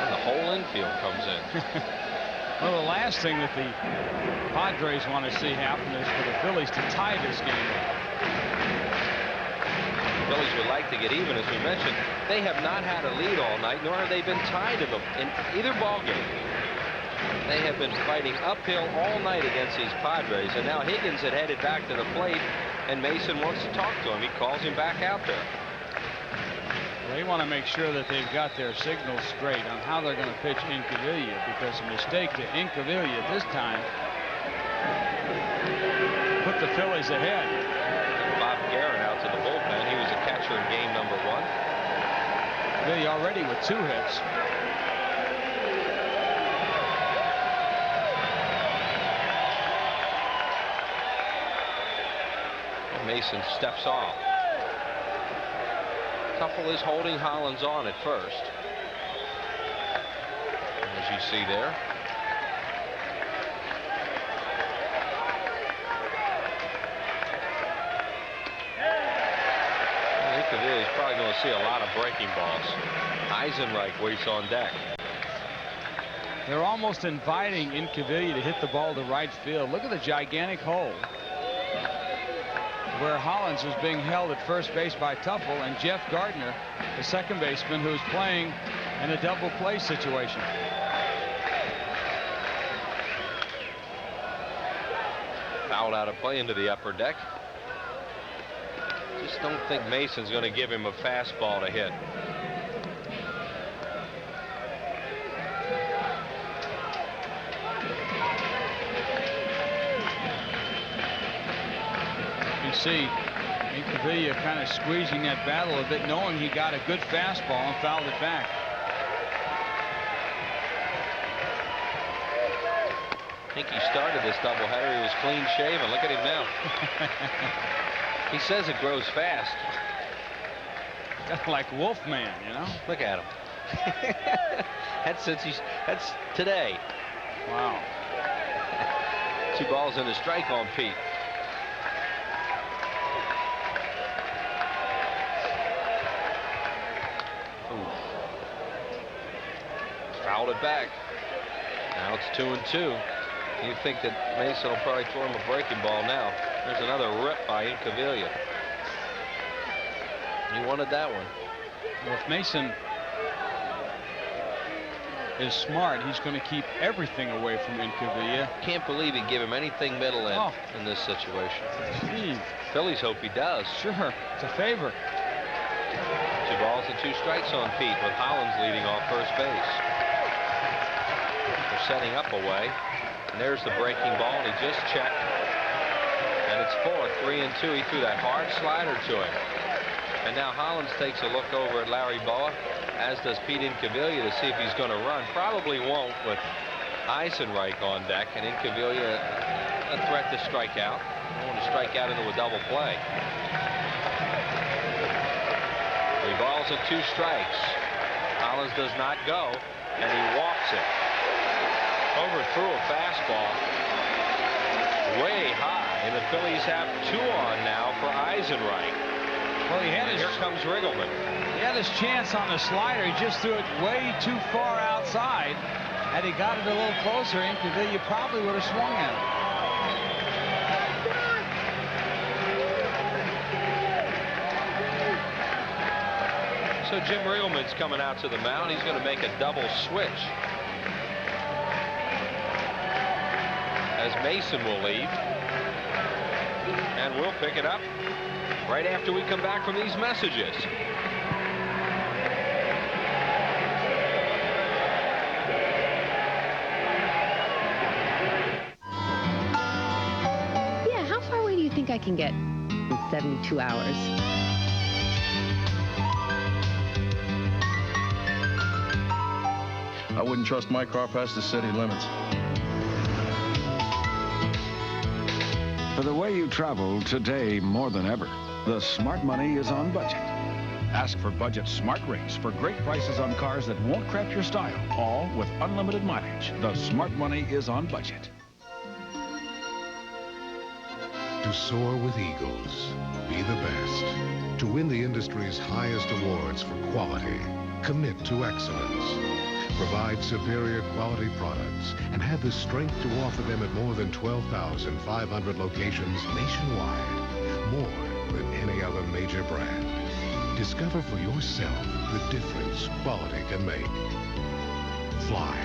And the whole infield comes in. Well, the last thing that the Padres want to see happen is for the Phillies to tie this game up. The Phillies would like to get even, as we mentioned. They have not had a lead all night, nor have they been tied in either ball game. They have been fighting uphill all night against these Padres, and now Higgins had headed back to the plate, and Mason wants to talk to him. He calls him back out there. They want to make sure that they've got their signals straight on how they're going to pitch Incaviglia, because a mistake to Incaviglia this time put the Phillies ahead. Bob Guerin out to the bullpen. He was a catcher in game number 1. Incaviglia already with 2 hits. Mason steps off. Tuffle is holding Hollins on at first, as you see there. Incaviglia is probably going to see a lot of breaking balls. Eisenreich waits on deck. They're almost inviting Incaviglia to hit the ball to right field. Look at the gigantic hole where Hollins was being held at first base by Tuffle, and Jeff Gardner, the second baseman, who's playing in a double play situation. Fouled out of play into the upper deck. Just don't think Mason's going to give him a fastball to hit. You see Incaviglia kind of squeezing that battle a bit, knowing he got a good fastball and fouled it back. I think he started this doubleheader. He was clean shaven. Look at him now. He says it grows fast. Like Wolfman, you know. Look at him. That's today. Wow. 2 balls and a strike on Pete. Fouled it back. Now it's 2-2. You think that Mason will probably throw him a breaking ball now. There's another rip by Incaviglia. He wanted that one. Well, if Mason is smart, he's going to keep everything away from Incaviglia. Can't believe he'd give him anything middle in this situation. Geez. Phillies hope he does. Sure, it's a favor. 2 balls and 2 strikes on Pete, with Hollins leading off first base. They're setting up away. And there's the breaking ball, and he just checked. And it's 4-3-2. He threw that hard slider to him. And now Hollins takes a look over at Larry Boa, as does Pete Incaviglia, to see if he's going to run. Probably won't, with Eisenreich on deck, and Incaviglia a threat to strike out. I want to strike out into a double play. 3 balls and 2 strikes. Hollins does not go, and he walks it. Overthrew a fastball way high, and the Phillies have 2 on now for Eisenreich. Well, here comes Riggleman. He had his chance on the slider. He just threw it way too far outside. Had he got it a little closer, Incaviglia probably would have swung at it. So Jim Riggleman's coming out to the mound. He's going to make a double switch, as Mason will leave, and we'll pick it up right after we come back from these messages. Yeah, how far away do you think I can get in 72 hours? I wouldn't trust my car past the city limits. For the way you travel today more than ever, the smart money is on budget. Ask for budget smart rates for great prices on cars that won't cramp your style, all with unlimited mileage. The smart money is on budget. To soar with eagles, be the best. To win the industry's highest awards for quality, commit to excellence. provide superior quality products and have the strength to offer them at more than 12,500 locations nationwide, more than any other major brand. Discover for yourself the difference quality can make. Fly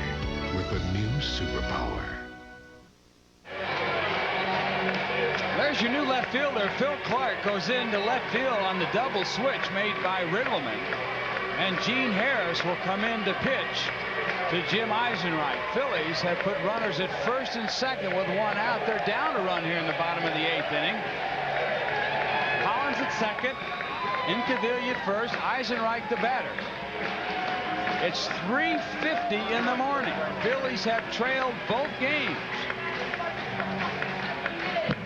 with the new superpower. There's your new left fielder. Phil Clark goes into left field on the double switch made by Riddleman. And Gene Harris will come in to pitch to Jim Eisenreich. Phillies have put runners at first and second with one out. They're down a run here in the bottom of the 8th inning. Collins at second. Incaviglia at first. Eisenreich the batter. It's 3:50 in the morning. Phillies have trailed both games.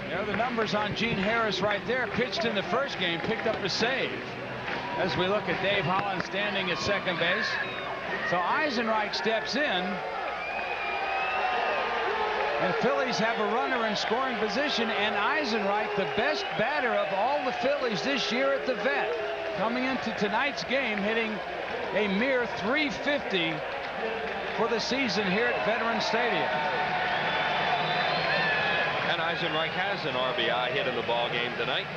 There are the numbers on Gene Harris right there. Pitched in the first game, picked up a save. As we look at Dave Holland standing at second base. So Eisenreich steps in. And Phillies have a runner in scoring position. And Eisenreich, the best batter of all the Phillies this year at the Vet, coming into tonight's game, hitting a mere .350 for the season here at Veterans Stadium. And Eisenreich has an RBI hit in the ball game tonight.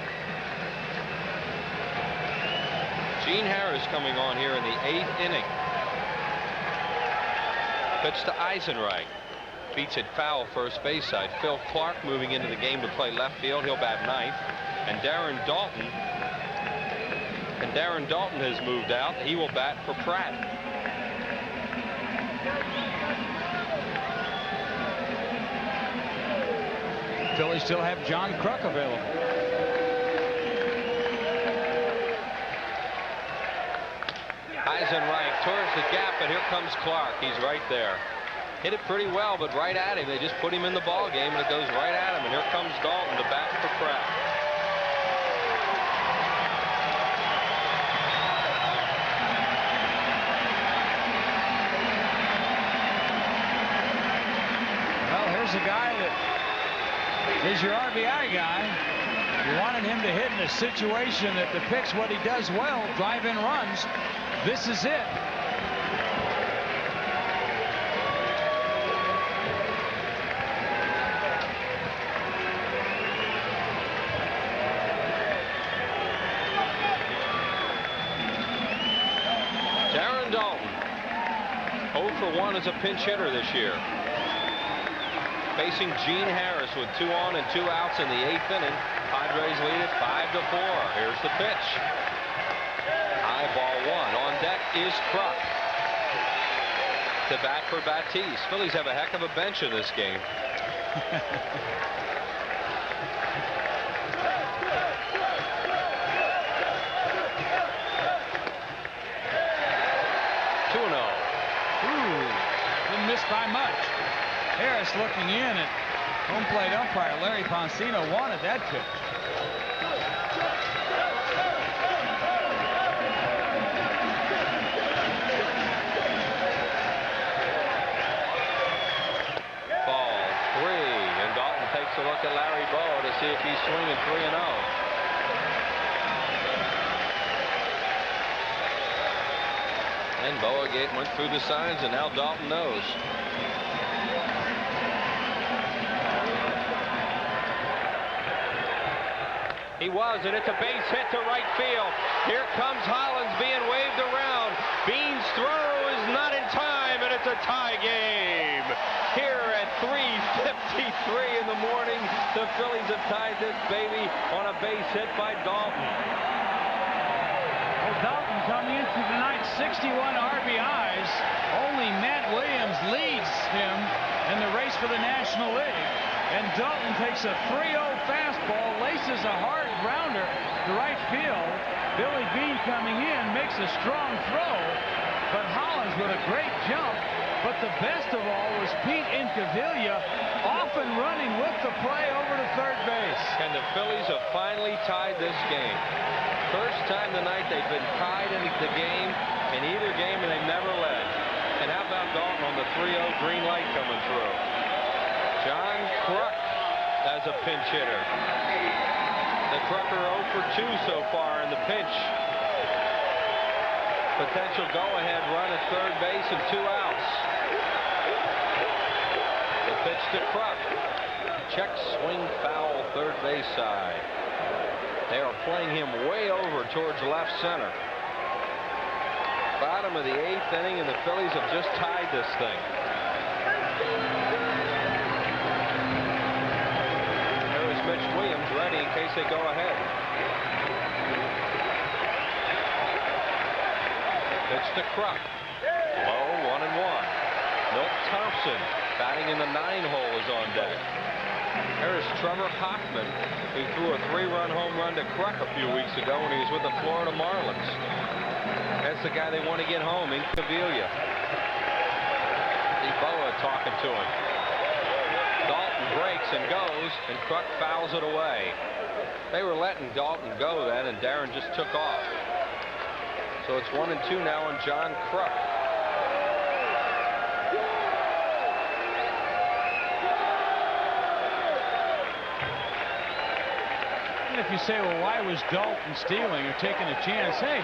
Gene Harris coming on here in the 8th inning. Pitch to Eisenreich. Beats it foul first base side. Phil Clark moving into the game to play left field. He'll bat 9th. And Darren Dalton has moved out. He will bat for Pratt. Phillies still have John Kruk available. Eisenreich towards the gap, and here comes Clark. He's right there. Hit it pretty well, but right at him. They just put him in the ball game, and it goes right at him. And here comes Dalton to bat for Pratt. Well, here's a guy that is your RBI guy. You wanted him to hit in a situation that depicts what he does well, drive in runs. This is it. Darren Dalton, 0 for 1 as a pinch hitter this year. Facing Gene Harris with 2 on and 2 outs in the 8th inning. Padres lead it 5-4. Here's the pitch. High ball 1. On deck is Kruk. To bat for Batiste. Phillies have a heck of a bench in this game. Didn't miss by much. Harris looking in at home plate umpire Larry Poncino wanted that pitch. Ball 3, and Dalton takes a look at Larry Bowa to see if he's swinging 3-0. And Bowa went through the signs, and now Dalton knows. He was, and it's a base hit to right field. Here comes Hollins being waved around. Bean's throw is not in time, and it's a tie game. Here at 3:53 in the morning, the Phillies have tied this baby on a base hit by Dalton. Well, Dalton coming into tonight's 61 RBIs. Only Matt Williams leads him in the race for the National League. And Dalton takes a 3-0 fastball, laces a hard grounder to right field. Billy Bean coming in, makes a strong throw, but Hollins with a great jump. But the best of all was Pete Incaviglia, often running with the play over to third base. And the Phillies have finally tied this game. First time tonight they've been tied in the game in either game, and they've never led. And how about Dalton on the 3-0 green light coming through? John Kruk as a pinch hitter. The Krucker 0 for 2 so far in the pinch. Potential go-ahead run at third base and 2 outs. The pitch to Kruk. Check swing foul third base side. They are playing him way over towards left center. Bottom of the 8th inning, and the Phillies have just tied this thing. There is Mitch Williams ready in case they go ahead. Pitch to Kruk. Low, 1-1. Milt Thompson batting in the 9-hole is on deck. There's Trevor Hoffman, who threw a 3-run home run to Kruk a few weeks ago when he was with the Florida Marlins. That's the guy they want to get home, Incaviglia. Eboa talking to him. Dalton breaks and goes, and Kruk fouls it away. They were letting Dalton go then, and Darren just took off. So it's 1-2 now on John Kruk. And if you say, well, why was Dalton stealing or taking a chance? Hey,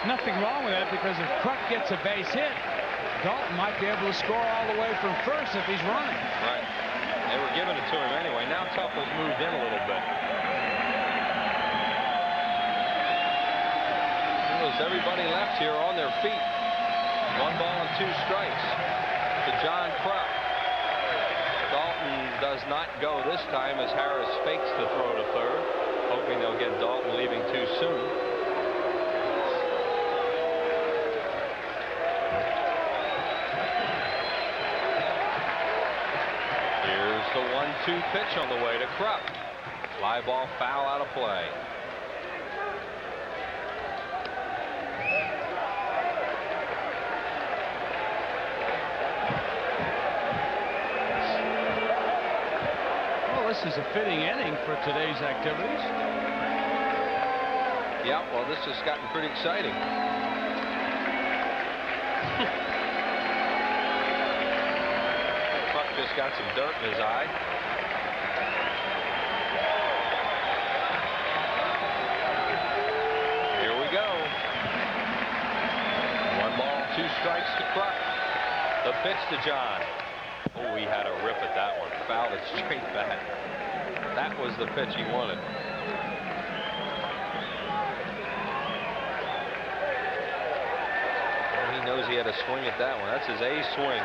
nothing wrong with that, because if Kruk gets a base hit, Dalton might be able to score all the way from first if he's running. Right. They were giving it to him anyway. Now Tuffle's moved in a little bit. There's everybody left here on their feet. 1 ball and 2 strikes to John Kruk. Dalton does not go this time as Harris fakes the throw to third, hoping they'll get Dalton leaving too soon. Here's the 1-2 pitch on the way to Kruk. Fly ball foul out of play. This is a fitting inning for today's activities. Yeah, well, this has gotten pretty exciting. Kruk just got some dirt in his eye. Here we go. 1 ball, 2 strikes to Kruk. The pitch to John. Oh, he had a rip at that one. Fouled it straight back. That was the pitch he wanted. Well, he knows he had a swing at that one. That's his A swing.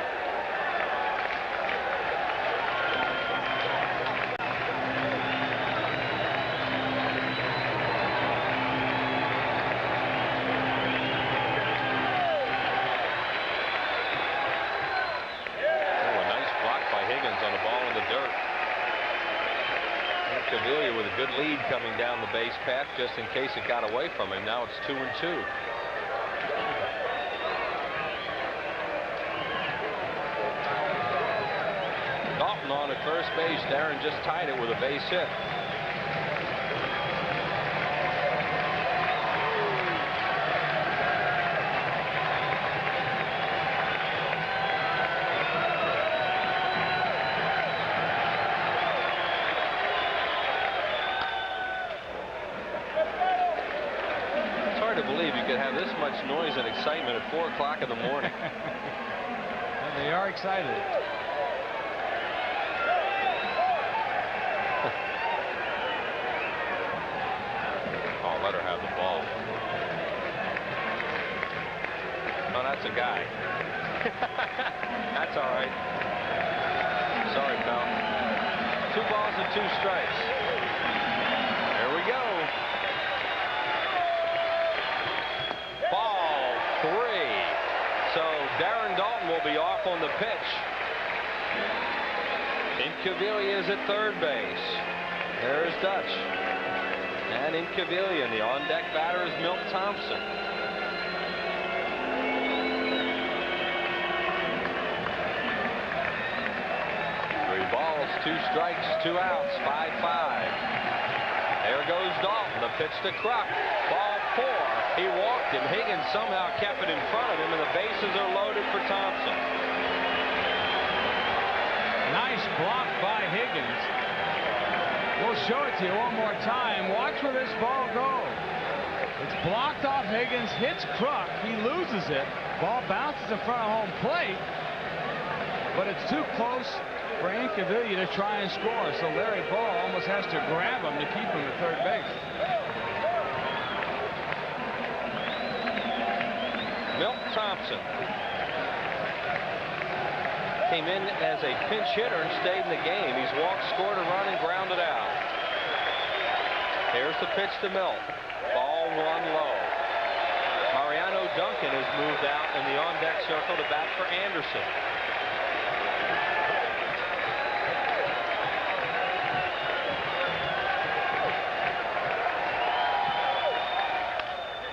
Incaviglia with a good lead coming down the base path just in case it got away from him. Now it's 2-2. Dalton on at first base. Darren just tied it with a base hit. Have this much noise and excitement at 4 o'clock in the morning. Well, they are excited. Oh, let her have the ball. Oh, that's a guy. That's all right. Sorry, pal. 2 balls and 2 strikes. Here we go. Ball 3. So Darren Dalton will be off on the pitch. Incaviglia is at third base. There's Dutch. And Incaviglia, and the on-deck batter is Milt Thompson. Three balls, 2 strikes, 2 outs, 5-5. There goes Dalton. The pitch to Kruk. Ball 4. He walked him. Higgins somehow kept it in front of him, and the bases are loaded for Thompson. Nice block by Higgins. We'll show it to you one more time. Watch where this ball goes. It's blocked off Higgins, hits Kruk. He loses it. Ball bounces in front of home plate. But it's too close for Incaviglia to try and score. So Larry Ball almost has to grab him to keep him at third base. Milt Thompson came in as a pinch hitter and stayed in the game. He's walked, scored a run, and grounded out. Here's the pitch to Milt. Ball one low. Mariano Duncan has moved out in the on-deck circle to bat for Anderson.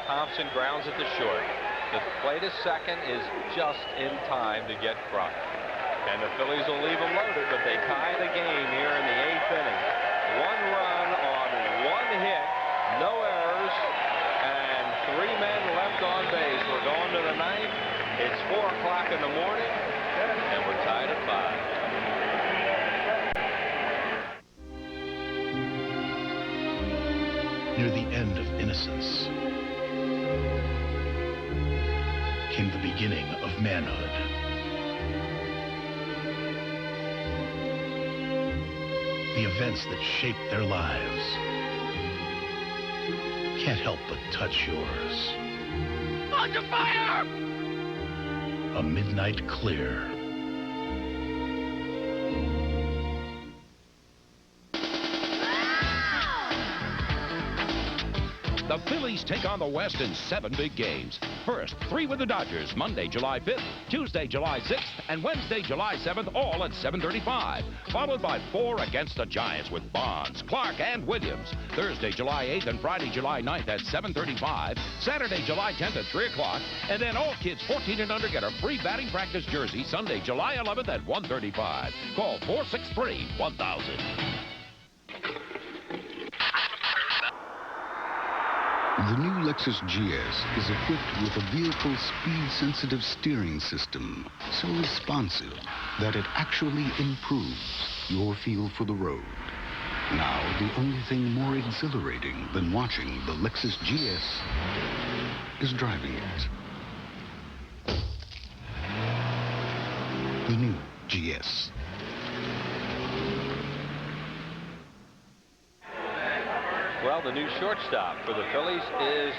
Thompson grounds at the short. The play to second is just in time to get Kruk. And the Phillies will leave them loaded, but they tie the game here in the 8th inning. 1 run on 1 hit, no errors, and 3 men left on base. We're going to the 9th. It's 4 o'clock in the morning, and we're tied at 5. Near the end of innocence came the beginning of manhood. The events that shaped their lives can't help but touch yours. Under fire! A midnight clear. The Phillies take on the West in 7 big games. First, 3 with the Dodgers, Monday, July 5th, Tuesday, July 6th, and Wednesday, July 7th, all at 7:35. Followed by 4 against the Giants with Bonds, Clark, and Williams. Thursday, July 8th, and Friday, July 9th at 7:35. Saturday, July 10th at 3 o'clock. And then all kids 14 and under get a free batting practice jersey Sunday, July 11th at 1:35. Call 463-1000. The new Lexus GS is equipped with a vehicle speed-sensitive steering system so responsive that it actually improves your feel for the road. Now, the only thing more exhilarating than watching the Lexus GS is driving it. The new GS. Well, the new shortstop for the Phillies is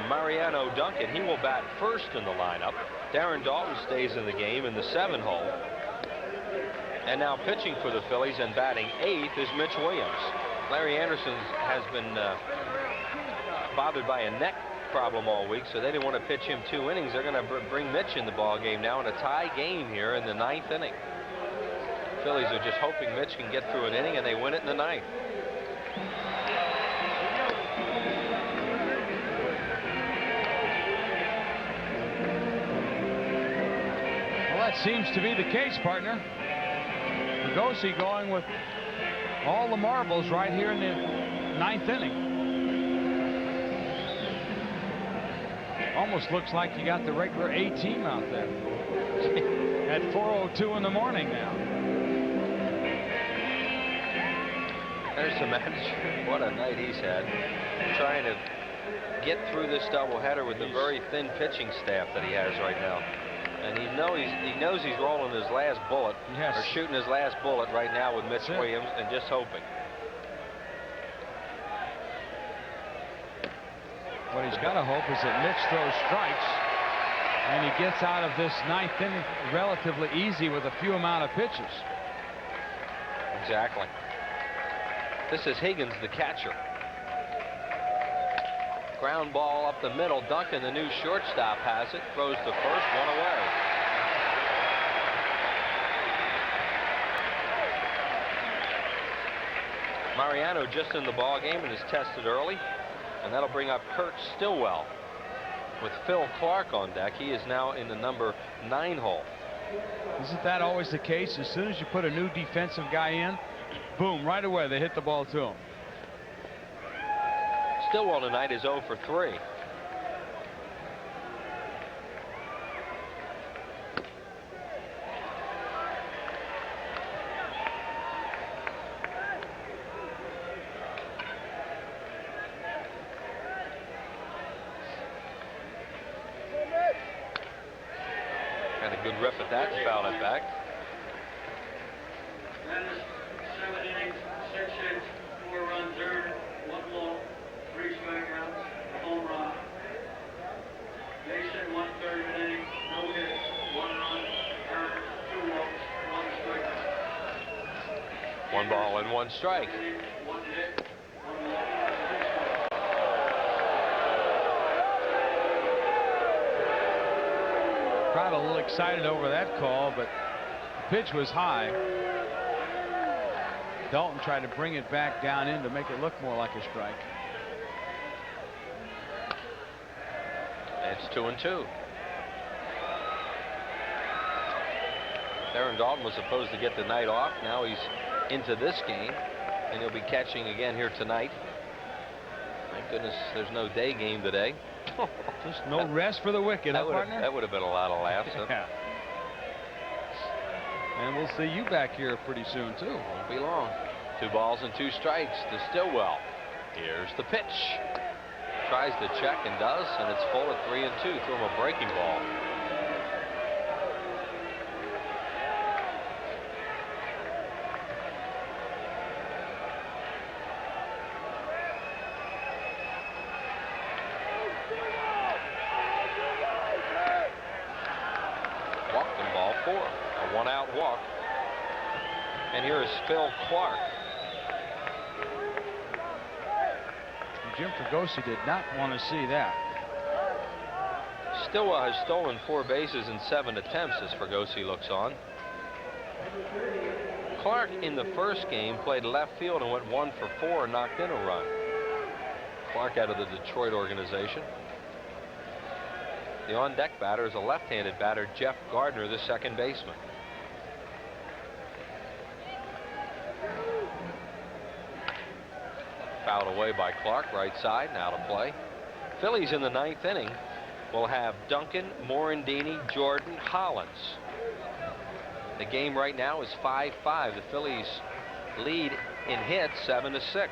Mariano Duncan. He will bat first in the lineup. Darren Dalton stays in the game in the 7 hole. And now pitching for the Phillies and batting 8th is Mitch Williams. Larry Anderson has been bothered by a neck problem all week, so they didn't want to pitch him 2 innings. They're going to bring Mitch in the ball game now in a tie game here in the 9th inning. Phillies are just hoping Mitch can get through an inning, and they win it in the 9th. That seems to be the case, partner. Lugosi going with all the marbles right here in the 9th inning. Almost looks like you got the regular A team out there at 4:02 in the morning now. There's the manager. What a night he's had, trying to get through this doubleheader with the very thin pitching staff that he has right now. And he knows he's rolling his last bullet, or shooting his last bullet right now with Mitch Williams, and just hoping. What he's got to hope is that Mitch throws strikes, and he gets out of this 9th inning relatively easy with a few amount of pitches. Exactly. This is Higgins, the catcher. Ground ball up the middle. Duncan, the new shortstop, has it. Throws to first, 1 away. Mariano just in the ball game and is tested early, and that'll bring up Kurt Stillwell with Phil Clark on deck. He is now in the number 9 hole. Isn't that always the case? As soon as you put a new defensive guy in, boom, right away they hit the ball to him. Stillwell tonight is 0 for 3. rip at that and fouled it back. That is 7 innings, 6 hits, 4 runs earned, 1 walk, 3 strikeouts, home run. Mason, 1/3 inning, no hits, 1 run earned, 2 walks, 1 strikeout. 1 ball and 1 strike. 1 hit, 1 walk, 3 strikeouts. Crowd a little excited over that call, but the pitch was high. Dalton tried to bring it back down in to make it look more like a strike. It's 2-2. Aaron Dalton was supposed to get the night off. Now he's into this game, and he'll be catching again here tonight. Thank goodness there's no day game today. Just no rest for the wicked, huh, partner? That would have been a lot of laughs. Huh? Yeah. And we'll see you back here pretty soon, too. Won't be long. 2 balls and 2 strikes to Stillwell. Here's the pitch. Tries to check and does, and it's full at 3-2. Threw him a breaking ball. Walked in ball 4. A 1-out walk. And here is Phil Clark. Jim Fregosi did not want to see that. Stillwell has stolen 4 bases in 7 attempts as Fregosi looks on. Clark in the first game played left field and went 1 for 4 and knocked in a run. Clark out of the Detroit organization. The on-deck batter is a left-handed batter, Jeff Gardner, the second baseman. Fouled away by Clark, right side, now to play. Phillies in the 9th inning will have Duncan, Morandini, Jordan, Hollins. The game right now is 5-5. The Phillies lead in hits 7-6.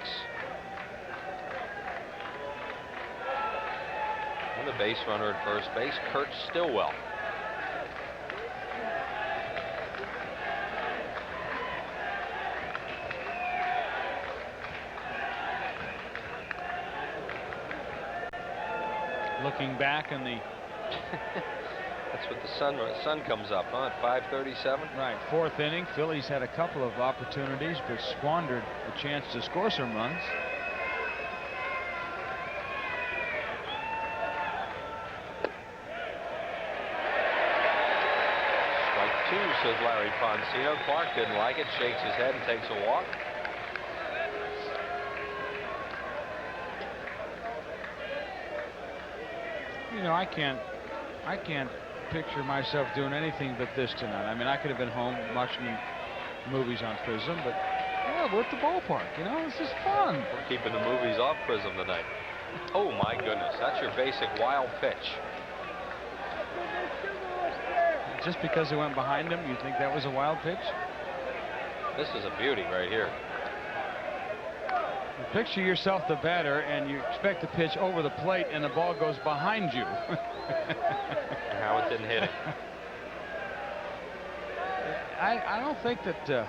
And the base runner at first base, Kurt Stillwell. Looking back in the that's what the sun comes up, huh, at 5:37. Right, 4th inning. Phillies had a couple of opportunities but squandered a chance to score some runs. Strike 2, says Larry Poncino. Clark didn't like it, shakes his head and takes a walk. You know, I can't picture myself doing anything but this tonight. I mean, I could have been home watching movies on Prism, but yeah, we're at the ballpark. You know, this is fun. We're keeping the movies off Prism tonight. Oh my goodness, that's your basic wild pitch. Just because it went behind him, you think that was a wild pitch? This is a beauty right here. Picture yourself the batter, and you expect the pitch over the plate, and the ball goes behind you. How it didn't hit it. I don't think that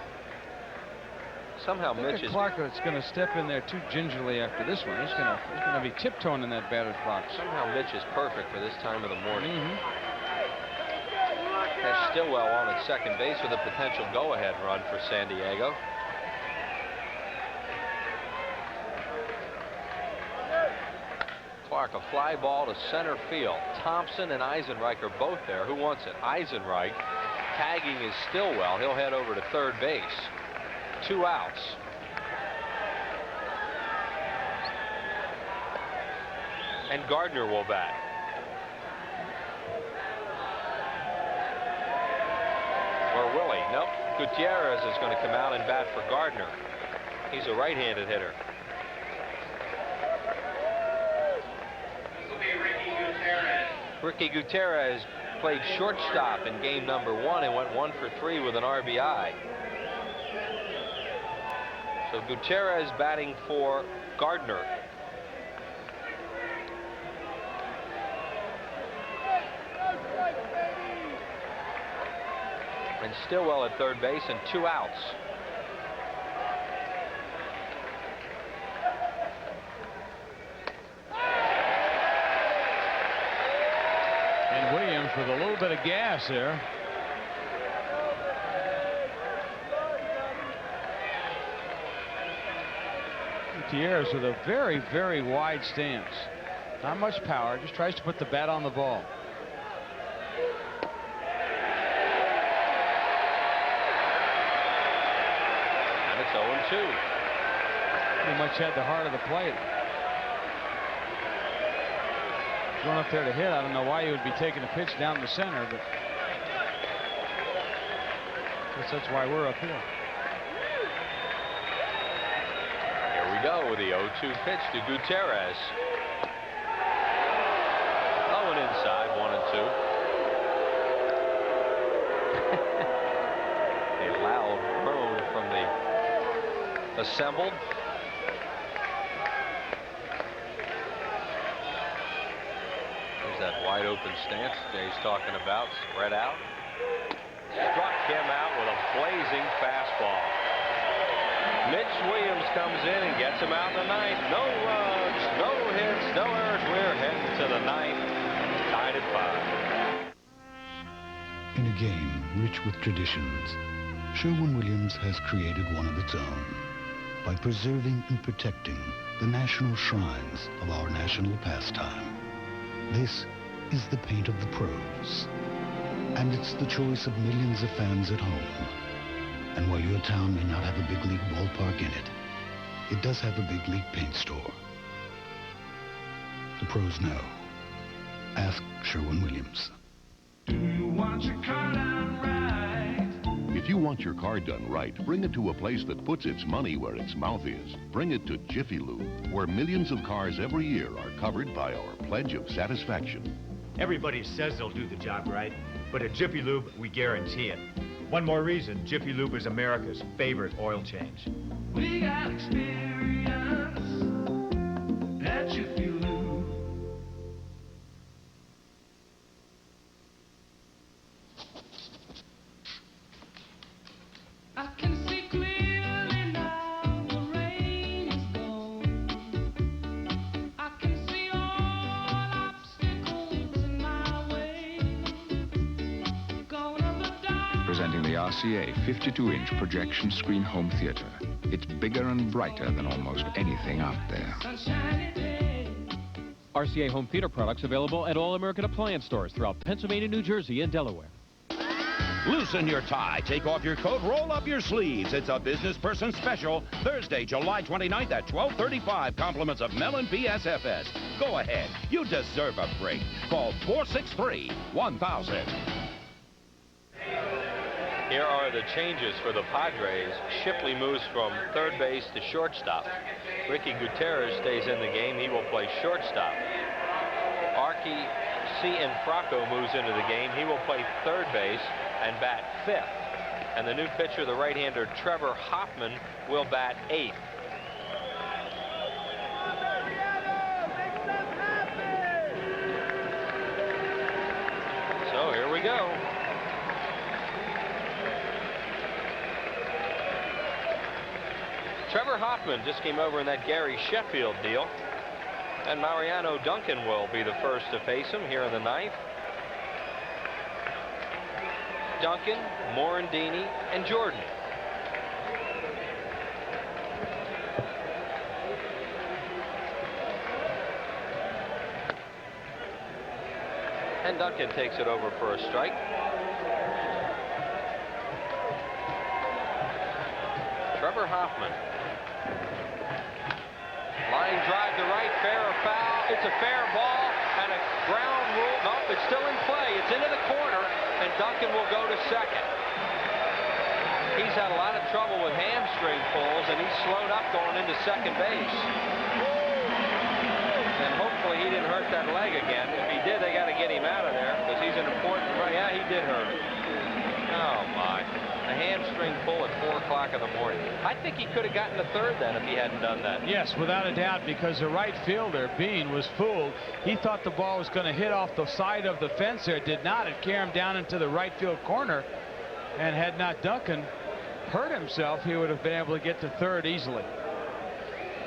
somehow Mitch is Clark is going to step in there too gingerly after this one. He's going to be tiptoeing in that batter's box. Somehow Mitch is perfect for this time of the morning. Has Stillwell on at second base with a potential go-ahead run for San Diego. Clark, a fly ball to center field. Thompson and Eisenreich are both there. Who wants it? Eisenreich tagging is Stillwell. He'll head over to third base. 2 outs. And Gardner will bat. Or will he? Nope. Gutierrez is going to come out and bat for Gardner. He's a right-handed hitter. Ricky Gutierrez played shortstop in game number 1 and went 1 for 3 with an RBI. So Gutierrez batting for Gardner. And Stillwell at third base and 2 outs. And Williams with a little bit of gas there. Gutierrez with a very, very wide stance. Not much power, just tries to put the bat on the ball. And it's 0-2. Pretty much had the heart of the plate. Going up there to hit. I don't know why he would be taking a pitch down the center, but I guess that's why we're up here. Here we go with the 0-2 pitch to Gutierrez. Oh, and inside, 1-2. A loud groan from the assembled. There's that wide open stance Jay's talking about, spread out. Struck him out with a blazing fastball. Mitch Williams comes in and gets him out in the ninth. No runs, no hits, no errors. We're heading to the ninth, tied at 5. In a game rich with traditions, Sherwin-Williams has created one of its own by preserving and protecting the national shrines of our national pastime. This is the paint of the pros, and it's the choice of millions of fans at home. And while your town may not have a big league ballpark in it, it does have a big league paint store. The pros know. Ask Sherwin-Williams. Do you want your car done right? If you want your car done right, bring it to a place that puts its money where its mouth is. Bring it to Jiffy Lube, where millions of cars every year are covered by our pledge of satisfaction. Everybody says they'll do the job right, but at Jiffy Lube, we guarantee it. One more reason Jiffy Lube is America's favorite oil change. We got experience at Jiffy Lube. I can see clearly now the rain is gone. I can see all obstacles in my way. Gonna the dark. Presenting the RCA 52-inch projection screen home theater. It's bigger and brighter than almost anything out there. Sunshiny day. RCA home theater products available at all American appliance stores throughout Pennsylvania, New Jersey, and Delaware. Loosen your tie, take off your coat, roll up your sleeves. It's a business person special, Thursday, July 29th at 12:35. Compliments of Mellon PSFS. Go ahead, you deserve a break. Call 463-1000. Here are the changes for the Padres. Shipley moves from third base to shortstop. Ricky Gutierrez stays in the game. He will play shortstop. Archie Cianfrocco moves into the game. He will play third base and bat fifth. And the new pitcher, the right-hander Trevor Hoffman, will bat eighth. So here we go. Trevor Hoffman just came over in that Gary Sheffield deal. And Mariano Duncan will be the first to face him here in the ninth. Duncan, Morandini, and Jordan. And Duncan takes it over for a strike. Trevor Hoffman. Line drive to right, fair or foul. It's a fair ball and a ground rule. Nope, it's still in play. It's into the corner, and Duncan will go to second. He's had a lot of trouble with hamstring pulls, and he's slowed up going into second base. And hopefully he didn't hurt that leg again. If he did, they got to get him out of there because he's an important. Yeah, he did hurt it. Oh my. A hamstring pull at 4 o'clock in the morning. I think he could have gotten to third then if he hadn't done that. Yes, without a doubt, because the right fielder, Bean, was fooled. He thought the ball was going to hit off the side of the fence there. It did not. It carried him down into the right field corner. And had not Duncan hurt himself, he would have been able to get to third easily.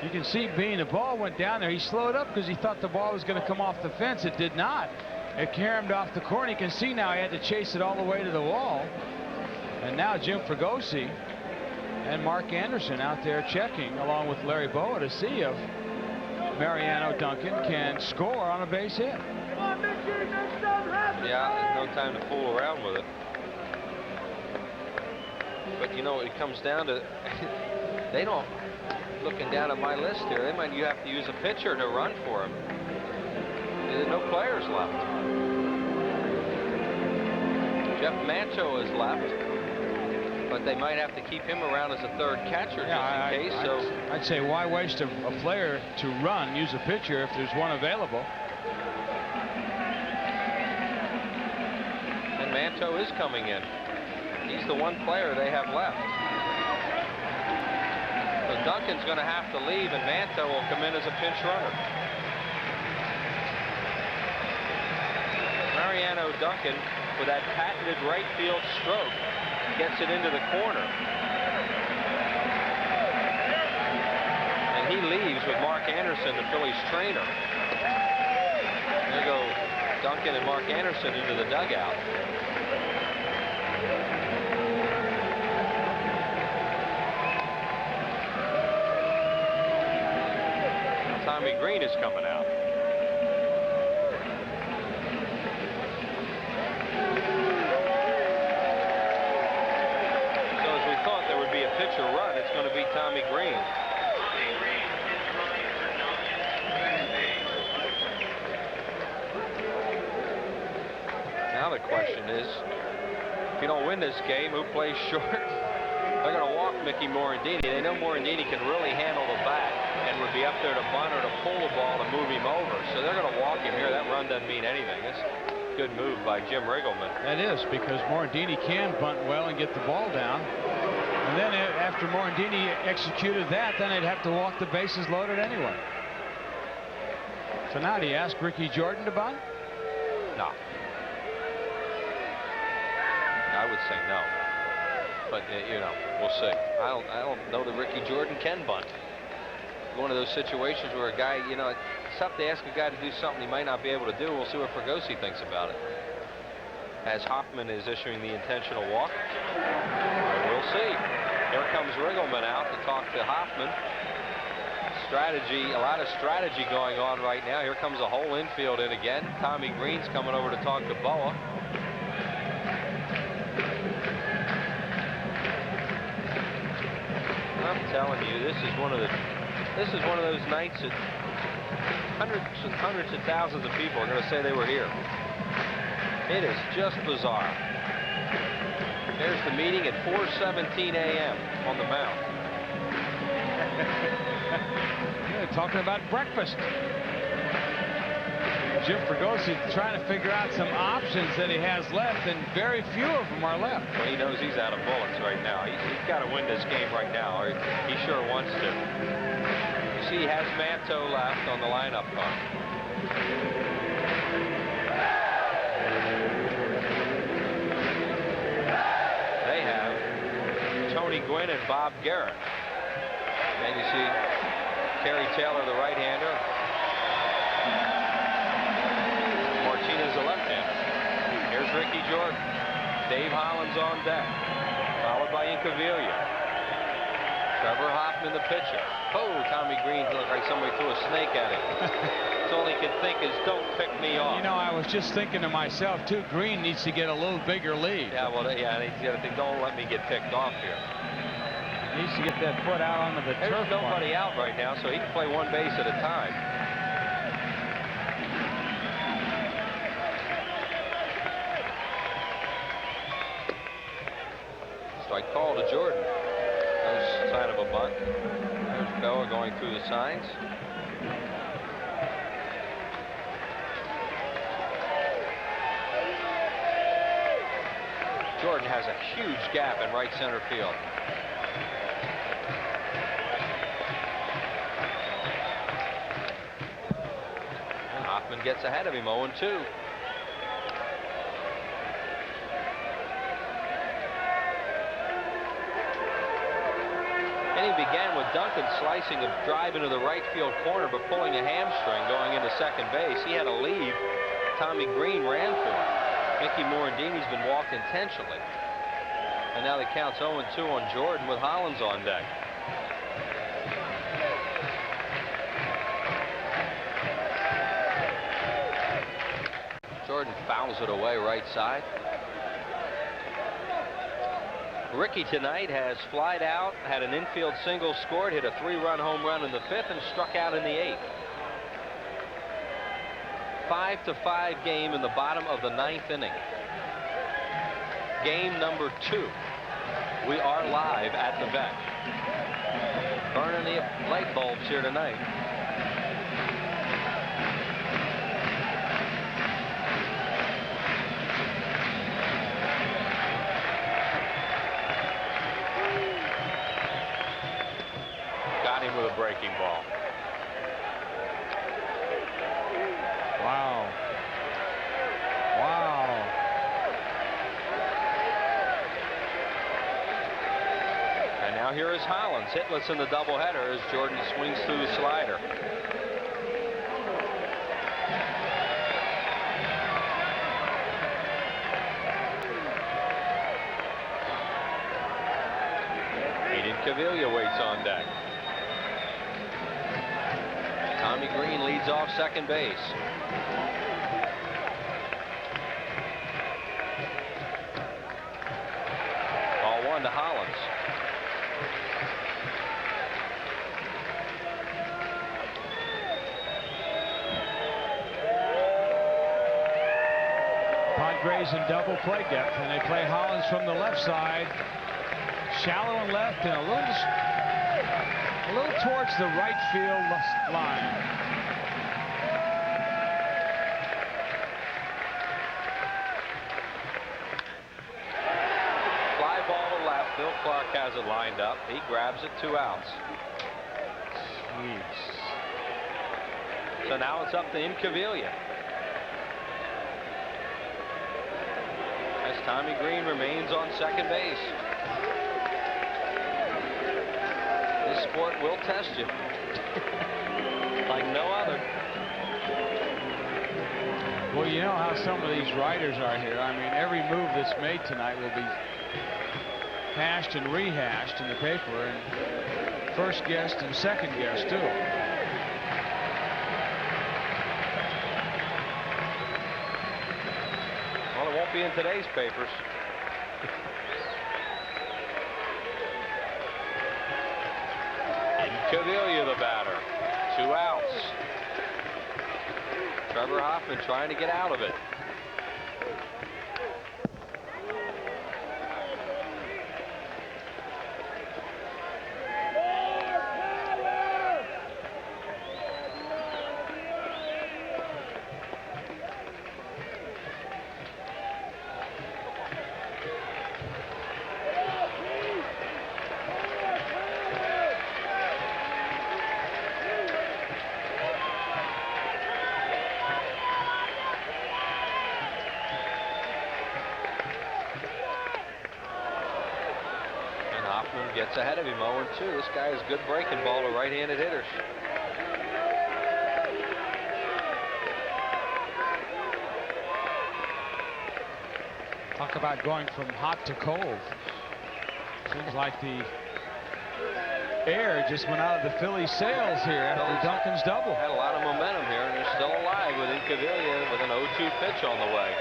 You can see Bean, the ball went down there. He slowed up because he thought the ball was going to come off the fence. It did not. It caromed off the corner. You can see now he had to chase it all the way to the wall. And now Jim Fregosi and Mark Anderson out there checking along with Larry Boa to see if Mariano Duncan can score on a base hit. Yeah, there's no time to fool around with it. But you know, it comes down to they don't. Looking down at my list here, they might you have to use a pitcher to run for him. There's no players left. Jeff Mancho is left, but they might have to keep him around as a third catcher just in case. I'd say why waste a player to run? Use a pitcher if there's one available. And Mancho is coming in. He's the one player they have left. So Duncan's going to have to leave, and Manto will come in as a pinch runner. Mariano Duncan, with that patented right field stroke, gets it into the corner. And he leaves with Mark Anderson, the Phillies trainer. There go Duncan and Mark Anderson into the dugout. Tommy Green is coming out. So as we thought there would be a pitcher run, it's going to be Tommy Green. Now the question is, if you don't win this game, who plays short? They're going to walk Mickey Morandini. They know Morandini can really handle the bat and would be up there to bunt or to pull the ball to move him over. So they're going to walk him here. That run doesn't mean anything. It's a good move by Jim Riggleman. That is, because Morandini can bunt well and get the ball down. And then after Morandini executed that, then they'd have to walk the bases loaded anyway. So now do you ask Ricky Jordan to bunt? No. I would say no. But you know, we'll see. I don't know that Ricky Jordan can bunt. One of those situations where a guy, you know, it's tough to ask a guy to do something he might not be able to do. We'll see what Fregosi thinks about it. As Hoffman is issuing the intentional walk, we'll see. Here comes Riggleman out to talk to Hoffman. Strategy, a lot of strategy going on right now. Here comes a whole infield in again. Tommy Green's coming over to talk to Boa. I'm telling you, this is one of those nights that hundreds and hundreds of thousands of people are going to say they were here. It is just bizarre. There's the meeting at 4:17 a.m. on the mound. Yeah, talking about breakfast. Jim Fregosi trying to figure out some options that he has left, and very few of them are left. Well, he knows he's out of bullets right now. He's got to win this game right now, or he sure wants to. You see, he has Manto left on the lineup card. They have Tony Gwynn and Bob Garrett. And you see Kerry Taylor, the right-hander. Martinez, the left-hander. Here's Ricky Jordan. Dave Hollins on deck, followed by Incaviglia. Trevor Hoffman, the pitcher. Oh, Tommy Green looked like somebody threw a snake at him. That's all he can think is, don't pick me off. You know, I was just thinking to myself, too, Green needs to get a little bigger lead. Yeah, well, yeah, he's got to think, don't let me get picked off here. He needs to get that foot out onto the turf. There's nobody out right now, so he can play one base at a time. Strike call to Jordan. No sign of a bunt. There's Bella going through the signs. Jordan has a huge gap in right center field. And Hoffman gets ahead of him, 0-2. Inning began with Duncan slicing a drive into the right field corner, but pulling a hamstring going into second base. He had to leave. Tommy Green ran for him. Mickey Morandini's been walked intentionally. And now the count's 0-2 on Jordan with Hollins on deck. Jordan fouls it away right side. Ricky TKnight has flied out, had an infield single scored, hit a 3-run home run in the 5th, and struck out in the 8th. 5-5 game in the bottom of the 9th inning. Game number 2. We are live at the vet. Burning the light bulbs here tonight. With a breaking ball. Wow. Wow. And now here is Hollins, hitless in the doubleheader as Jordan swings through the slider. Aiden Cavilla waits on deck. Tommy Green leads off second base. Ball 1 to Hollins. Padres in double play depth, and they play Hollins from the left side. Shallow and left, and a little towards the right field line. Fly ball to left. Bill Clark has it lined up. He grabs it, 2 outs. Jeez. So now it's up to Incaviglia. As Tommy Green remains on second base. This sport will test you like no other. Well, you know how some of these writers are here. I mean, every move that's made tonight will be hashed and rehashed in the paper, and first guessed and second guessed too. Well, it won't be in today's papers. Cavilla the batter. 2 outs. Trevor Hoffman trying to get out of it. Gets ahead of him, 0-2. This guy is good breaking ball to right-handed hitters. Talk about going from hot to cold. Seems like the air just went out of the Phillies' sails here after Duncan's double. Had a lot of momentum here, and they're still alive with Incaviglia with an 0-2 pitch on the way.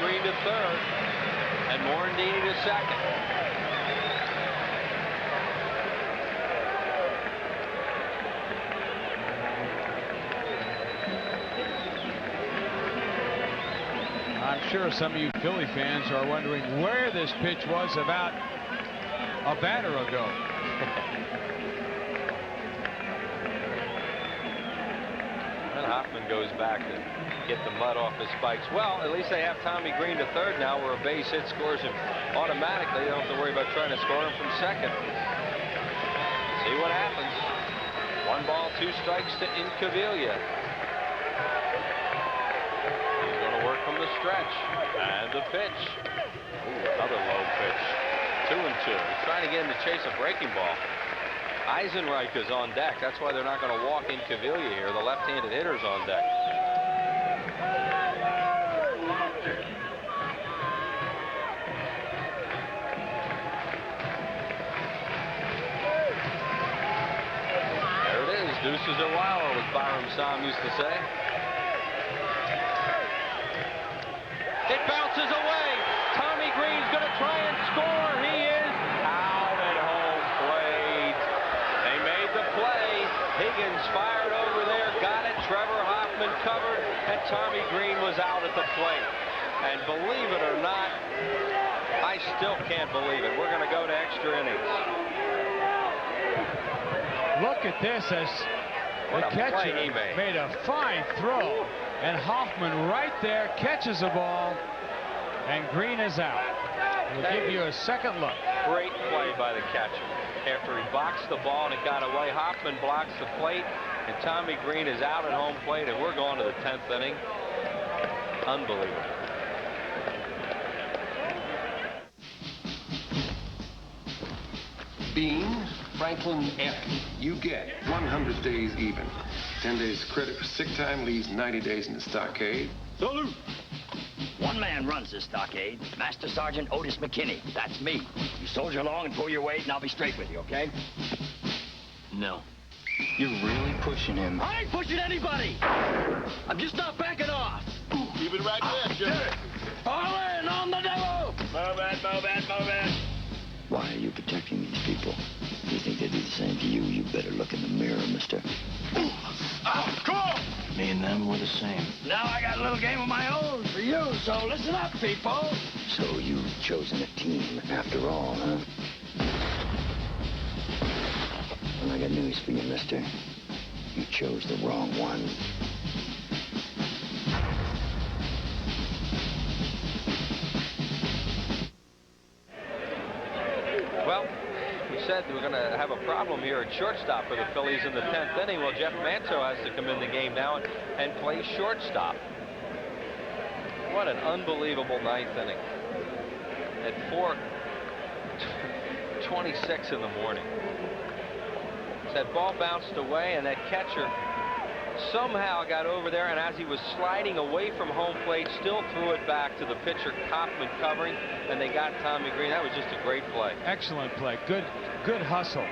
Green to third, and Morandini to second. I'm sure some of you Philly fans are wondering where this pitch was about a batter ago. And Hoffman goes back to get the mud off his spikes. Well, at least they have Tommy Green to third now, where a base hit scores him automatically. They don't have to worry about trying to score him from second. See what happens. 1 1 ball, 2 strikes to Incaviglia. He's going to work from the stretch. And the pitch. Ooh, another low pitch. 2-2. He's trying to get him to chase a breaking ball. Eisenreich is on deck. That's why they're not going to walk Incaviglia here. The left-handed hitter's on deck. Deuces are wild, as Byram Sam used to say. It bounces away. Tommy Green's going to try and score. He is out at home plate. They made the play. Higgins fired over there, got it. Trevor Hoffman covered, and Tommy Green was out at the plate. And believe it or not, I still can't believe it. We're going to go to extra innings. Look at this as the catcher made a fine throw, and Hoffman right there catches the ball, and Green is out. We'll give you a second look. Great play by the catcher. After he boxed the ball and it got away, Hoffman blocks the plate, and Tommy Green is out at home plate, and we're going to the 10th inning. Unbelievable. Bean, Franklin F. You get 100 days even. 10 days credit for sick time leaves 90 days in the stockade. Salute! One man runs this stockade, Master Sergeant Otis McKinney. That's me. You soldier along and pull your weight, and I'll be straight with you, okay? No. You're really pushing him. I ain't pushing anybody! I'm just not backing off. Keep it right there, Jimmy. All in on the devil! Move it, move it, move it. Why are you protecting these people? If you think they do the same to you, you better look in the mirror, mister. Oh, come on! Me and them were the same. Now I got a little game of my own for you, so listen up, people. So you've chosen a team after all, huh? Well, I got news for you, mister. You chose the wrong one. Well, we said we're going to have a problem here at shortstop for the Phillies in the 10th inning. Well, Jeff Manto has to come in the game now and play shortstop. What an unbelievable 9th inning. At 4:26 in the morning. That ball bounced away, and that catcher somehow got over there, and as he was sliding away from home plate, still threw it back to the pitcher, Hoffman covering, and they got Tommy Green. That was just a great play. Excellent play. Good hustle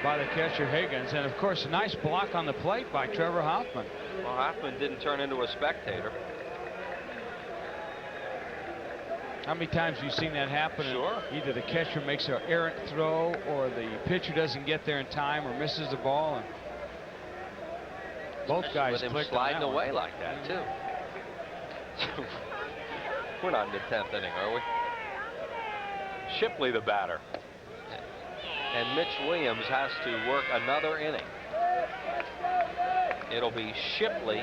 by the catcher Higgins, and of course a nice block on the plate by Trevor Hoffman. Well, Hoffman didn't turn into a spectator. How many times have you seen that happen? Sure. Either the catcher makes an errant throw, or the pitcher doesn't get there in time, or misses the ball, and both guys with him clicked sliding on that away one. like that too. We're not in the 10th inning, are we? Shipley the batter, and Mitch Williams has to work another inning. It'll be Shipley,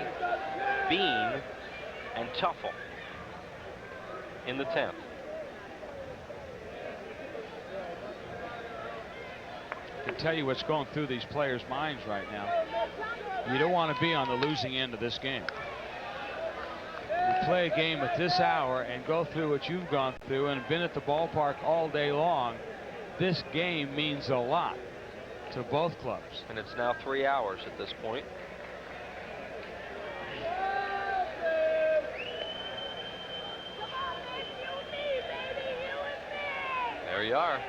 Bean, and Tuffle in the 10th. I can tell you what's going through these players' minds right now. You don't want to be on the losing end of this game. You play a game at this hour and go through what you've gone through and been at the ballpark all day long. This game means a lot to both clubs. And it's now 3 hours at this point. There you are.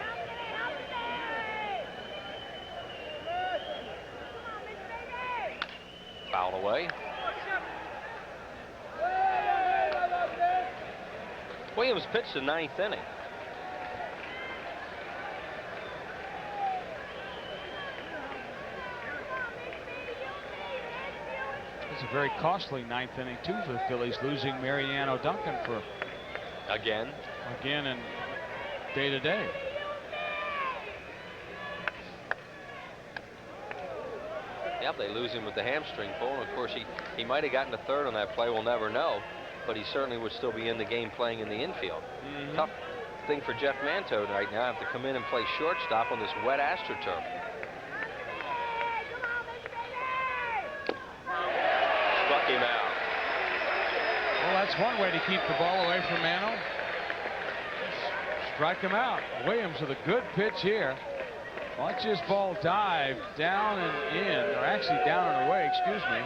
Foul away. Williams pitched the 9th inning. It's a very costly 9th inning too for the Phillies, losing Mariano Duncan for again and day to day. Yep, they lose him with the hamstring pull, and of course he might have gotten a third on that play. We'll never know, but he certainly would still be in the game playing in the infield. Tough thing for Jeff Manto right now, have to come in and play shortstop on this wet AstroTurf. That's one way to keep the ball away from Mano. Strike him out. Williams with a good pitch here. Watch this ball dive down and in, or actually down and away, excuse me.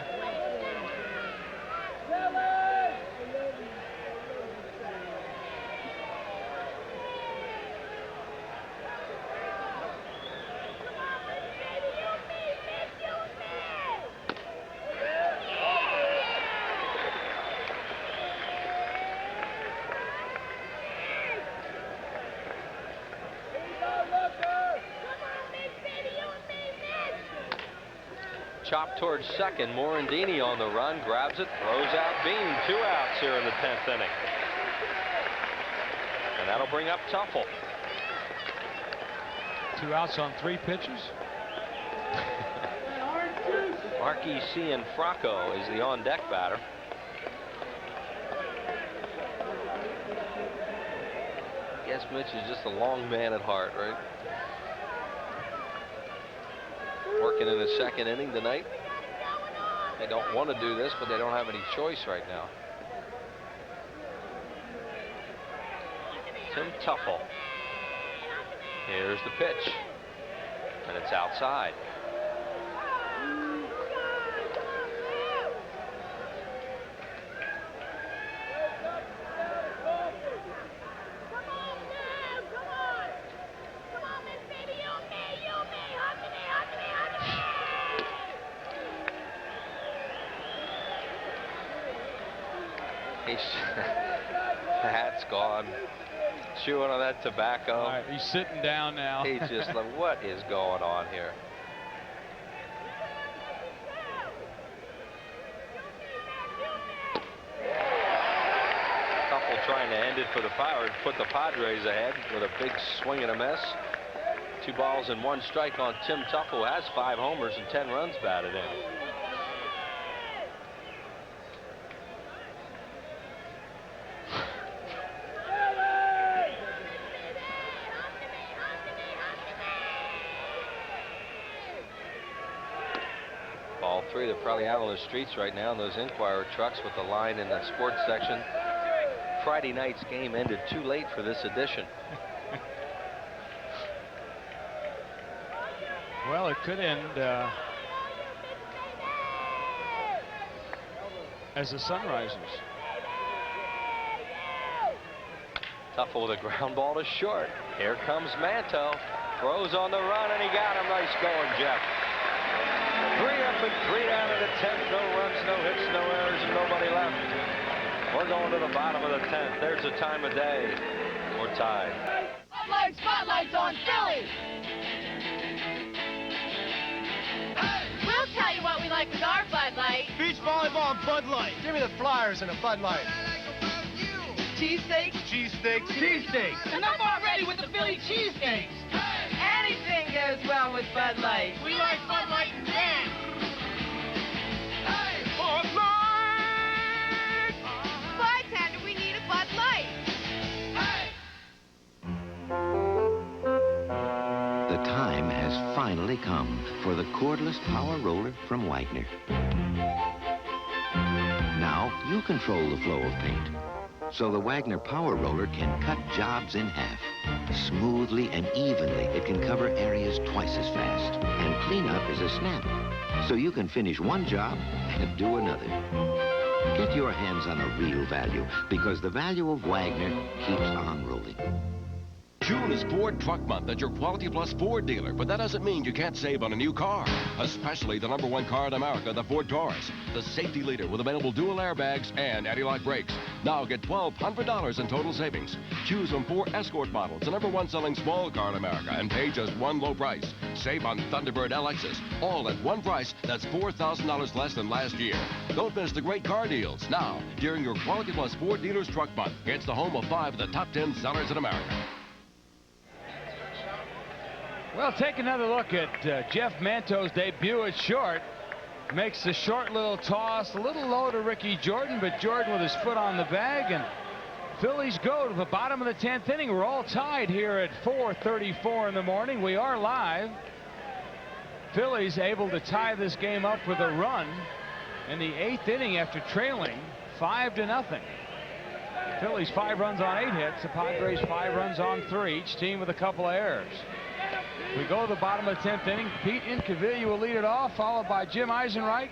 Chop towards second. Morandini on the run, grabs it, throws out Bean. 2 outs here in the 10th inning. And that'll bring up Tuffle. 2 outs on 3 pitches. Marquis Cianfrocco is the on-deck batter. I guess Mitch is just a long man at heart, right? Working in the 2nd inning tonight. They don't want to do this, but they don't have any choice right now. Tim Tuffle. Here's the pitch. And it's outside. The hat's gone. Chewing on that tobacco. All right, he's sitting down now. He's just like, what is going on here? Couple trying to end it for the Pirates, put the Padres ahead with a big swing and a miss. 2 balls and 1 strike on Tim Tuffle, who has 5 homers and 10 runs batted in. Ball 3. They're probably out on the streets right now in those Inquirer trucks with the line in the sports section. Friday night's game ended too late for this edition. Well, it could end as the sun rises. Tuffle with a ground ball to short. Here comes Manto. Throws on the run, and he got him. Nice going, Jeff. 3 up and 3 down in the 10th. No runs, no hits, no errors, and nobody left. We're going to the bottom of the 10th. There's the time of day. We're tied. Spotlights on Phillies. We'll tell you what we like with our Bud Light. Beach volleyball and Bud Light. Give me the Flyers and a Bud Light. Cheesesteaks. Cheesesteaks. Cheesesteaks. And I'm all ready with the Philly cheesesteaks. Anything goes well with Bud Light. We like Bud Light and Dan. Bud Light! Bartender, we need a Bud Light. The time has finally come for the cordless power roller from Wagner. Now you control the flow of paint. So the Wagner Power Roller can cut jobs in half. Smoothly and evenly, it can cover areas twice as fast. And cleanup is a snap. So you can finish one job and do another. Get your hands on a real value, because the value of Wagner keeps on rolling. June is Ford Truck Month at your Quality Plus Ford dealer, but that doesn't mean you can't save on a new car. Especially the #1 car in America, the Ford Taurus. The safety leader with available dual airbags and anti-lock brakes. Now get $1,200 in total savings. Choose from 4 Escort models, the #1 selling small car in America, and pay just one low price. Save on Thunderbird LXs, all at one price that's $4,000 less than last year. Don't miss the great car deals now during your Quality Plus Ford Dealers Truck Month. It's the home of 5 of the top 10 sellers in America. Well, take another look at Jeff Manto's debut at short. Makes the short little toss, a little low to Ricky Jordan, but Jordan with his foot on the bag, and Phillies go to the bottom of the 10th inning. We're all tied here at 4:34 in the morning. We are live. Phillies able to tie this game up with a run in the 8th inning after trailing 5-0. Phillies 5 runs on 8 hits. The Padres 5 runs on 3. Each team with a couple of errors. We go to the bottom of the 10th inning. Pete Incaviglia will lead it off, followed by Jim Eisenreich.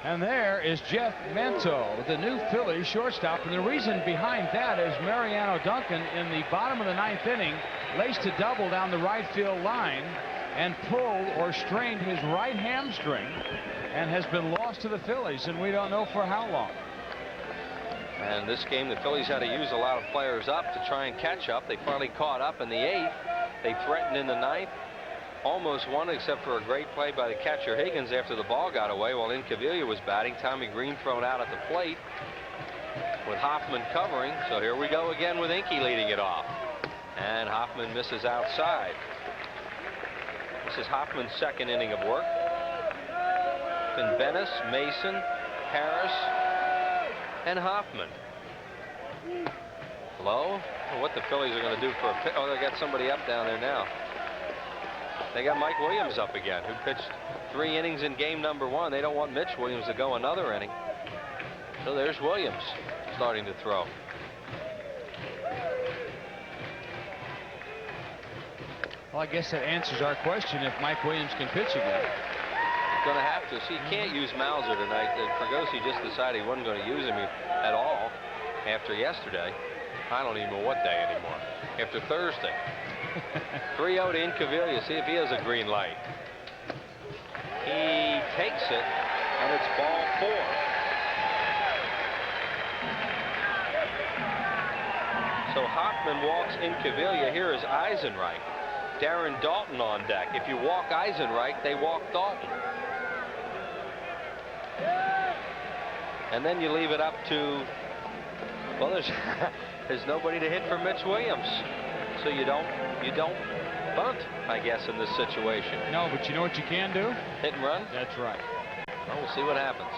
And there is Jeff Mento, the new Phillies shortstop. And the reason behind that is Mariano Duncan in the bottom of the 9th inning laced a double down the right field line and pulled or strained his right hamstring and has been lost to the Phillies, and we don't know for how long. And this game, the Phillies had to use a lot of players up to try and catch up. They finally caught up in the 8th. They threatened in the 9th. Almost won, except for a great play by the catcher Higgins after the ball got away while Incaviglia was batting. Tommy Green thrown out at the plate with Hoffman covering. So here we go again with Inky leading it off. And Hoffman misses outside. This is Hoffman's 2nd inning of work. Been Bennis, Mason, Harris, and Hoffman. Low. What the Phillies are going to do for a pitch. Oh, they got somebody up down there now. They got Mike Williams up again, who pitched 3 innings in game number 1. They don't want Mitch Williams to go another inning. So there's Williams starting to throw. Well, I guess that answers our question if Mike Williams can pitch again. Going to have to. See, he can't use Mauser tonight. Fergosi just decided he wasn't going to use him at all after yesterday. I don't even know what day anymore. After Thursday. 3-0 to Incaviglia. See if he has a green light. He takes it, and it's ball 4. So Hoffman walks Incaviglia. Here is Eisenreich. Darren Dalton on deck. If you walk Eisenreich, they walk Dalton. And then you leave it up to, well, there's nobody to hit for Mitch Williams. So you don't bunt, I guess, in this situation. No, but you know what you can do? Hit and run? That's right. Well, we'll see what happens.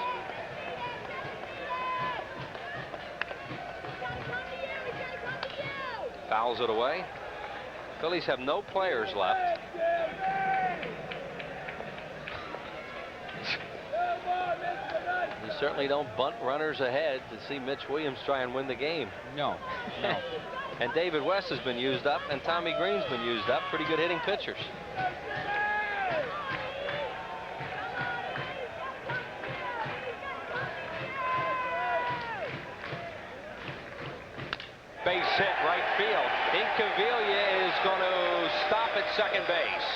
Fouls it away. Phillies have no players left. You certainly don't bunt runners ahead to see Mitch Williams try and win the game. No, no. And David West has been used up, and Tommy Green's been used up. Pretty good hitting pitchers. Base hit, right field. Incaviglia is going to stop at second base.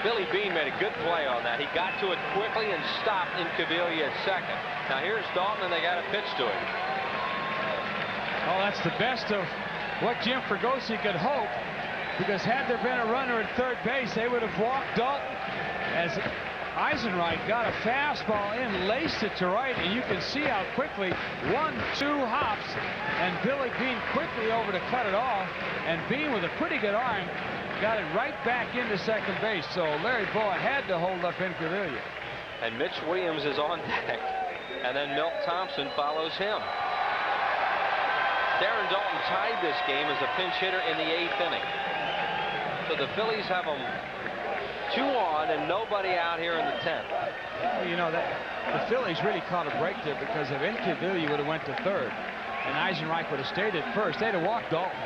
Billy Beane made a good play on that. He got to it quickly and stopped Incaviglia at second. Now here's Dalton, and they got a pitch to him. Oh, that's the best of what Jim Fergosi could hope, because had there been a runner at third base, they would have walked Dalton. As Eisenreich got a fastball in, laced it to right, and you can see how quickly 1-2 hops, and Billy Beane quickly over to cut it off, and Beane with a pretty good arm got it right back into second base. So Larry Boa had to hold up Incaviglia. And Mitch Williams is on deck, and then Milt Thompson follows him. Darren Dalton tied this game as a pinch hitter in the 8th inning. So the Phillies have them 2 on and nobody out here in the 10th. Well, you know, that the Phillies really caught a break there, because if Incaviglia would have went to third and Eisenreich would have stayed at first, they'd have walked Dalton,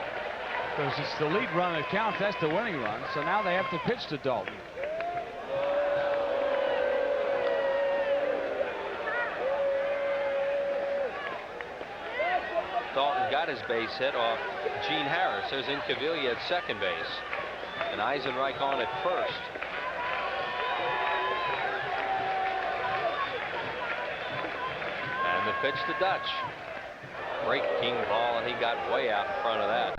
because it's the lead run that counts. That's the winning run. So now they have to pitch to Dalton. Dalton got his base hit off Gene Harris. There's Incaviglia at second base, and Eisenreich on at first. And the pitch to Dutch. Breaking ball, and he got way out in front of that.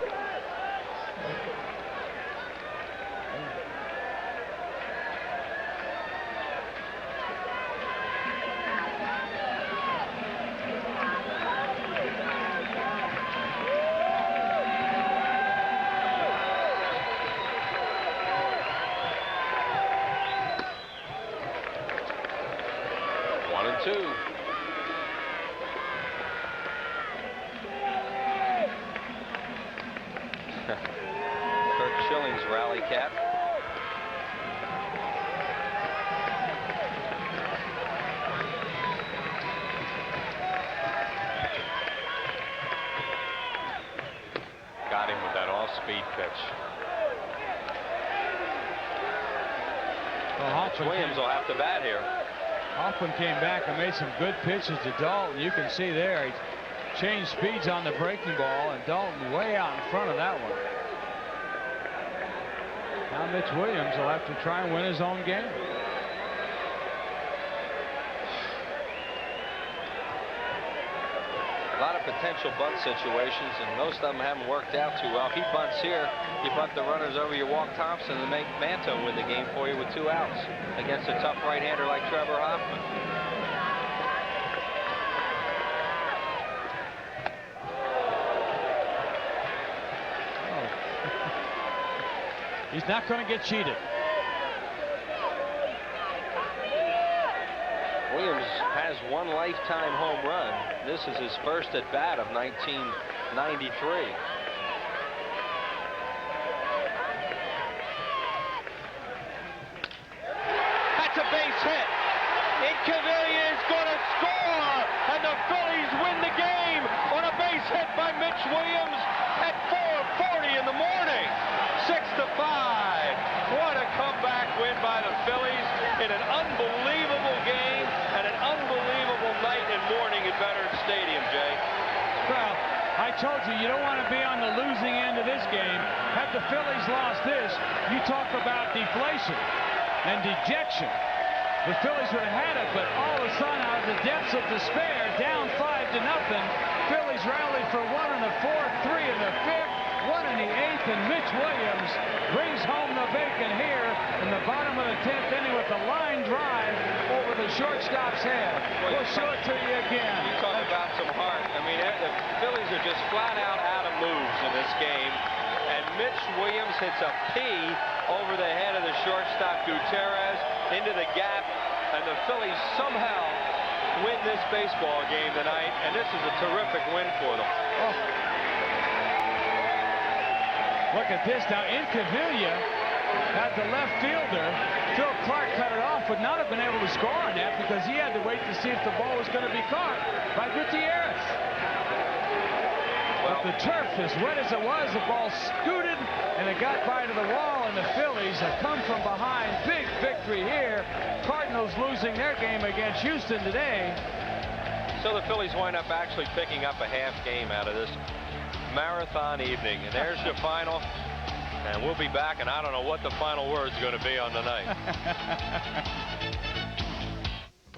off-speed pitch. Well, Williams will have to bat here. Hoffman came back and made some good pitches to Dalton. You can see there he changed speeds on the breaking ball, and Dalton way out in front of that one. Now Mitch Williams will have to try and win his own game. A lot of potential bunt situations, and most of them haven't worked out too well. If he bunts here, you bunt the runners over, you walk Thompson, and make Manto win the game for you with 2 outs against a tough right-hander like Trevor Hoffman. He's not going to get cheated. Williams has 1 lifetime home run. This is his first at bat of 1993. That's a base hit. Incaviglia is going to score, and the Phillies win the game on a base hit by Mitch Williams at 4:40 in the morning. 6-5. What a comeback win by the Phillies in an unbelievable game and an unbelievable night and morning at Veterans Stadium, Jay. Well, I told you, you don't want to be on the losing end of this game. Had the Phillies lost this, you talk about deflation and dejection. The Phillies would have had it, but all of a sudden, out of the depths of despair, down 5-0, Phillies rallied for 1 in the 4th, 3 in the 5th, 1 in the 8th, and Mitch Williams brings home the bacon here in the bottom of the 10th inning with a line drive over the shortstop's head. We'll show it to you again. You talk about some heart. I mean, the Phillies are just flat out of moves in this game. And Mitch Williams hits a P over the head of the shortstop Gutierrez into the gap. And the Phillies somehow win this baseball game tonight. And this is a terrific win for them. Oh. Look at this now. Incaviglia had the left fielder. Phil Clark cut it off, would not have been able to score on that because he had to wait to see if the ball was going to be caught by Gutierrez. But the turf, as wet as it was, the ball scooted and it got by to the wall, and the Phillies have come from behind. Big victory here. Cardinals losing their game against Houston today. So the Phillies wind up actually picking up a half game out of this marathon evening. And there's your final. And we'll be back, and I don't know what the final word's going to be on the night.